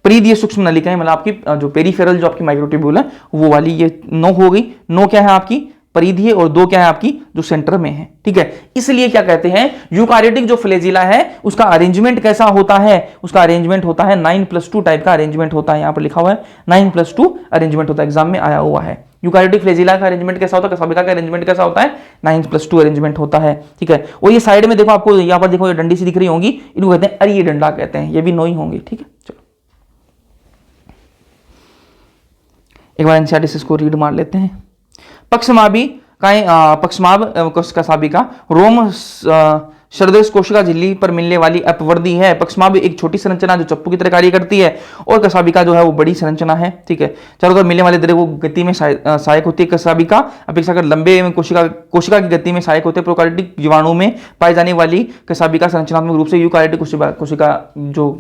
परिधीय सूक्ष्म नलिका है, मतलब आपकी जो पेरिफेरल जो आपकी माइक्रोट्यूब्यूल है वो वाली, ये 9 हो गई। 9 क्या है आपकी परिधीय, और 2 क्या है आपकी जो सेंटर में है, ठीक है। इसलिए क्या कहते हैं, यूकार्योटिक जो फ्लैजिला है उसका अरेंजमेंट कैसा होता है, उसका अरेंजमेंट होता है 9+2 टाइप का अरेंजमेंट होता है। यहां पर लिखा हुआ है 9+2 अरेंजमेंट होता है, एग्जाम में आया हुआ है। यूकार्योटिक फ्लैजिला का अरेंजमेंट कैसा होता है, कशाभिका का अरेंजमेंट कैसा होता है, 9+2 अरेंजमेंट होता है, ठीक है। और ये साइड में देखो, आपको यहां पर देखो ये डंडी सी दिख रही होंगी, इनको कहते हैं अरिय डंडा कहते हैं, ये भी 9 ही होंगे, ठीक है। चलो एक बार एनसीईआरटी से इसको रीड मार लेते हैं। पक्षमाभी पक्षमाभ कशाभिका रोम शरदेश कोशिका झिल्ली पर मिलने वाली अपवर्दी है। पक्षमाभ एक छोटी संरचना जो चप्पू की तरह कार्य करती है, और कशाभिका जो है वो बड़ी संरचना है, ठीक है। चारों तरफ मिलने वाले द्रव्य को गति में सहायक होती है। कशाभिका अपेक्षाकृत लंबे में कोशिका की गति में सहायक होते हैं। प्रोकार्योटिक जीवाणु में पाई जाने वाली कशाभिका संरचनात्मक रूप से यूकार्योटिक कोशिका जो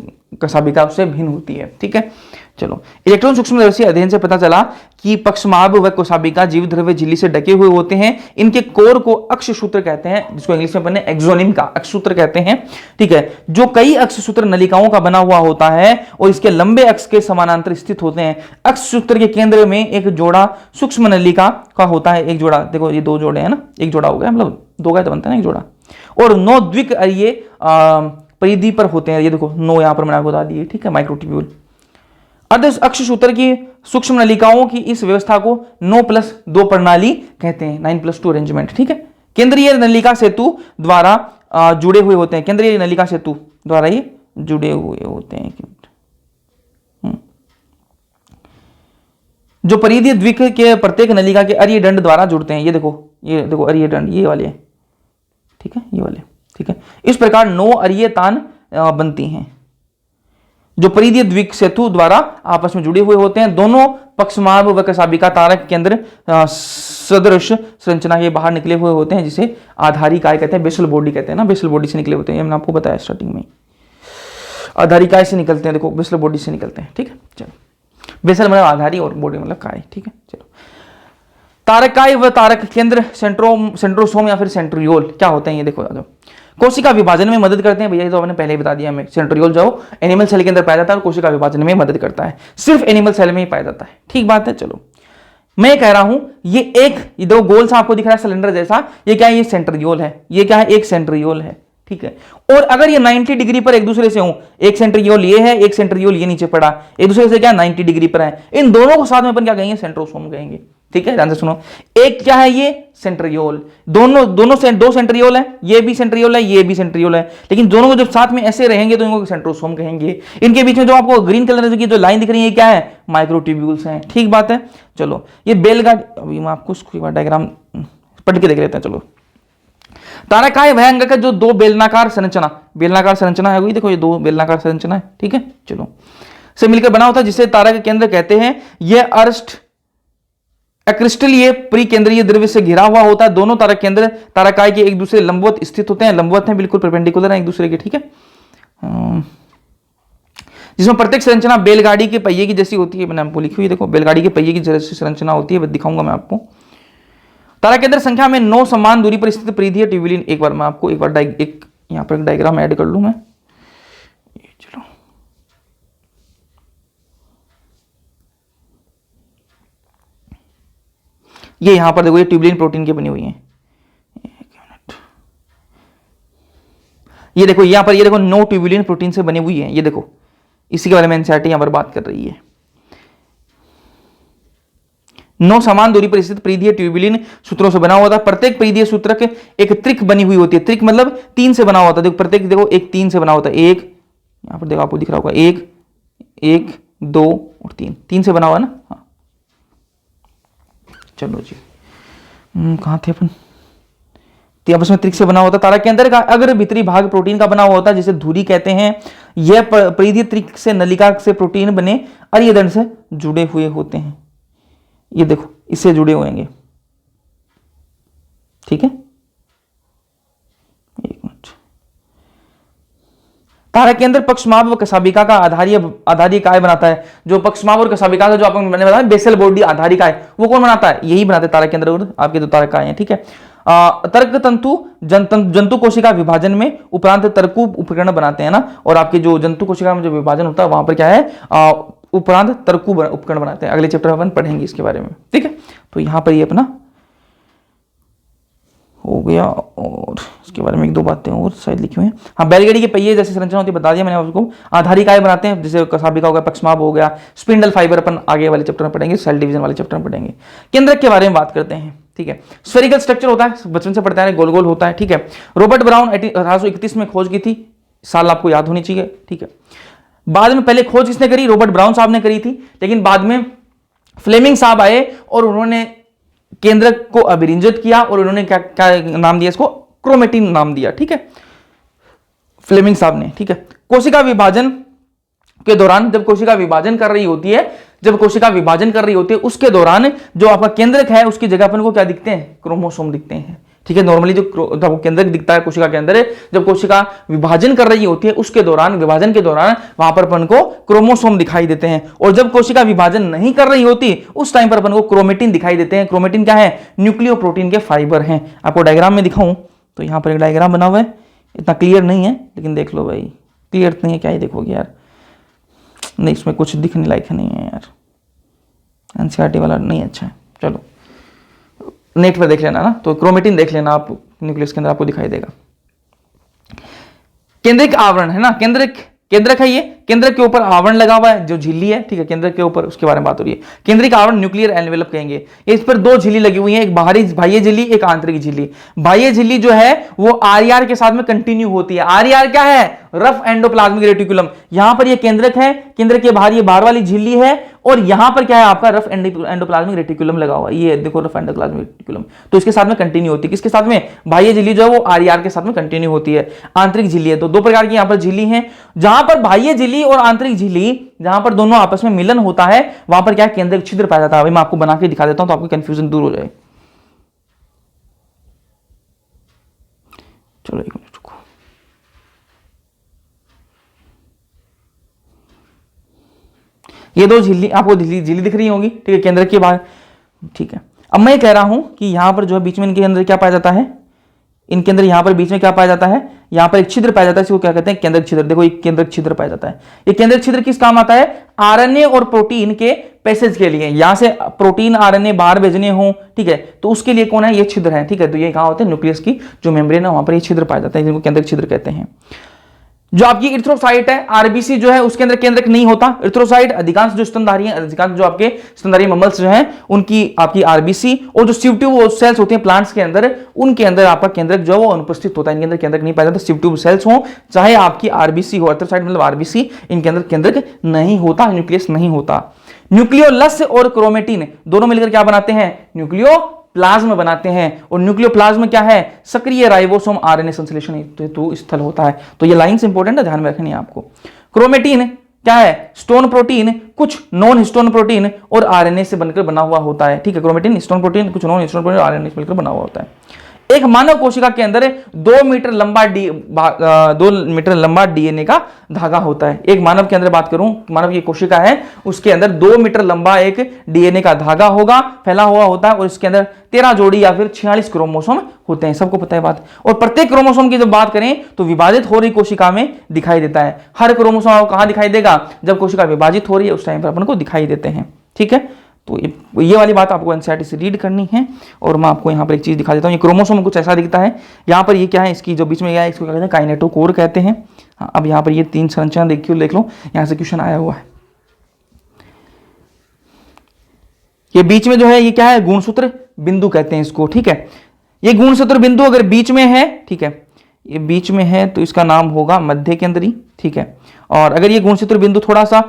कशाभिका उससे भिन्न होती है, ठीक है। चलो, इलेक्ट्रॉन सूक्ष्मदर्शी अध्ययन से पता चला कि पक्षमाभ व कोशाभिका जीव द्रव्य झिल्ली से ढके हुए होते हैं। इनके कोर को अक्ष सूत्र कहते हैं, जिसको इंग्लिश में पढ़ने एक्सोनिम का अक्ष सूत्र कहते हैं, ठीक है, जो कई अक्ष सूत्र नलिकाओं का बना हुआ होता है और इसके लंबे अक्ष के समानांतर स्थित होते हैं। अक्ष सूत्र के केंद्र में एक जोड़ा सूक्ष्म नलिका का होता है, एक जोड़ा, देखो ये 2 जोड़े हैं ना, एक जोड़ा हो गया, मतलब 2 का तो बनता है ना एक जोड़ा, और 9 द्विक परिधि पर होते हैं। ये देखो 9 यहां पर मैंने आपको बता दिए, ठीक है, माइक्रोट्यूब्यूल। अर्ध अक्ष सूत्र की सूक्ष्म नलिकाओं की इस व्यवस्था को 9+2 प्रणाली कहते हैं, 9+2 अरेंजमेंट, ठीक है। केंद्रीय नलिका सेतु द्वारा जुड़े हुए होते हैं, केंद्रीय नलिका सेतु द्वारा ये जुड़े हुए होते हैं। जो परिधीय द्विक के प्रत्येक नलिका के अरिय दंड द्वारा जुड़ते हैं। ये देखो अरिय दंड, ये वाले, ठीक है, ये वाले, ठीक है। इस प्रकार 9 अरिय तान बनती हैं जो परिधीय द्विक सेतु द्वारा आपस में जुड़े हुए होते हैं। दोनों पक्षमाभ व कशाभिका तारक के अंदर सदृश संरचना के बाहर निकले हुए होते हैं, जिसे आधारिकाय कहते हैं, बेसल बॉडी कहते हैं ना, बेसल बॉडी से निकले होते हैं, ये मैंने आपको बताया स्टार्टिंग में। आधारिकाय से निकलते हैं, देखो बेसल बॉडी से निकलते हैं, ठीक है। चलो, बेसल मतलब आधारी और बॉडी मतलब काय, ठीक है। चलो, तारकाय व तारक केंद्र सेंट्रोसोम या फिर सेंट्रियोल क्या होते हैं, ये देखो। कोशिका विभाजन में मदद करते हैं, भैया ये तो आपने पहले ही बता दिया हमें। सेंट्रियोल जो एनिमल सेल के अंदर पाया जाता है और कोशिका विभाजन में मदद करता है, सिर्फ एनिमल सेल में ही पाया जाता है, ठीक बात है। चलो, मैं कह रहा हूं ये 2 गोल सा आपको दिख रहा है सिलेंडर जैसा, ये क्या है, ये सेंट्रियोल है, ये क्या है, एक सेंट्रियोल है, ठीक है। और अगर ये 90 डिग्री पर एक दूसरे से हो, एक सेंट्रियोल ये है, एक सेंट्रियोल ये नीचे पड़ा, एक दूसरे से क्या 90 डिग्री पर है, इन दोनों को साथ में अपन क्या कहेंगे, सेंट्रोसोम कहेंगे, ठीक है। ध्यान से सुनो, एक क्या है, ये सेंट्रियोल, दो सेंट्रियोल है, ये भी सेंट्रियोल है, ये भी सेंट्रियोल है, लेकिन दोनों को जब साथ में ऐसे रहेंगे तो इनको सेंट्रोसोम कहेंगे। इनके बीच में जो आपको ग्रीन कलर की जो लाइन दिख रही है, ये क्या है, माइक्रोट्यूब्यूल्स हैं, ठीक बात है। चलो, ये बेलगाड़ी, अभी मैं आपको डायग्राम पढ़ के देख लेते हैं। चलो, तारकाय वह अंग का जो 2 बेलनाकार संरचना है, वही देखो ये 2 बेलनाकार संरचना है, ठीक है। चलो, से मिलकर बना होता है, जिसे तारक केंद्र कहते हैं। यह अर्स्ट अक्रिस्टलीय परिकेंद्रीय द्रव्य से घिरा हुआ होता है। दोनों तारक केंद्र तारकाय के एक दूसरे लंबवत स्थित होते हैं, लंबवत हैं, बिल्कुल परपेंडिकुलर हैं एक दूसरे के, ठीक है। जिसमें प्रत्येक संरचना बैलगाड़ी के पहिए की जैसी होती है, मैंने आपको लिखी हुई, देखो बैलगाड़ी के पहिए की जैसी संरचना होती है, दिखाऊंगा मैं आपको। तारा केंद्र संख्या में 9 समान दूरी पर स्थित परिधीय ट्यूबुलिन, एक बार मैं आपको एक बार एक यहां पर एक डायग्राम ऐड कर लूं मैं, चलो ये यहां पर देखो, ये ट्यूबुलिन प्रोटीन की बनी हुई है, ये देखो यहां पर, ये देखो 9 ट्यूबुलिन प्रोटीन से बनी हुई है, ये देखो इसी के बारे में एनसीईआरटी यहां पर बात कर रही है। 9 समान दूरी पर स्थित परिधीय ट्यूबुलिन सूत्रों से बना हुआ था। प्रत्येक परिधीय सूत्रक एक त्रिक बनी हुई होती है, त्रिक मतलब 3 से बना हुआ था, देखो प्रत्येक देखो एक 3 से बना होता है, एक यहां पर देखो आपको दिख रहा होगा, 1 1 2 और 3 से बना हुआ ना। हाँ चलो जी, कहां थे अपन, आपस में त्रिक से बना होता। तारा के अंदर का अगर भीतरी भाग प्रोटीन का बना हुआ होता है, जिसे धुरी कहते हैं। यह परिधीय त्रिक से नलिका से प्रोटीन बने अर्य दंड से जुड़े हुए होते हैं, ये देखो इससे जुड़े होंगे, ठीक है। एक मिनट, तारा के अंदर पक्षमाभ व कशाभिका का आधारी काय बनाता है। जो पक्षमाभ और कशाभिका का जो आपको मैंने बताया बेसल बॉडी आधारी काय, वो कौन बनाता है, यही बनाते हैं तारा के अंदर आपके जो तारकाएं हैं, ठीक है। तर्क तंतु जंतु कोशिका विभाजन में उपरांत तर्कु उपकरण बनाते हैं ना, और आपके जो जंतु कोशिका में जो विभाजन होता है वहां पर क्या है, उपरांत तर्कु उपकरण बनाते हैं। अगले चैप्टर में अपन पढ़ेंगे इसके बारे में, ठीक है। तो यहां पर ये अपना हो गया, और इसके बारे में एक दो बातें और शायद लिखी हुई हैं। हाँ, बैलगाड़ी के पहिए जैसी संरचना होती है, बता दिया मैंने आपको। आधारी काय बनाते हैं, जैसे कशाभिका हो गया, पक्षमाभ हो गया, स्पिंडल फाइबर अपन आगे वाले चैप्टर में पढ़ेंगे, सेल डिवीजन वाले चैप्टर में पढ़ेंगे। केंद्रक के बारे में बात करते हैं, ठीक है। स्फेरिकल स्ट्रक्चर होता है, बचपन से पढ़ते हैं, गोल गोल होता है, ठीक है। रॉबर्ट ब्राउन 1831 में खोज की थी, साल आपको याद होनी चाहिए, ठीक है। बाद में पहले खोज किसने करी, रॉबर्ट ब्राउन साहब ने करी थी, लेकिन बाद में फ्लेमिंग साहब आए और उन्होंने केंद्रक को अभिरंजित किया, और उन्होंने क्या क्या नाम दिया इसको, क्रोमेटिन नाम दिया, ठीक है, फ्लेमिंग साहब ने, ठीक है। कोशिका विभाजन के दौरान जब कोशिका विभाजन कर रही होती है, उसके दौरान जो आपका केंद्रक है उसकी जगह अपन को क्या दिखते हैं, क्रोमोसोम दिखते हैं, ठीक है। नॉर्मली जो केंद्रक दिखता है कोशिका के अंदर, जब कोशिका विभाजन कर रही होती है उसके दौरान, विभाजन के दौरान वहां पर अपन को क्रोमोसोम दिखाई देते हैं, और जब कोशिका विभाजन नहीं कर रही होती उस टाइम पर अपन को क्रोमेटिन दिखाई देते हैं। क्रोमेटिन क्या है, न्यूक्लियो प्रोटीन के फाइबर हैं। आपको डायग्राम में दिखाऊं तो यहां पर एक डायग्राम बना हुआ है, इतना क्लियर नहीं है लेकिन देख लो भाई, क्लियर नहीं है क्या ही देखोगे यार, नहीं इसमें कुछ दिखने लायक नहीं है यार, एनसीईआरटी वाला नहीं अच्छा है, चलो नेट पर देख लेना ना, तो क्रोमेटिन देख लेना आप, न्यूक्लियस के अंदर आपको दिखाई देगा। केंद्रिक आवरण है ना, केंद्रक है, ये केंद्रक के ऊपर आवरण लगा हुआ है जो झिल्ली है, ठीक है, केंद्रक के ऊपर, उसके बारे में बात हो रही है। केंद्रिक आवरण न्यूक्लियर एनवेलप कहेंगे। इस पर 2 झिल्ली लगी हुई है, एक बाह्य झिल्ली, एक आंतरिक झिल्ली। बाह्य झिल्ली जो है वो आरईआर के साथ में कंटिन्यू होती है। आरईआर क्या है, रफ एंडोप्लाज्मिक रेटिकुलम। यहां पर ये केंद्रक है, केंद्रक के बाहर ये बाहर वाली झिल्ली है, और यहां पर क्या है आपका रफ एंडोप्लाज्मिक रेटिकुलम लगा हुआ है, ये देखो रफ एंडोप्लाज्मिक रेटिकुलम, तो इसके साथ में कंटिन्यू होती है। किसके साथ में, बाह्य झिल्ली जो है वो आरईआर के साथ में कंटिन्यू होती है। आंतरिक झिल्ली है, तो 2 प्रकार की यहां पर झिल्ली है। जहां पर बाह्य झिल्ली और आंतरिक झिल्ली, जहां पर दोनों आपस में मिलन होता है वहां पर क्या है, केंद्रक छिद्र पाया जाता है। मैं आपको बना के दिखा देता हूं तो आपकी कंफ्यूजन दूर हो जाए। चलो एक मिनट रुको, ये 2 झिल्ली आपको झिल्ली दिख रही होगी, ठीक है, केंद्र के बाहर, ठीक है। अब मैं कह रहा हूं कि यहां पर जो है बीच में इनके अंदर क्या पाया जाता है, इनके अंदर यहां पर बीच में क्या पाया जाता है, यहां पर एक छिद्र पाया जाता है, इसको क्या कहते हैं, केंद्रक छिद्र। देखो एक केंद्रक छिद्र पाया जाता है। ये केंद्रक छिद्र किस काम आता है, आरएनए और प्रोटीन के पैसेज के लिए, यहां से प्रोटीन आरएनए बाहर भेजने हो, ठीक है, तो उसके लिए कौन है, ये छिद्र है, ठीक है। तो ये कहां होते हैं, न्यूक्लियस की जो मेम्ब्रेन है वहां पर ये छिद्र पाया जाता है, जिनको केंद्रक छिद्र कहते हैं। जो आपकी इरिथ्रोसाइट है, आरबीसी जो है उसके अंदर केंद्रक नहीं होता। इरिथ्रोसाइट अधिकांश जो स्तनधारी हैं, अधिकांश जो आपके स्तनधारी ममल्स जो हैं उनकी आपकी आरबीसी, और जो सिव ट्यूब सेल्स होते हैं प्लांट्स के अंदर, उनके अंदर आपका केंद्रक जो है वो अनुपस्थित होता है। इनके अंदर केंद्रक नहीं पाया जाता। सिव ट्यूब सेल्स हो चाहे आपकी आरबीसी हो, इरिथ्रोसाइट मतलब आरबीसी, इनके अंदर केंद्रक नहीं होता, न्यूक्लियस नहीं होता। न्यूक्लियोलस और क्रोमेटिन दोनों मिलकर क्या बनाते हैं, न्यूक्लियो प्लाज्म बनाते हैं। और न्यूक्लियोप्लाज्म क्या है, सक्रिय राइबोसोम आरएनए संश्लेषण हेतु स्थल होता है। तो ये लाइंस इंपॉर्टेंट है, ध्यान में रखनी है आपको। क्रोमेटिन क्या है, स्टोन प्रोटीन, कुछ नॉन हिस्टोन प्रोटीन और आरएनए से बनकर बना हुआ होता है। ठीक है, क्रोमेटिन हिस्टोन प्रोटीन, कुछ नॉन हिस्टोन प्रोटीन, आरएनए से बनकर बना हुआ होता है। एक मानव कोशिका के अंदर 2 मीटर लंबा डीएनए का धागा होता है। एक मानव के अंदर बात करूं, मानव की कोशिका है, उसके अंदर 2 मीटर लंबा एक डीएनए का धागा होगा, फैला हुआ होता है, और इसके अंदर 13 जोड़ी या फिर 46 क्रोमोसोम होते हैं। सबको पता है बात। और प्रत्येक क्रोमोसोम की जब बात करें तो विभाजित हो रही कोशिका में दिखाई देता है। हर क्रोमोसोम आपको कहां दिखाई देगा, जब कोशिका विभाजित हो रही है उस टाइम पर अपन को दिखाई देते हैं। ठीक है, तो ये वाली बात आपको एनसीईआरटी से रीड करनी है। और मैं आपको यहाँ पर एक चीज दिखा देता हूँ। ये क्रोमोसोम कुछ ऐसा दिखता है। यहाँ पर ये क्या है, इसकी जो बीच में क्या है, इसको क्या कहते हैं, काइनेटोकोर कहते हैं। हाँ, अब यहाँ पर ये 3 संरचना देख लो, यहाँ से क्वेश्चन आया हुआ है। ये बीच में जो है ये क्या है, गुणसूत्र बिंदु कहते हैं इसको। ठीक है, ये गुणसूत्र बिंदु अगर बीच में है, ठीक है, ये बीच में है तो इसका नाम होगा मध्य केंद्री। ठीक है, और अगर ये गुणसूत्र बिंदु थोड़ा सा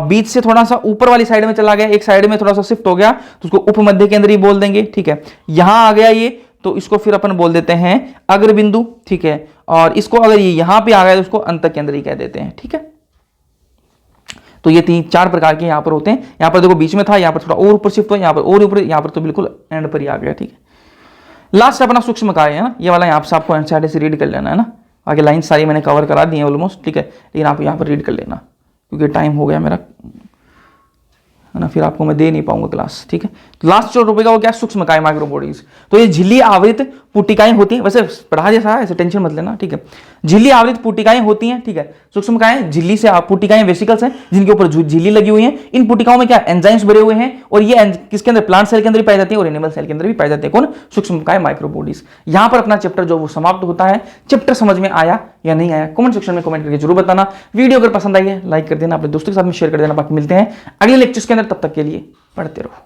बीच से थोड़ा सा ऊपर वाली साइड में चला गया, एक साइड में थोड़ा सा शिफ्ट हो गया, तो उसको उप मध्य केंद्री बोल देंगे। ठीक है, यहां आ गया ये, तो इसको फिर अपन बोल देते हैं अग्र बिंदु। ठीक है, और इसको अगर ये यहां पे आ गया तो उसको अंत केंद्री कह देते हैं। ठीक है, तो ये 3-4 प्रकार के यहां पर होते हैं। यहां पर देखो बीच में था, यहां पर थोड़ा और ऊपर शिफ्ट हुआ, यहां पर और ऊपर, यहां पर तो बिल्कुल एंड पर ही आ गया। ठीक है, लास्ट अपना सूक्ष्मकाय है ना, ये वाला यहाँ से आपको एनसीईआरटी से रीड कर लेना है ना। आगे लाइन सारी मैंने कवर करा दी है ऑलमोस्ट। ठीक है, लेकिन आप यहाँ पर रीड कर लेना क्योंकि टाइम हो गया मेरा, है ना, फिर आपको मैं दे नहीं पाऊंगा क्लास। ठीक है, लास्ट जो टॉपिक है वो क्या, सूक्ष्मकाय माइक्रोबॉडीज। तो ये झिल्ली आवृत पुटिकाएं होती हैं, वैसे पढ़ा जैसा है, ऐसे टेंशन मत लेना। ठीक है, झिल्ली आवृत पुटिकाएं होती हैं। ठीक है, सूक्ष्मकाय झिल्ली से पुटिकाएं वेसिकल्स हैं जिनके ऊपर झिल्ली लगी हुई है। इन पुटिकाओं में क्या एंजाइम्स भरे हुए हैं, और ये किसके अंदर, प्लांट सेल के अंदर भी पाई जाती है और एनिमल सेल के अंदर भी पाई जाती है। कौन, सूक्ष्मकाय माइक्रोबॉडीज। यहां पर अपना चैप्टर जो वो समाप्त होता है। चैप्टर समझ में आया या नहीं आया, कमेंट सेक्शन में कमेंट करके जरूर बताना। वीडियो अगर पसंद आई है लाइक कर देना, अपने दोस्तों के साथ में शेयर कर देना। बाकी मिलते हैं अगले लेक्चर्स के अंदर, तब तक के लिए पढ़ते रहो।